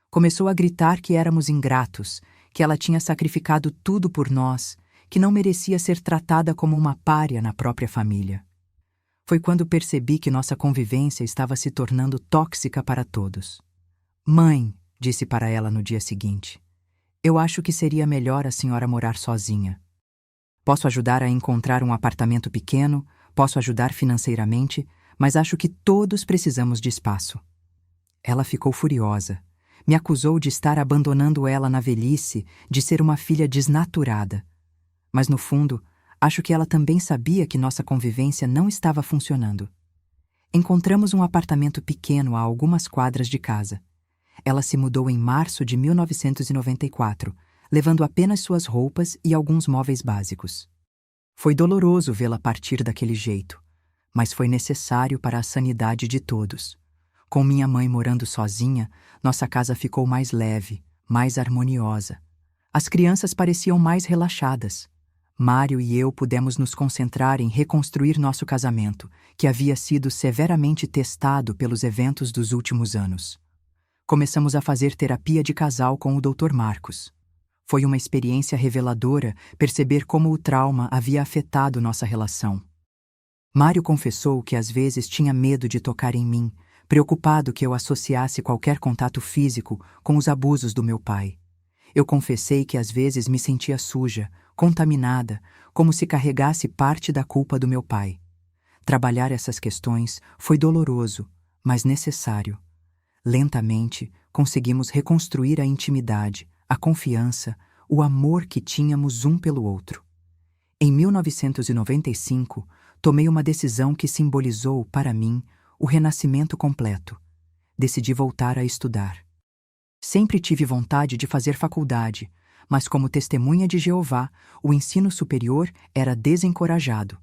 Começou a gritar que éramos ingratos, que ela tinha sacrificado tudo por nós, que não merecia ser tratada como uma pária na própria família. Foi quando percebi que nossa convivência estava se tornando tóxica para todos. Mãe, disse para ela no dia seguinte, eu acho que seria melhor a senhora morar sozinha. Posso ajudar a encontrar um apartamento pequeno, posso ajudar financeiramente, mas acho que todos precisamos de espaço. Ela ficou furiosa. Me acusou de estar abandonando ela na velhice, de ser uma filha desnaturada. Mas, no fundo, acho que ela também sabia que nossa convivência não estava funcionando. Encontramos um apartamento pequeno a algumas quadras de casa. Ela se mudou em março de 1994, levando apenas suas roupas e alguns móveis básicos. Foi doloroso vê-la partir daquele jeito, mas foi necessário para a sanidade de todos. Com minha mãe morando sozinha, nossa casa ficou mais leve, mais harmoniosa. As crianças pareciam mais relaxadas. Mário e eu pudemos nos concentrar em reconstruir nosso casamento, que havia sido severamente testado pelos eventos dos últimos anos. Começamos a fazer terapia de casal com o Dr. Marcos. Foi uma experiência reveladora perceber como o trauma havia afetado nossa relação. Mário confessou que às vezes tinha medo de tocar em mim, preocupado que eu associasse qualquer contato físico com os abusos do meu pai. Eu confessei que às vezes me sentia suja, contaminada, como se carregasse parte da culpa do meu pai. Trabalhar essas questões foi doloroso, mas necessário. Lentamente, conseguimos reconstruir a intimidade, a confiança, o amor que tínhamos um pelo outro. Em 1995, tomei uma decisão que simbolizou, para mim, o renascimento completo. Decidi voltar a estudar. Sempre tive vontade de fazer faculdade, mas como testemunha de Jeová, o ensino superior era desencorajado.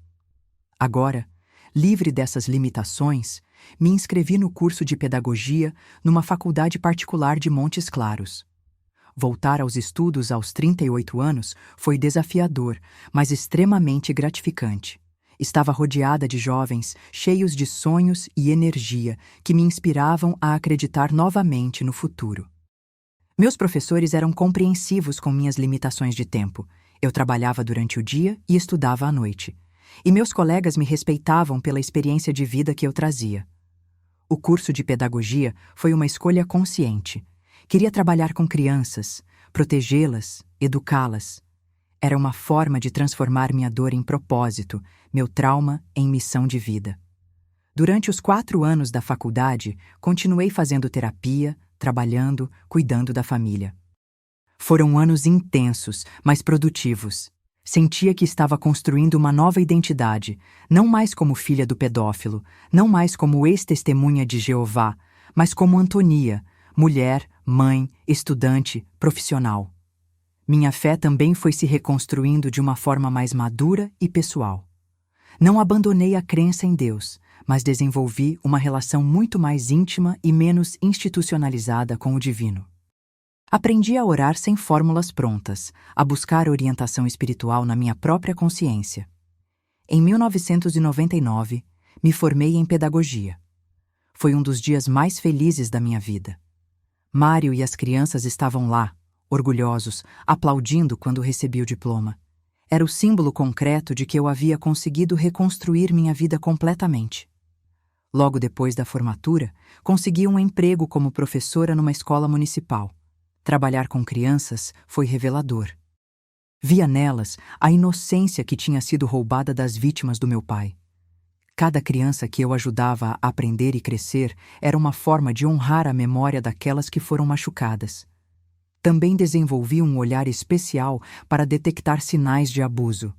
Agora, livre dessas limitações, me inscrevi no curso de pedagogia numa faculdade particular de Montes Claros. Voltar aos estudos aos 38 anos foi desafiador, mas extremamente gratificante. Estava rodeada de jovens cheios de sonhos e energia que me inspiravam a acreditar novamente no futuro. Meus professores eram compreensivos com minhas limitações de tempo. Eu trabalhava durante o dia e estudava à noite. E meus colegas me respeitavam pela experiência de vida que eu trazia. O curso de pedagogia foi uma escolha consciente. Queria trabalhar com crianças, protegê-las, educá-las. Era uma forma de transformar minha dor em propósito, meu trauma em missão de vida. Durante os 4 anos da faculdade, continuei fazendo terapia, trabalhando, cuidando da família. Foram anos intensos, mas produtivos. Sentia que estava construindo uma nova identidade, não mais como filha do pedófilo, não mais como ex-testemunha de Jeová, mas como Antonia, mulher, mãe, estudante, profissional. Minha fé também foi se reconstruindo de uma forma mais madura e pessoal. Não abandonei a crença em Deus, mas desenvolvi uma relação muito mais íntima e menos institucionalizada com o divino. Aprendi a orar sem fórmulas prontas, a buscar orientação espiritual na minha própria consciência. Em 1999, me formei em pedagogia. Foi um dos dias mais felizes da minha vida. Mário e as crianças estavam lá, orgulhosos, aplaudindo quando recebi o diploma. Era o símbolo concreto de que eu havia conseguido reconstruir minha vida completamente. Logo depois da formatura, consegui um emprego como professora numa escola municipal. Trabalhar com crianças foi revelador. Via nelas a inocência que tinha sido roubada das vítimas do meu pai. Cada criança que eu ajudava a aprender e crescer era uma forma de honrar a memória daquelas que foram machucadas. Também desenvolvi um olhar especial para detectar sinais de abuso.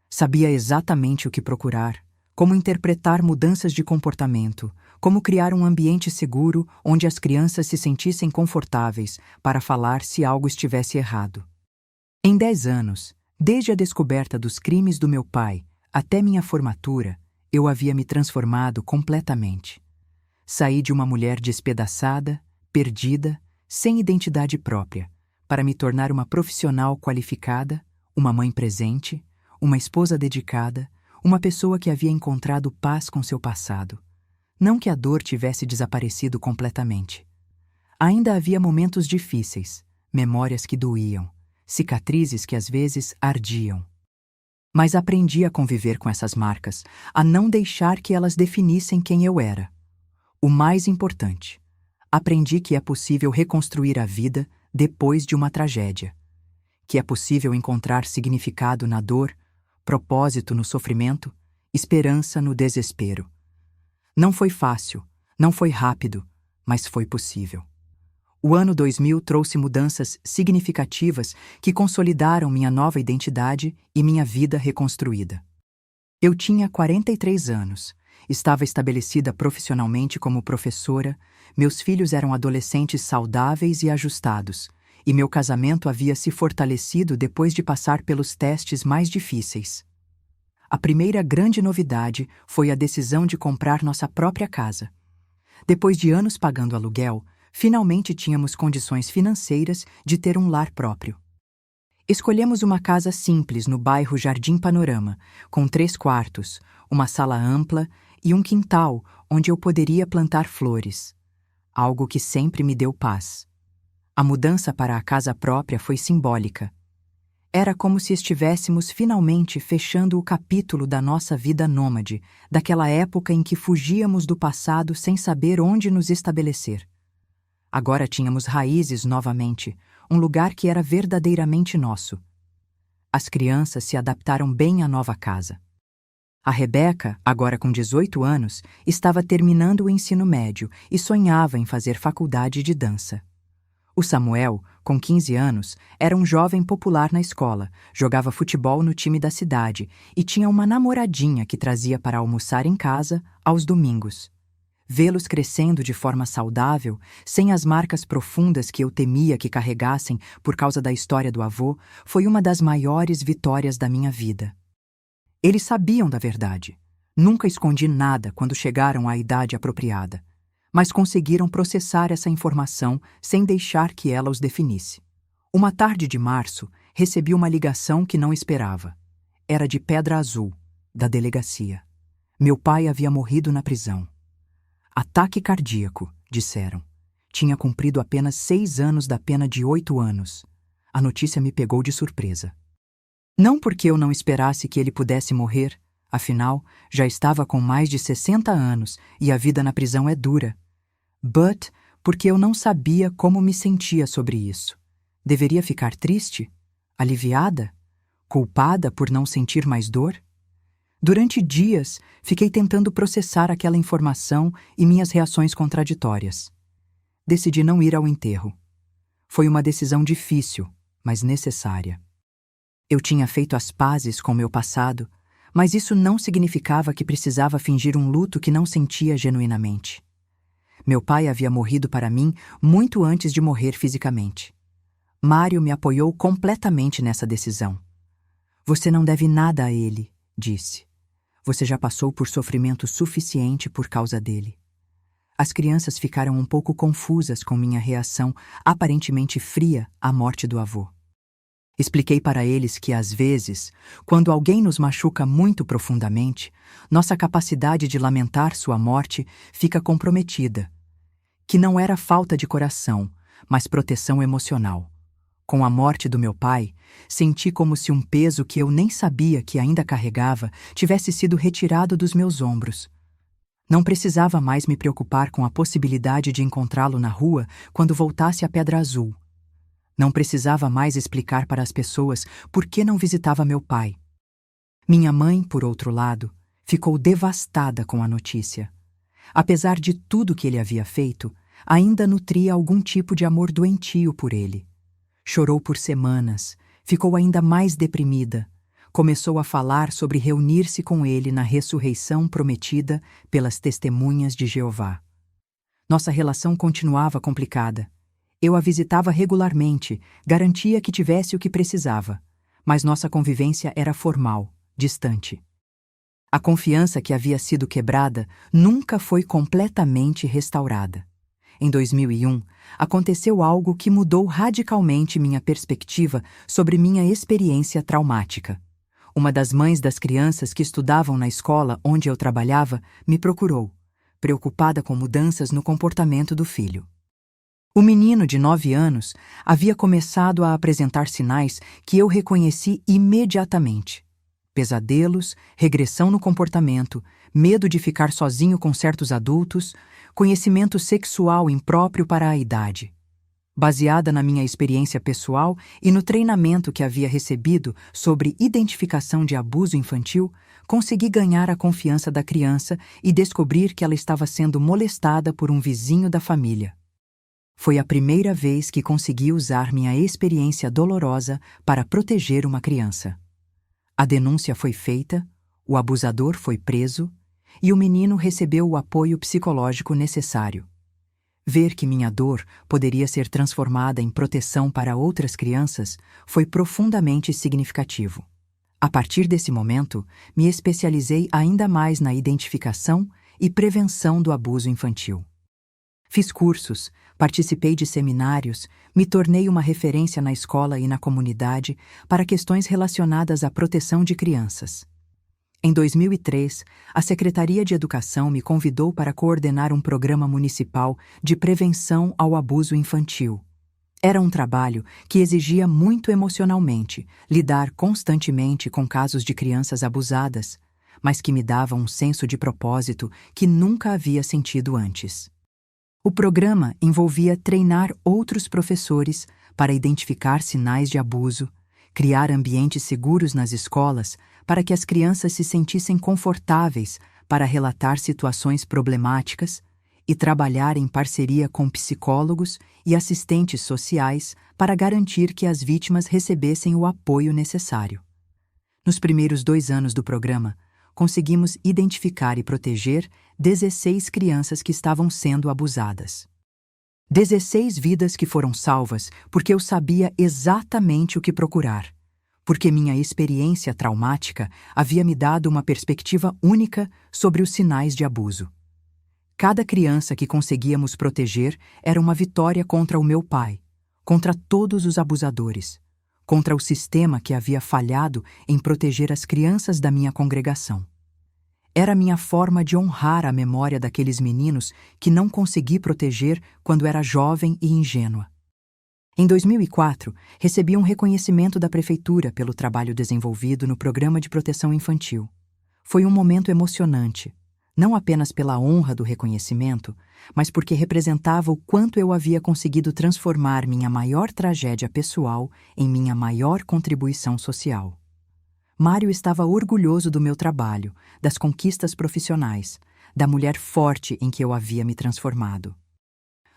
Sabia exatamente o que procurar, como interpretar mudanças de comportamento, como criar um ambiente seguro onde as crianças se sentissem confortáveis para falar se algo estivesse errado. Em 10 anos, Desde a descoberta dos crimes do meu pai até minha formatura, eu havia me transformado completamente. Saí de uma mulher despedaçada, perdida, sem identidade própria, para me tornar uma profissional qualificada, uma mãe presente, uma esposa dedicada, uma pessoa que havia encontrado paz com seu passado. Não que a dor tivesse desaparecido completamente. Ainda havia momentos difíceis, memórias que doíam, cicatrizes que às vezes ardiam. Mas aprendi a conviver com essas marcas, a não deixar que elas definissem quem eu era. O mais importante, aprendi que é possível reconstruir a vida depois de uma tragédia, que é possível encontrar significado na dor, propósito no sofrimento, esperança no desespero. Não foi fácil, não foi rápido, mas foi possível. O ano 2000 trouxe mudanças significativas que consolidaram minha nova identidade e minha vida reconstruída. Eu tinha 43 anos, estava estabelecida profissionalmente como professora, meus filhos eram adolescentes saudáveis e ajustados, e meu casamento havia se fortalecido depois de passar pelos testes mais difíceis. A primeira grande novidade foi a decisão de comprar nossa própria casa. Depois de anos pagando aluguel, finalmente tínhamos condições financeiras de ter um lar próprio. Escolhemos uma casa simples no bairro Jardim Panorama, com 3 quartos, uma sala ampla e um quintal onde eu poderia plantar flores, algo que sempre me deu paz. A mudança para a casa própria foi simbólica. Era como se estivéssemos finalmente fechando o capítulo da nossa vida nômade, daquela época em que fugíamos do passado sem saber onde nos estabelecer. Agora tínhamos raízes novamente, um lugar que era verdadeiramente nosso. As crianças se adaptaram bem à nova casa. A Rebeca, agora com 18 anos, estava terminando o ensino médio e sonhava em fazer faculdade de dança. O Samuel, com 15 anos, era um jovem popular na escola, jogava futebol no time da cidade e tinha uma namoradinha que trazia para almoçar em casa aos domingos. Vê-los crescendo de forma saudável, sem as marcas profundas que eu temia que carregassem por causa da história do avô, foi uma das maiores vitórias da minha vida. Eles sabiam da verdade. Nunca escondi nada quando chegaram à idade apropriada, mas conseguiram processar essa informação sem deixar que ela os definisse. Uma tarde de março, recebi uma ligação que não esperava. Era de Pedra Azul, da delegacia. Meu pai havia morrido na prisão. Ataque cardíaco, disseram. Tinha cumprido apenas 6 anos da pena de 8 anos. A notícia me pegou de surpresa. Não porque eu não esperasse que ele pudesse morrer, afinal, já estava com mais de 60 anos e a vida na prisão é dura. But porque eu não sabia como me sentia sobre isso. Deveria ficar triste? Aliviada? Culpada por não sentir mais dor? Durante dias, fiquei tentando processar aquela informação e minhas reações contraditórias. Decidi não ir ao enterro. Foi uma decisão difícil, mas necessária. Eu tinha feito as pazes com meu passado, mas isso não significava que precisava fingir um luto que não sentia genuinamente. Meu pai havia morrido para mim muito antes de morrer fisicamente. Mário me apoiou completamente nessa decisão. Você não deve nada a ele, disse. Você já passou por sofrimento suficiente por causa dele. As crianças ficaram um pouco confusas com minha reação aparentemente fria à morte do avô. Expliquei para eles que, às vezes, quando alguém nos machuca muito profundamente, nossa capacidade de lamentar sua morte fica comprometida. Que não era falta de coração, mas proteção emocional. Com a morte do meu pai, senti como se um peso que eu nem sabia que ainda carregava tivesse sido retirado dos meus ombros. Não precisava mais me preocupar com a possibilidade de encontrá-lo na rua quando voltasse a Pedra Azul. Não precisava mais explicar para as pessoas por que não visitava meu pai. Minha mãe, por outro lado, ficou devastada com a notícia. Apesar de tudo que ele havia feito, ainda nutria algum tipo de amor doentio por ele. Chorou por semanas, ficou ainda mais deprimida. Começou a falar sobre reunir-se com ele na ressurreição prometida pelas testemunhas de Jeová. Nossa relação continuava complicada. Eu a visitava regularmente, garantia que tivesse o que precisava, mas nossa convivência era formal, distante. A confiança que havia sido quebrada nunca foi completamente restaurada. Em 2001, aconteceu algo que mudou radicalmente minha perspectiva sobre minha experiência traumática. Uma das mães das crianças que estudavam na escola onde eu trabalhava me procurou, preocupada com mudanças no comportamento do filho. O menino de 9 anos havia começado a apresentar sinais que eu reconheci imediatamente. Pesadelos, regressão no comportamento, medo de ficar sozinho com certos adultos, conhecimento sexual impróprio para a idade. Baseada na minha experiência pessoal e no treinamento que havia recebido sobre identificação de abuso infantil, consegui ganhar a confiança da criança e descobrir que ela estava sendo molestada por um vizinho da família. Foi a primeira vez que consegui usar minha experiência dolorosa para proteger uma criança. A denúncia foi feita, o abusador foi preso e o menino recebeu o apoio psicológico necessário. Ver que minha dor poderia ser transformada em proteção para outras crianças foi profundamente significativo. A partir desse momento, me especializei ainda mais na identificação e prevenção do abuso infantil. Fiz cursos, participei de seminários, me tornei uma referência na escola e na comunidade para questões relacionadas à proteção de crianças. Em 2003, a Secretaria de Educação me convidou para coordenar um programa municipal de prevenção ao abuso infantil. Era um trabalho que exigia muito emocionalmente, lidar constantemente com casos de crianças abusadas, mas que me dava um senso de propósito que nunca havia sentido antes. O programa envolvia treinar outros professores para identificar sinais de abuso, criar ambientes seguros nas escolas para que as crianças se sentissem confortáveis para relatar situações problemáticas e trabalhar em parceria com psicólogos e assistentes sociais para garantir que as vítimas recebessem o apoio necessário. Nos primeiros 2 anos do programa, conseguimos identificar e proteger 16 crianças que estavam sendo abusadas. 16 vidas que foram salvas porque eu sabia exatamente o que procurar, porque minha experiência traumática havia me dado uma perspectiva única sobre os sinais de abuso. Cada criança que conseguíamos proteger era uma vitória contra o meu pai, contra todos os abusadores, contra o sistema que havia falhado em proteger as crianças da minha congregação. Era minha forma de honrar a memória daqueles meninos que não consegui proteger quando era jovem e ingênua. Em 2004, recebi um reconhecimento da prefeitura pelo trabalho desenvolvido no Programa de Proteção Infantil. Foi um momento emocionante, não apenas pela honra do reconhecimento, mas porque representava o quanto eu havia conseguido transformar minha maior tragédia pessoal em minha maior contribuição social. Mário estava orgulhoso do meu trabalho, das conquistas profissionais, da mulher forte em que eu havia me transformado.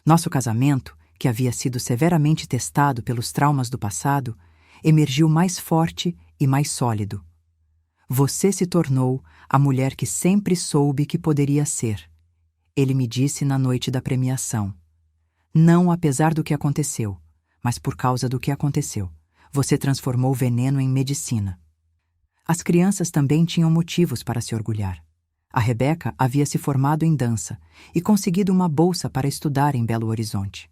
Nosso casamento, que havia sido severamente testado pelos traumas do passado, emergiu mais forte e mais sólido. Você se tornou a mulher que sempre soube que poderia ser, ele me disse na noite da premiação. Não apesar do que aconteceu, mas por causa do que aconteceu. Você transformou veneno em medicina. As crianças também tinham motivos para se orgulhar. A Rebeca havia se formado em dança e conseguido uma bolsa para estudar em Belo Horizonte.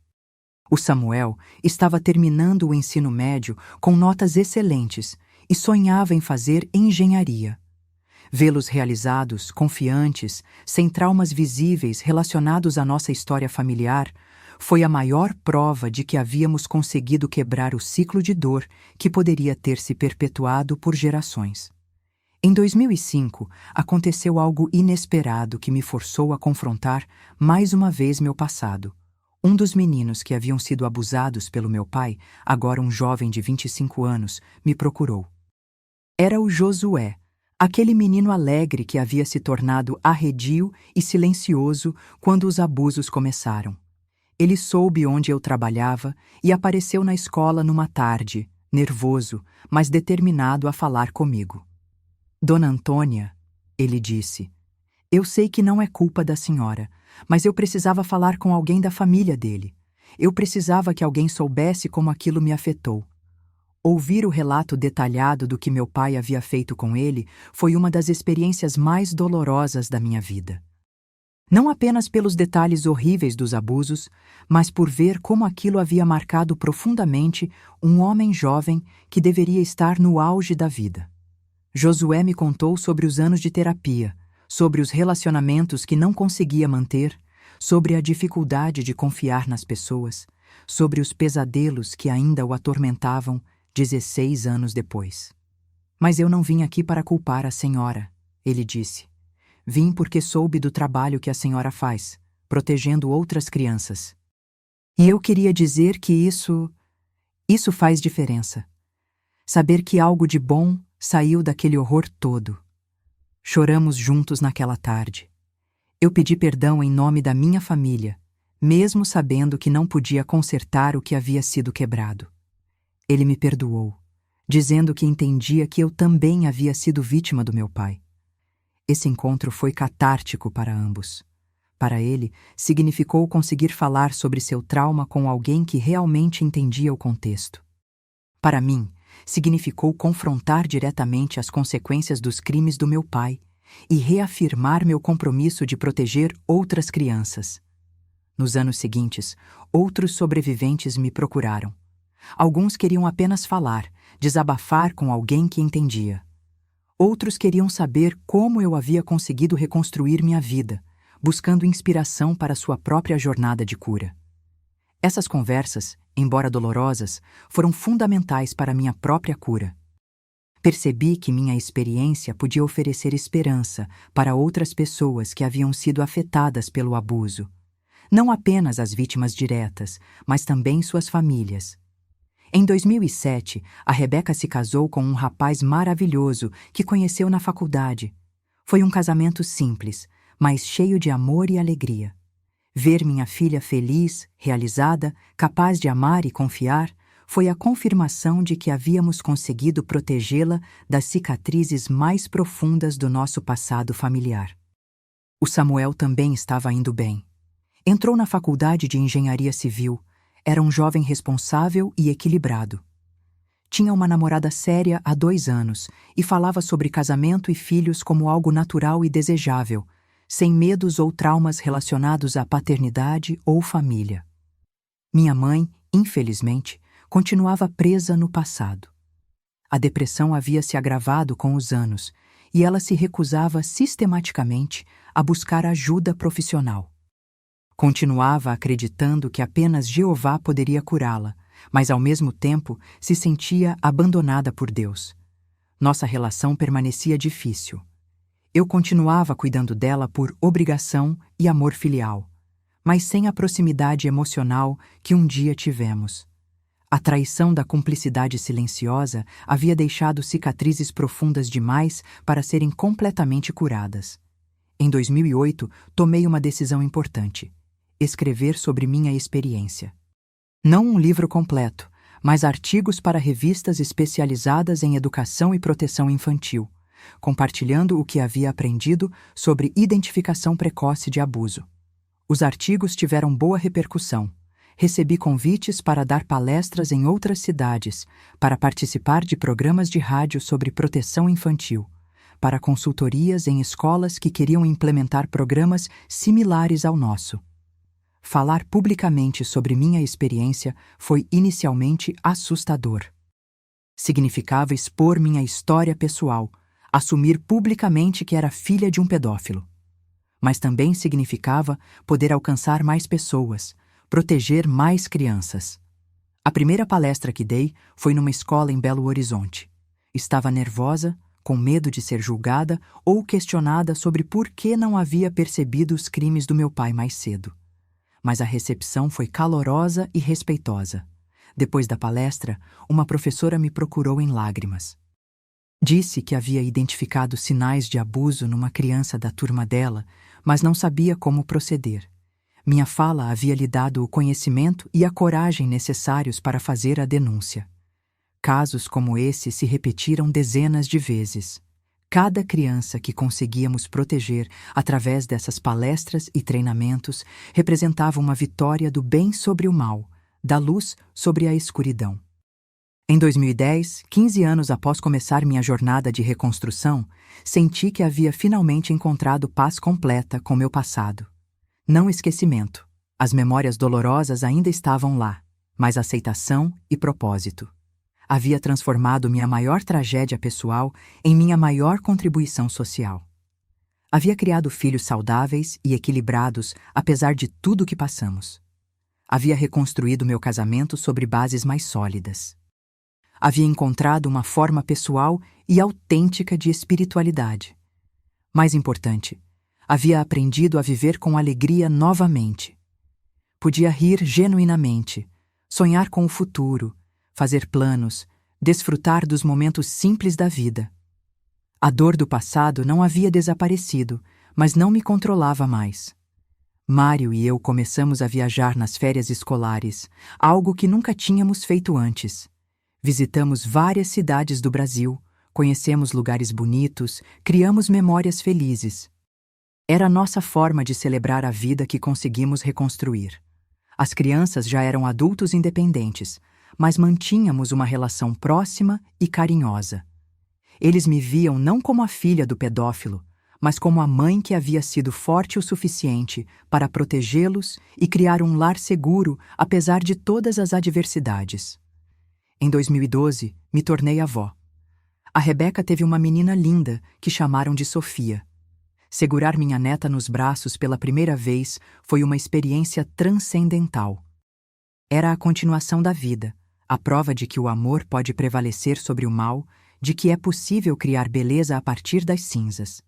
O Samuel estava terminando o ensino médio com notas excelentes e sonhava em fazer engenharia. Vê-los realizados, confiantes, sem traumas visíveis relacionados à nossa história familiar, foi a maior prova de que havíamos conseguido quebrar o ciclo de dor que poderia ter se perpetuado por gerações. Em 2005, aconteceu algo inesperado que me forçou a confrontar mais uma vez meu passado. Um dos meninos que haviam sido abusados pelo meu pai, agora um jovem de 25 anos, me procurou. Era o Josué, aquele menino alegre que havia se tornado arredio e silencioso quando os abusos começaram. Ele soube onde eu trabalhava e apareceu na escola numa tarde, nervoso, mas determinado a falar comigo. Dona Antônia, ele disse, eu sei que não é culpa da senhora, mas eu precisava falar com alguém da família dele. Eu precisava que alguém soubesse como aquilo me afetou. Ouvir o relato detalhado do que meu pai havia feito com ele foi uma das experiências mais dolorosas da minha vida. Não apenas pelos detalhes horríveis dos abusos, mas por ver como aquilo havia marcado profundamente um homem jovem que deveria estar no auge da vida. Josué me contou sobre os anos de terapia, sobre os relacionamentos que não conseguia manter, sobre a dificuldade de confiar nas pessoas, sobre os pesadelos que ainda o atormentavam 16 anos depois. Mas eu não vim aqui para culpar a senhora, ele disse. Vim porque soube do trabalho que a senhora faz, protegendo outras crianças. E eu queria dizer que isso faz diferença. Saber que algo de bom saiu daquele horror todo. Choramos juntos naquela tarde. Eu pedi perdão em nome da minha família, mesmo sabendo que não podia consertar o que havia sido quebrado. Ele me perdoou, dizendo que entendia que eu também havia sido vítima do meu pai. Esse encontro foi catártico para ambos. Para ele, significou conseguir falar sobre seu trauma com alguém que realmente entendia o contexto. Para mim, significou confrontar diretamente as consequências dos crimes do meu pai e reafirmar meu compromisso de proteger outras crianças. Nos anos seguintes, outros sobreviventes me procuraram. Alguns queriam apenas falar, desabafar com alguém que entendia. Outros queriam saber como eu havia conseguido reconstruir minha vida, buscando inspiração para sua própria jornada de cura. Essas conversas, embora dolorosas, foram fundamentais para minha própria cura. Percebi que minha experiência podia oferecer esperança para outras pessoas que haviam sido afetadas pelo abuso. Não apenas as vítimas diretas, mas também suas famílias. Em 2007, a Rebeca se casou com um rapaz maravilhoso que conheceu na faculdade. Foi um casamento simples, mas cheio de amor e alegria. Ver minha filha feliz, realizada, capaz de amar e confiar, foi a confirmação de que havíamos conseguido protegê-la das cicatrizes mais profundas do nosso passado familiar. O Samuel também estava indo bem. Entrou na faculdade de engenharia civil. Era um jovem responsável e equilibrado. Tinha uma namorada séria há 2 anos e falava sobre casamento e filhos como algo natural e desejável, sem medos ou traumas relacionados à paternidade ou família. Minha mãe, infelizmente, continuava presa no passado. A depressão havia se agravado com os anos e ela se recusava sistematicamente a buscar ajuda profissional. Continuava acreditando que apenas Jeová poderia curá-la, mas ao mesmo tempo se sentia abandonada por Deus. Nossa relação permanecia difícil. Eu continuava cuidando dela por obrigação e amor filial, mas sem a proximidade emocional que um dia tivemos. A traição da cumplicidade silenciosa havia deixado cicatrizes profundas demais para serem completamente curadas. Em 2008, tomei uma decisão importante: escrever sobre minha experiência. Não um livro completo, mas artigos para revistas especializadas em educação e proteção infantil, compartilhando o que havia aprendido sobre identificação precoce de abuso. Os artigos tiveram boa repercussão. Recebi convites para dar palestras em outras cidades, para participar de programas de rádio sobre proteção infantil, para consultorias em escolas que queriam implementar programas similares ao nosso. Falar publicamente sobre minha experiência foi inicialmente assustador. Significava expor minha história pessoal, assumir publicamente que era filha de um pedófilo. Mas também significava poder alcançar mais pessoas, proteger mais crianças. A primeira palestra que dei foi numa escola em Belo Horizonte. Estava nervosa, com medo de ser julgada ou questionada sobre por que não havia percebido os crimes do meu pai mais cedo. Mas a recepção foi calorosa e respeitosa. Depois da palestra, uma professora me procurou em lágrimas. Disse que havia identificado sinais de abuso numa criança da turma dela, mas não sabia como proceder. Minha fala havia lhe dado o conhecimento e a coragem necessários para fazer a denúncia. Casos como esse se repetiram dezenas de vezes. Cada criança que conseguíamos proteger através dessas palestras e treinamentos representava uma vitória do bem sobre o mal, da luz sobre a escuridão. Em 2010, 15 anos após começar minha jornada de reconstrução, senti que havia finalmente encontrado paz completa com meu passado. Não esquecimento. As memórias dolorosas ainda estavam lá, mas aceitação e propósito. Havia transformado minha maior tragédia pessoal em minha maior contribuição social. Havia criado filhos saudáveis e equilibrados, apesar de tudo que passamos. Havia reconstruído meu casamento sobre bases mais sólidas. Havia encontrado uma forma pessoal e autêntica de espiritualidade. Mais importante, havia aprendido a viver com alegria novamente. Podia rir genuinamente, sonhar com o futuro, fazer planos, desfrutar dos momentos simples da vida. A dor do passado não havia desaparecido, mas não me controlava mais. Mário e eu começamos a viajar nas férias escolares, algo que nunca tínhamos feito antes. Visitamos várias cidades do Brasil, conhecemos lugares bonitos, criamos memórias felizes. Era a nossa forma de celebrar a vida que conseguimos reconstruir. As crianças já eram adultos independentes, mas mantínhamos uma relação próxima e carinhosa. Eles me viam não como a filha do pedófilo, mas como a mãe que havia sido forte o suficiente para protegê-los e criar um lar seguro, apesar de todas as adversidades. Em 2012, me tornei avó. A Rebeca teve uma menina linda que chamaram de Sofia. Segurar minha neta nos braços pela primeira vez foi uma experiência transcendental. Era a continuação da vida, a prova de que o amor pode prevalecer sobre o mal, de que é possível criar beleza a partir das cinzas.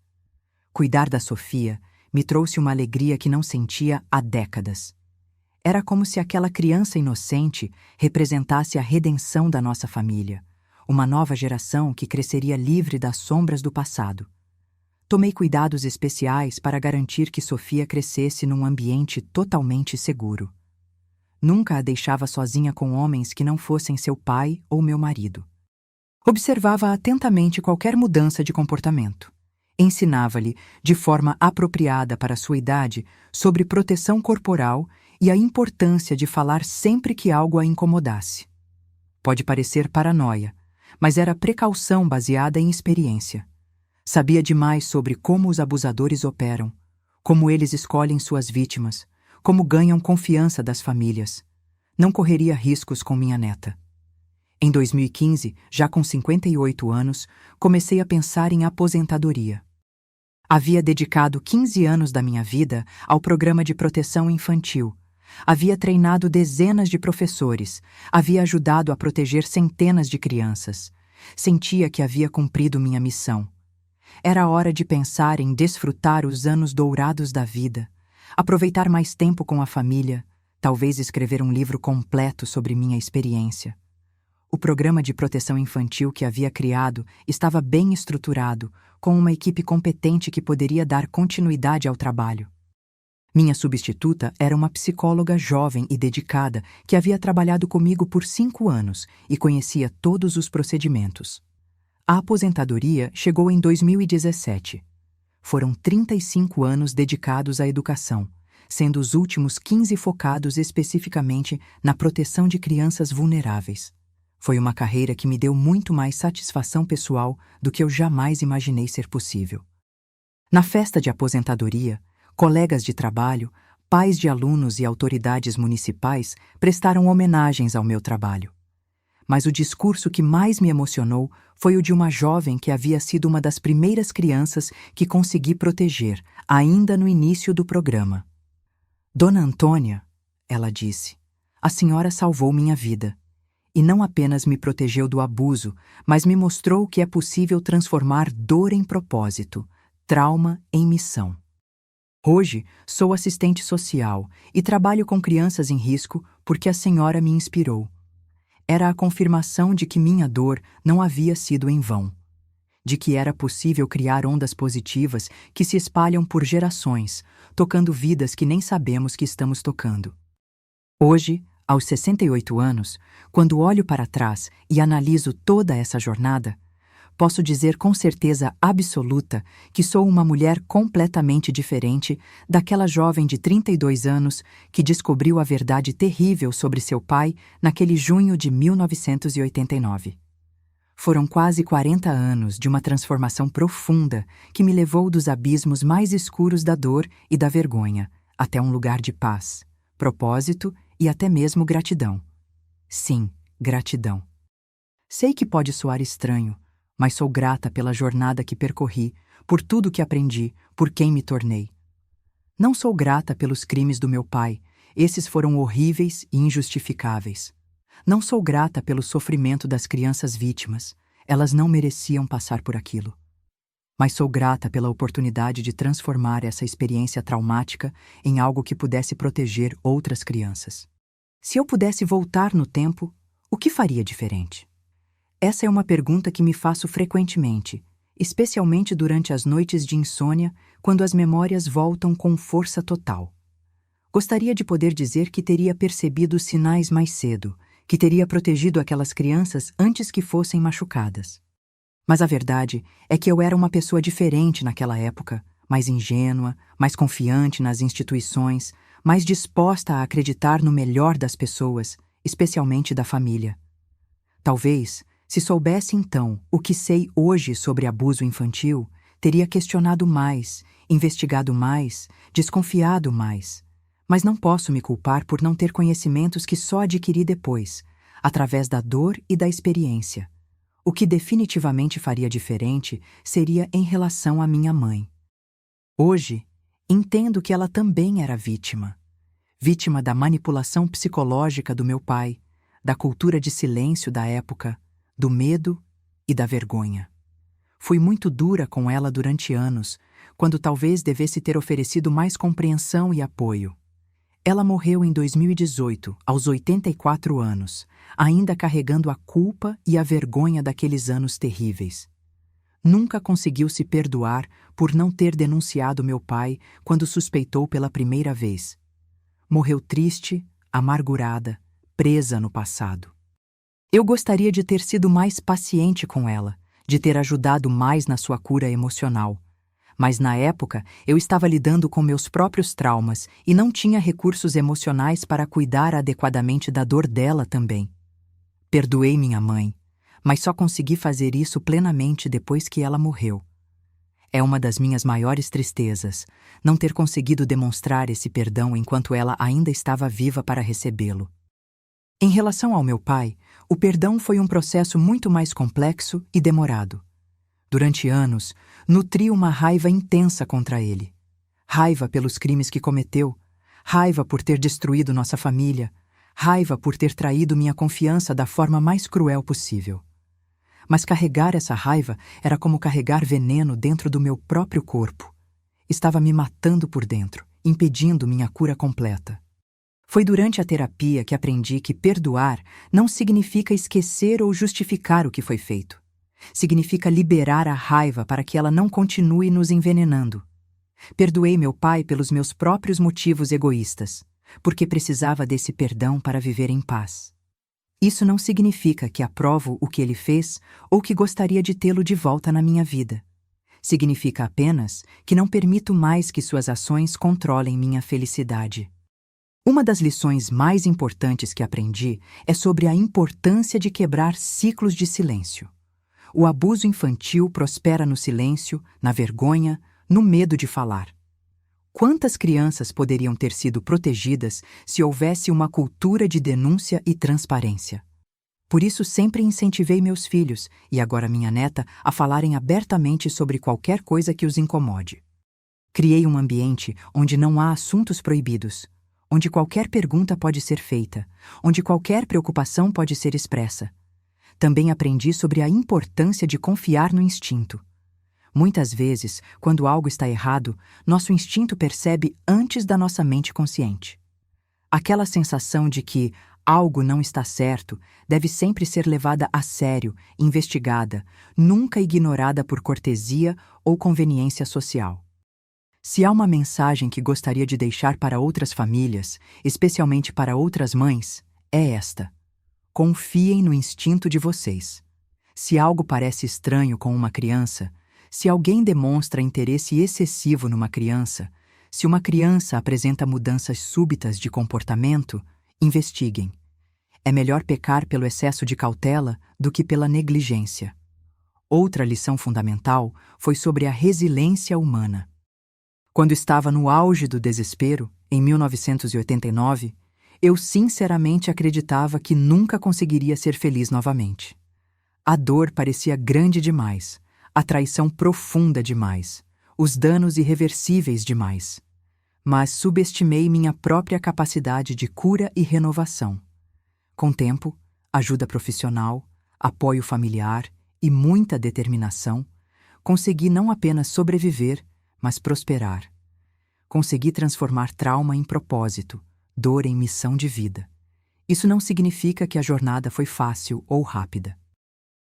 Cuidar da Sofia me trouxe uma alegria que não sentia há décadas. Era como se aquela criança inocente representasse a redenção da nossa família, uma nova geração que cresceria livre das sombras do passado. Tomei cuidados especiais para garantir que Sofia crescesse num ambiente totalmente seguro. Nunca a deixava sozinha com homens que não fossem seu pai ou meu marido. Observava atentamente qualquer mudança de comportamento. Ensinava-lhe, de forma apropriada para sua idade, sobre proteção corporal e a importância de falar sempre que algo a incomodasse. Pode parecer paranoia, mas era precaução baseada em experiência. Sabia demais sobre como os abusadores operam, como eles escolhem suas vítimas, como ganham confiança das famílias. Não correria riscos com minha neta. Em 2015, já com 58 anos, comecei a pensar em aposentadoria. Havia dedicado 15 anos da minha vida ao programa de proteção infantil. Havia treinado dezenas de professores, havia ajudado a proteger centenas de crianças. Sentia que havia cumprido minha missão. Era hora de pensar em desfrutar os anos dourados da vida, aproveitar mais tempo com a família, talvez escrever um livro completo sobre minha experiência. O programa de proteção infantil que havia criado estava bem estruturado, com uma equipe competente que poderia dar continuidade ao trabalho. Minha substituta era uma psicóloga jovem e dedicada que havia trabalhado comigo por 5 anos e conhecia todos os procedimentos. A aposentadoria chegou em 2017. Foram 35 anos dedicados à educação, sendo os últimos 15 focados especificamente na proteção de crianças vulneráveis. Foi uma carreira que me deu muito mais satisfação pessoal do que eu jamais imaginei ser possível. Na festa de aposentadoria, colegas de trabalho, pais de alunos e autoridades municipais prestaram homenagens ao meu trabalho. Mas o discurso que mais me emocionou foi o de uma jovem que havia sido uma das primeiras crianças que consegui proteger, ainda no início do programa. Dona Antônia, ela disse, a senhora salvou minha vida. E não apenas me protegeu do abuso, mas me mostrou que é possível transformar dor em propósito, trauma em missão. Hoje, sou assistente social e trabalho com crianças em risco porque a senhora me inspirou. Era a confirmação de que minha dor não havia sido em vão, de que era possível criar ondas positivas que se espalham por gerações, tocando vidas que nem sabemos que estamos tocando. Hoje, aos 68 anos, quando olho para trás e analiso toda essa jornada, posso dizer com certeza absoluta que sou uma mulher completamente diferente daquela jovem de 32 anos que descobriu a verdade terrível sobre seu pai naquele junho de 1989. Foram quase 40 anos de uma transformação profunda que me levou dos abismos mais escuros da dor e da vergonha até um lugar de paz, propósito e até mesmo gratidão. Sim, gratidão. Sei que pode soar estranho, mas sou grata pela jornada que percorri, por tudo que aprendi, por quem me tornei. Não sou grata pelos crimes do meu pai, esses foram horríveis e injustificáveis. Não sou grata pelo sofrimento das crianças vítimas, elas não mereciam passar por aquilo. Mas sou grata pela oportunidade de transformar essa experiência traumática em algo que pudesse proteger outras crianças. Se eu pudesse voltar no tempo, o que faria diferente? Essa é uma pergunta que me faço frequentemente, especialmente durante as noites de insônia, quando as memórias voltam com força total. Gostaria de poder dizer que teria percebido os sinais mais cedo, que teria protegido aquelas crianças antes que fossem machucadas. Mas a verdade é que eu era uma pessoa diferente naquela época, mais ingênua, mais confiante nas instituições, mais disposta a acreditar no melhor das pessoas, especialmente da família. Talvez, se soubesse então o que sei hoje sobre abuso infantil, teria questionado mais, investigado mais, desconfiado mais. Mas não posso me culpar por não ter conhecimentos que só adquiri depois, através da dor e da experiência. O que definitivamente faria diferente seria em relação à minha mãe. Hoje, entendo que ela também era vítima. Vítima da manipulação psicológica do meu pai, da cultura de silêncio da época, do medo e da vergonha. Fui muito dura com ela durante anos, quando talvez devesse ter oferecido mais compreensão e apoio. Ela morreu em 2018, aos 84 anos, ainda carregando a culpa e a vergonha daqueles anos terríveis. Nunca conseguiu se perdoar por não ter denunciado meu pai quando suspeitou pela primeira vez. Morreu triste, amargurada, presa no passado. Eu gostaria de ter sido mais paciente com ela, de ter ajudado mais na sua cura emocional. Mas na época eu estava lidando com meus próprios traumas e não tinha recursos emocionais para cuidar adequadamente da dor dela também. Perdoei minha mãe, mas só consegui fazer isso plenamente depois que ela morreu. É uma das minhas maiores tristezas, não ter conseguido demonstrar esse perdão enquanto ela ainda estava viva para recebê-lo. Em relação ao meu pai, o perdão foi um processo muito mais complexo e demorado. Durante anos, nutri uma raiva intensa contra ele. Raiva pelos crimes que cometeu, raiva por ter destruído nossa família, raiva por ter traído minha confiança da forma mais cruel possível. Mas carregar essa raiva era como carregar veneno dentro do meu próprio corpo. Estava me matando por dentro, impedindo minha cura completa. Foi durante a terapia que aprendi que perdoar não significa esquecer ou justificar o que foi feito. Significa liberar a raiva para que ela não continue nos envenenando. Perdoei meu pai pelos meus próprios motivos egoístas, porque precisava desse perdão para viver em paz. Isso não significa que aprovo o que ele fez ou que gostaria de tê-lo de volta na minha vida. Significa apenas que não permito mais que suas ações controlem minha felicidade. Uma das lições mais importantes que aprendi é sobre a importância de quebrar ciclos de silêncio. O abuso infantil prospera no silêncio, na vergonha, no medo de falar. Quantas crianças poderiam ter sido protegidas se houvesse uma cultura de denúncia e transparência? Por isso sempre incentivei meus filhos, e agora minha neta, a falarem abertamente sobre qualquer coisa que os incomode. Criei um ambiente onde não há assuntos proibidos, onde qualquer pergunta pode ser feita, onde qualquer preocupação pode ser expressa. Também aprendi sobre a importância de confiar no instinto. Muitas vezes, quando algo está errado, nosso instinto percebe antes da nossa mente consciente. Aquela sensação de que algo não está certo deve sempre ser levada a sério, investigada, nunca ignorada por cortesia ou conveniência social. Se há uma mensagem que gostaria de deixar para outras famílias, especialmente para outras mães, é esta: confiem no instinto de vocês. Se algo parece estranho com uma criança, se alguém demonstra interesse excessivo numa criança, se uma criança apresenta mudanças súbitas de comportamento, investiguem. É melhor pecar pelo excesso de cautela do que pela negligência. Outra lição fundamental foi sobre a resiliência humana. Quando estava no auge do desespero, em 1989, eu sinceramente acreditava que nunca conseguiria ser feliz novamente. A dor parecia grande demais, a traição profunda demais, os danos irreversíveis demais. Mas subestimei minha própria capacidade de cura e renovação. Com tempo, ajuda profissional, apoio familiar e muita determinação, consegui não apenas sobreviver, mas prosperar. Consegui transformar trauma em propósito, dor em missão de vida. Isso não significa que a jornada foi fácil ou rápida.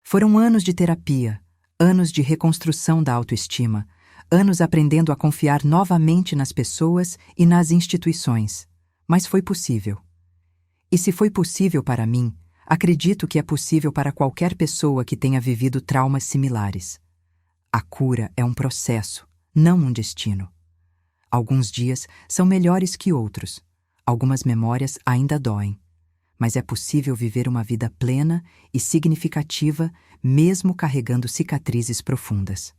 Foram anos de terapia, anos de reconstrução da autoestima, anos aprendendo a confiar novamente nas pessoas e nas instituições. Mas foi possível. E se foi possível para mim, acredito que é possível para qualquer pessoa que tenha vivido traumas similares. A cura é um processo, não um destino. Alguns dias são melhores que outros. Algumas memórias ainda doem. Mas é possível viver uma vida plena e significativa, mesmo carregando cicatrizes profundas.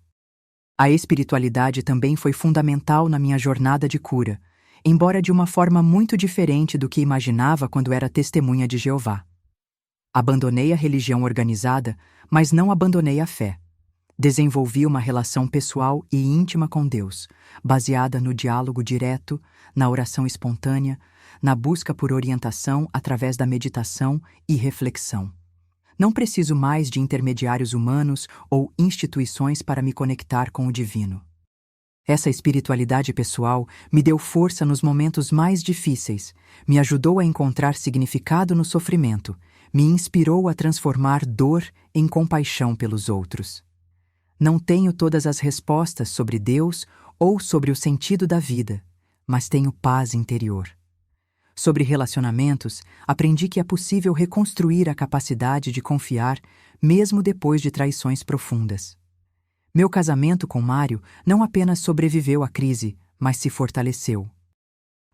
A espiritualidade também foi fundamental na minha jornada de cura, embora de uma forma muito diferente do que imaginava quando era testemunha de Jeová. Abandonei a religião organizada, mas não abandonei a fé. Desenvolvi uma relação pessoal e íntima com Deus, baseada no diálogo direto, na oração espontânea, na busca por orientação através da meditação e reflexão. Não preciso mais de intermediários humanos ou instituições para me conectar com o divino. Essa espiritualidade pessoal me deu força nos momentos mais difíceis, me ajudou a encontrar significado no sofrimento, me inspirou a transformar dor em compaixão pelos outros. Não tenho todas as respostas sobre Deus ou sobre o sentido da vida, mas tenho paz interior. Sobre relacionamentos, aprendi que é possível reconstruir a capacidade de confiar mesmo depois de traições profundas. Meu casamento com Mário não apenas sobreviveu à crise, mas se fortaleceu.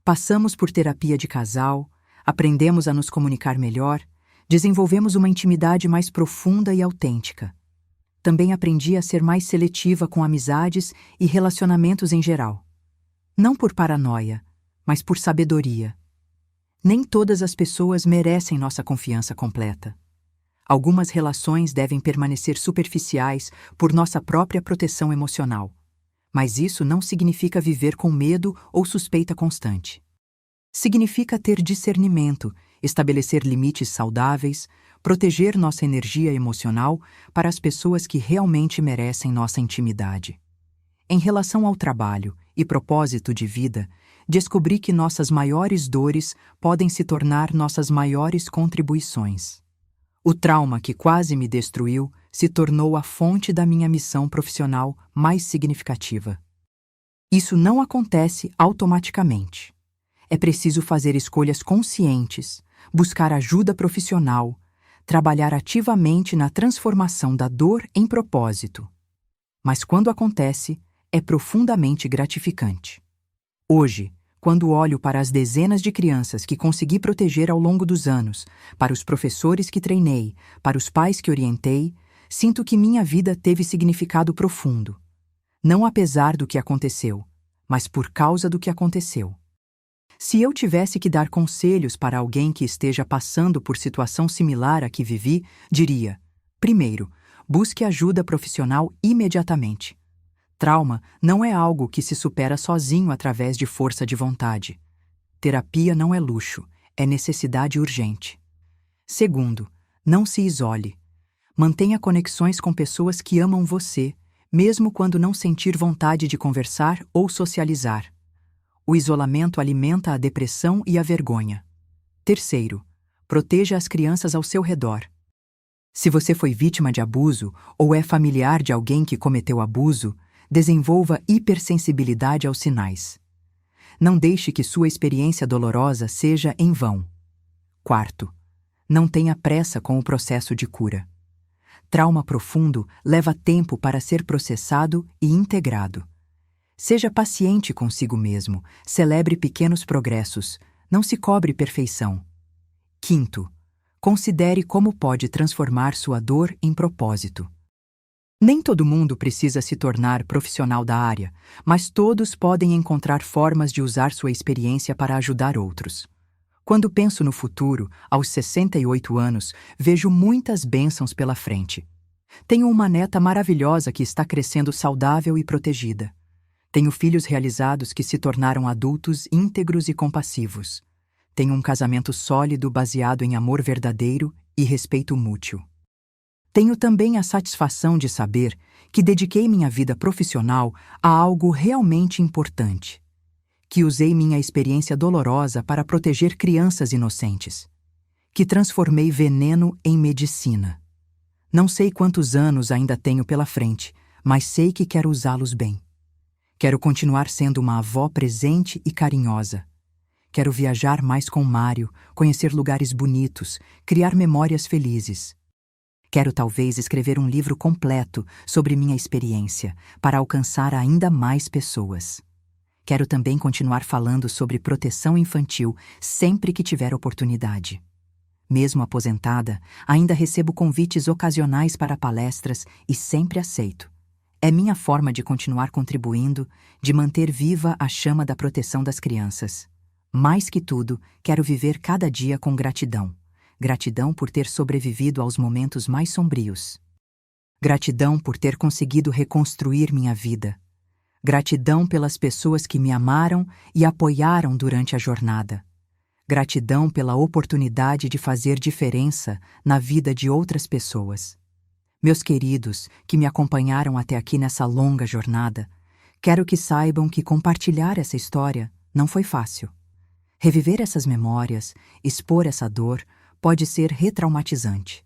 Passamos por terapia de casal, aprendemos a nos comunicar melhor, desenvolvemos uma intimidade mais profunda e autêntica. Também aprendi a ser mais seletiva com amizades e relacionamentos em geral. Não por paranoia, mas por sabedoria. Nem todas as pessoas merecem nossa confiança completa. Algumas relações devem permanecer superficiais por nossa própria proteção emocional. Mas isso não significa viver com medo ou suspeita constante. Significa ter discernimento, estabelecer limites saudáveis, proteger nossa energia emocional para as pessoas que realmente merecem nossa intimidade. Em relação ao trabalho e propósito de vida, descobri que nossas maiores dores podem se tornar nossas maiores contribuições. O trauma que quase me destruiu se tornou a fonte da minha missão profissional mais significativa. Isso não acontece automaticamente. É preciso fazer escolhas conscientes, buscar ajuda profissional, trabalhar ativamente na transformação da dor em propósito. Mas quando acontece, é profundamente gratificante. Hoje, quando olho para as dezenas de crianças que consegui proteger ao longo dos anos, para os professores que treinei, para os pais que orientei, sinto que minha vida teve significado profundo. Não apesar do que aconteceu, mas por causa do que aconteceu. Se eu tivesse que dar conselhos para alguém que esteja passando por situação similar à que vivi, diria: primeiro, busque ajuda profissional imediatamente. Trauma não é algo que se supera sozinho através de força de vontade. Terapia não é luxo, é necessidade urgente. Segundo, não se isole. Mantenha conexões com pessoas que amam você, mesmo quando não sentir vontade de conversar ou socializar. O isolamento alimenta a depressão e a vergonha. Terceiro, proteja as crianças ao seu redor. Se você foi vítima de abuso ou é familiar de alguém que cometeu abuso, desenvolva hipersensibilidade aos sinais. Não deixe que sua experiência dolorosa seja em vão. Quarto, não tenha pressa com o processo de cura. Trauma profundo leva tempo para ser processado e integrado. Seja paciente consigo mesmo, celebre pequenos progressos, não se cobre perfeição. Quinto, considere como pode transformar sua dor em propósito. Nem todo mundo precisa se tornar profissional da área, mas todos podem encontrar formas de usar sua experiência para ajudar outros. Quando penso no futuro, aos 68 anos, vejo muitas bênçãos pela frente. Tenho uma neta maravilhosa que está crescendo saudável e protegida. Tenho filhos realizados que se tornaram adultos íntegros e compassivos. Tenho um casamento sólido baseado em amor verdadeiro e respeito mútuo. Tenho também a satisfação de saber que dediquei minha vida profissional a algo realmente importante. Que usei minha experiência dolorosa para proteger crianças inocentes. Que transformei veneno em medicina. Não sei quantos anos ainda tenho pela frente, mas sei que quero usá-los bem. Quero continuar sendo uma avó presente e carinhosa. Quero viajar mais com Mário, conhecer lugares bonitos, criar memórias felizes. Quero talvez escrever um livro completo sobre minha experiência, para alcançar ainda mais pessoas. Quero também continuar falando sobre proteção infantil sempre que tiver oportunidade. Mesmo aposentada, ainda recebo convites ocasionais para palestras e sempre aceito. É minha forma de continuar contribuindo, de manter viva a chama da proteção das crianças. Mais que tudo, quero viver cada dia com gratidão. Gratidão por ter sobrevivido aos momentos mais sombrios. Gratidão por ter conseguido reconstruir minha vida. Gratidão pelas pessoas que me amaram e apoiaram durante a jornada. Gratidão pela oportunidade de fazer diferença na vida de outras pessoas. Meus queridos, que me acompanharam até aqui nessa longa jornada, quero que saibam que compartilhar essa história não foi fácil. Reviver essas memórias, expor essa dor, pode ser retraumatizante.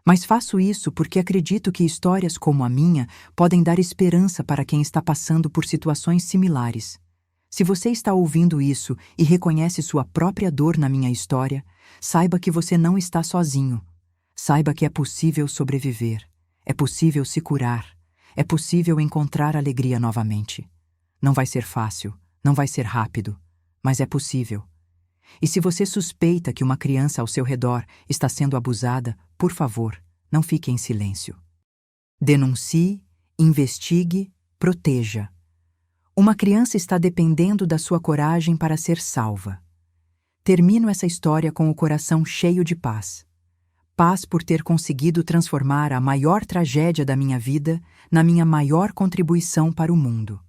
Mas faço isso porque acredito que histórias como a minha podem dar esperança para quem está passando por situações similares. Se você está ouvindo isso e reconhece sua própria dor na minha história, saiba que você não está sozinho. Saiba que é possível sobreviver, é possível se curar, é possível encontrar alegria novamente. Não vai ser fácil, não vai ser rápido, mas é possível. E se você suspeita que uma criança ao seu redor está sendo abusada, por favor, não fique em silêncio. Denuncie, investigue, proteja. Uma criança está dependendo da sua coragem para ser salva. Termino essa história com o coração cheio de paz. Paz por ter conseguido transformar a maior tragédia da minha vida na minha maior contribuição para o mundo.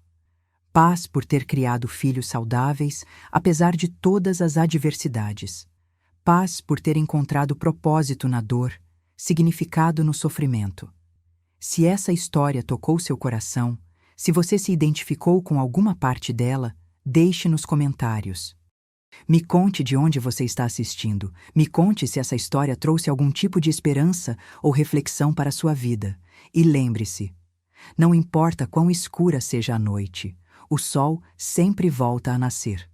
Paz por ter criado filhos saudáveis, apesar de todas as adversidades. Paz por ter encontrado propósito na dor, significado no sofrimento. Se essa história tocou seu coração, se você se identificou com alguma parte dela, deixe nos comentários. Me conte de onde você está assistindo. Me conte se essa história trouxe algum tipo de esperança ou reflexão para a sua vida. E lembre-se, não importa quão escura seja a noite, o sol sempre volta a nascer.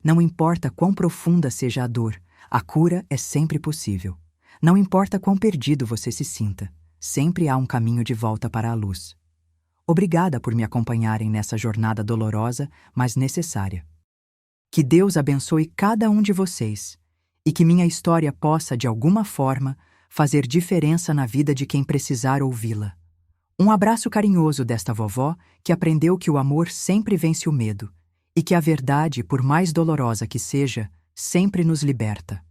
Não importa quão profunda seja a dor, a cura é sempre possível. Não importa quão perdido você se sinta, sempre há um caminho de volta para a luz. Obrigada por me acompanharem nessa jornada dolorosa, mas necessária. Que Deus abençoe cada um de vocês e que minha história possa, de alguma forma, fazer diferença na vida de quem precisar ouvi-la. Um abraço carinhoso desta vovó que aprendeu que o amor sempre vence o medo e que a verdade, por mais dolorosa que seja, sempre nos liberta.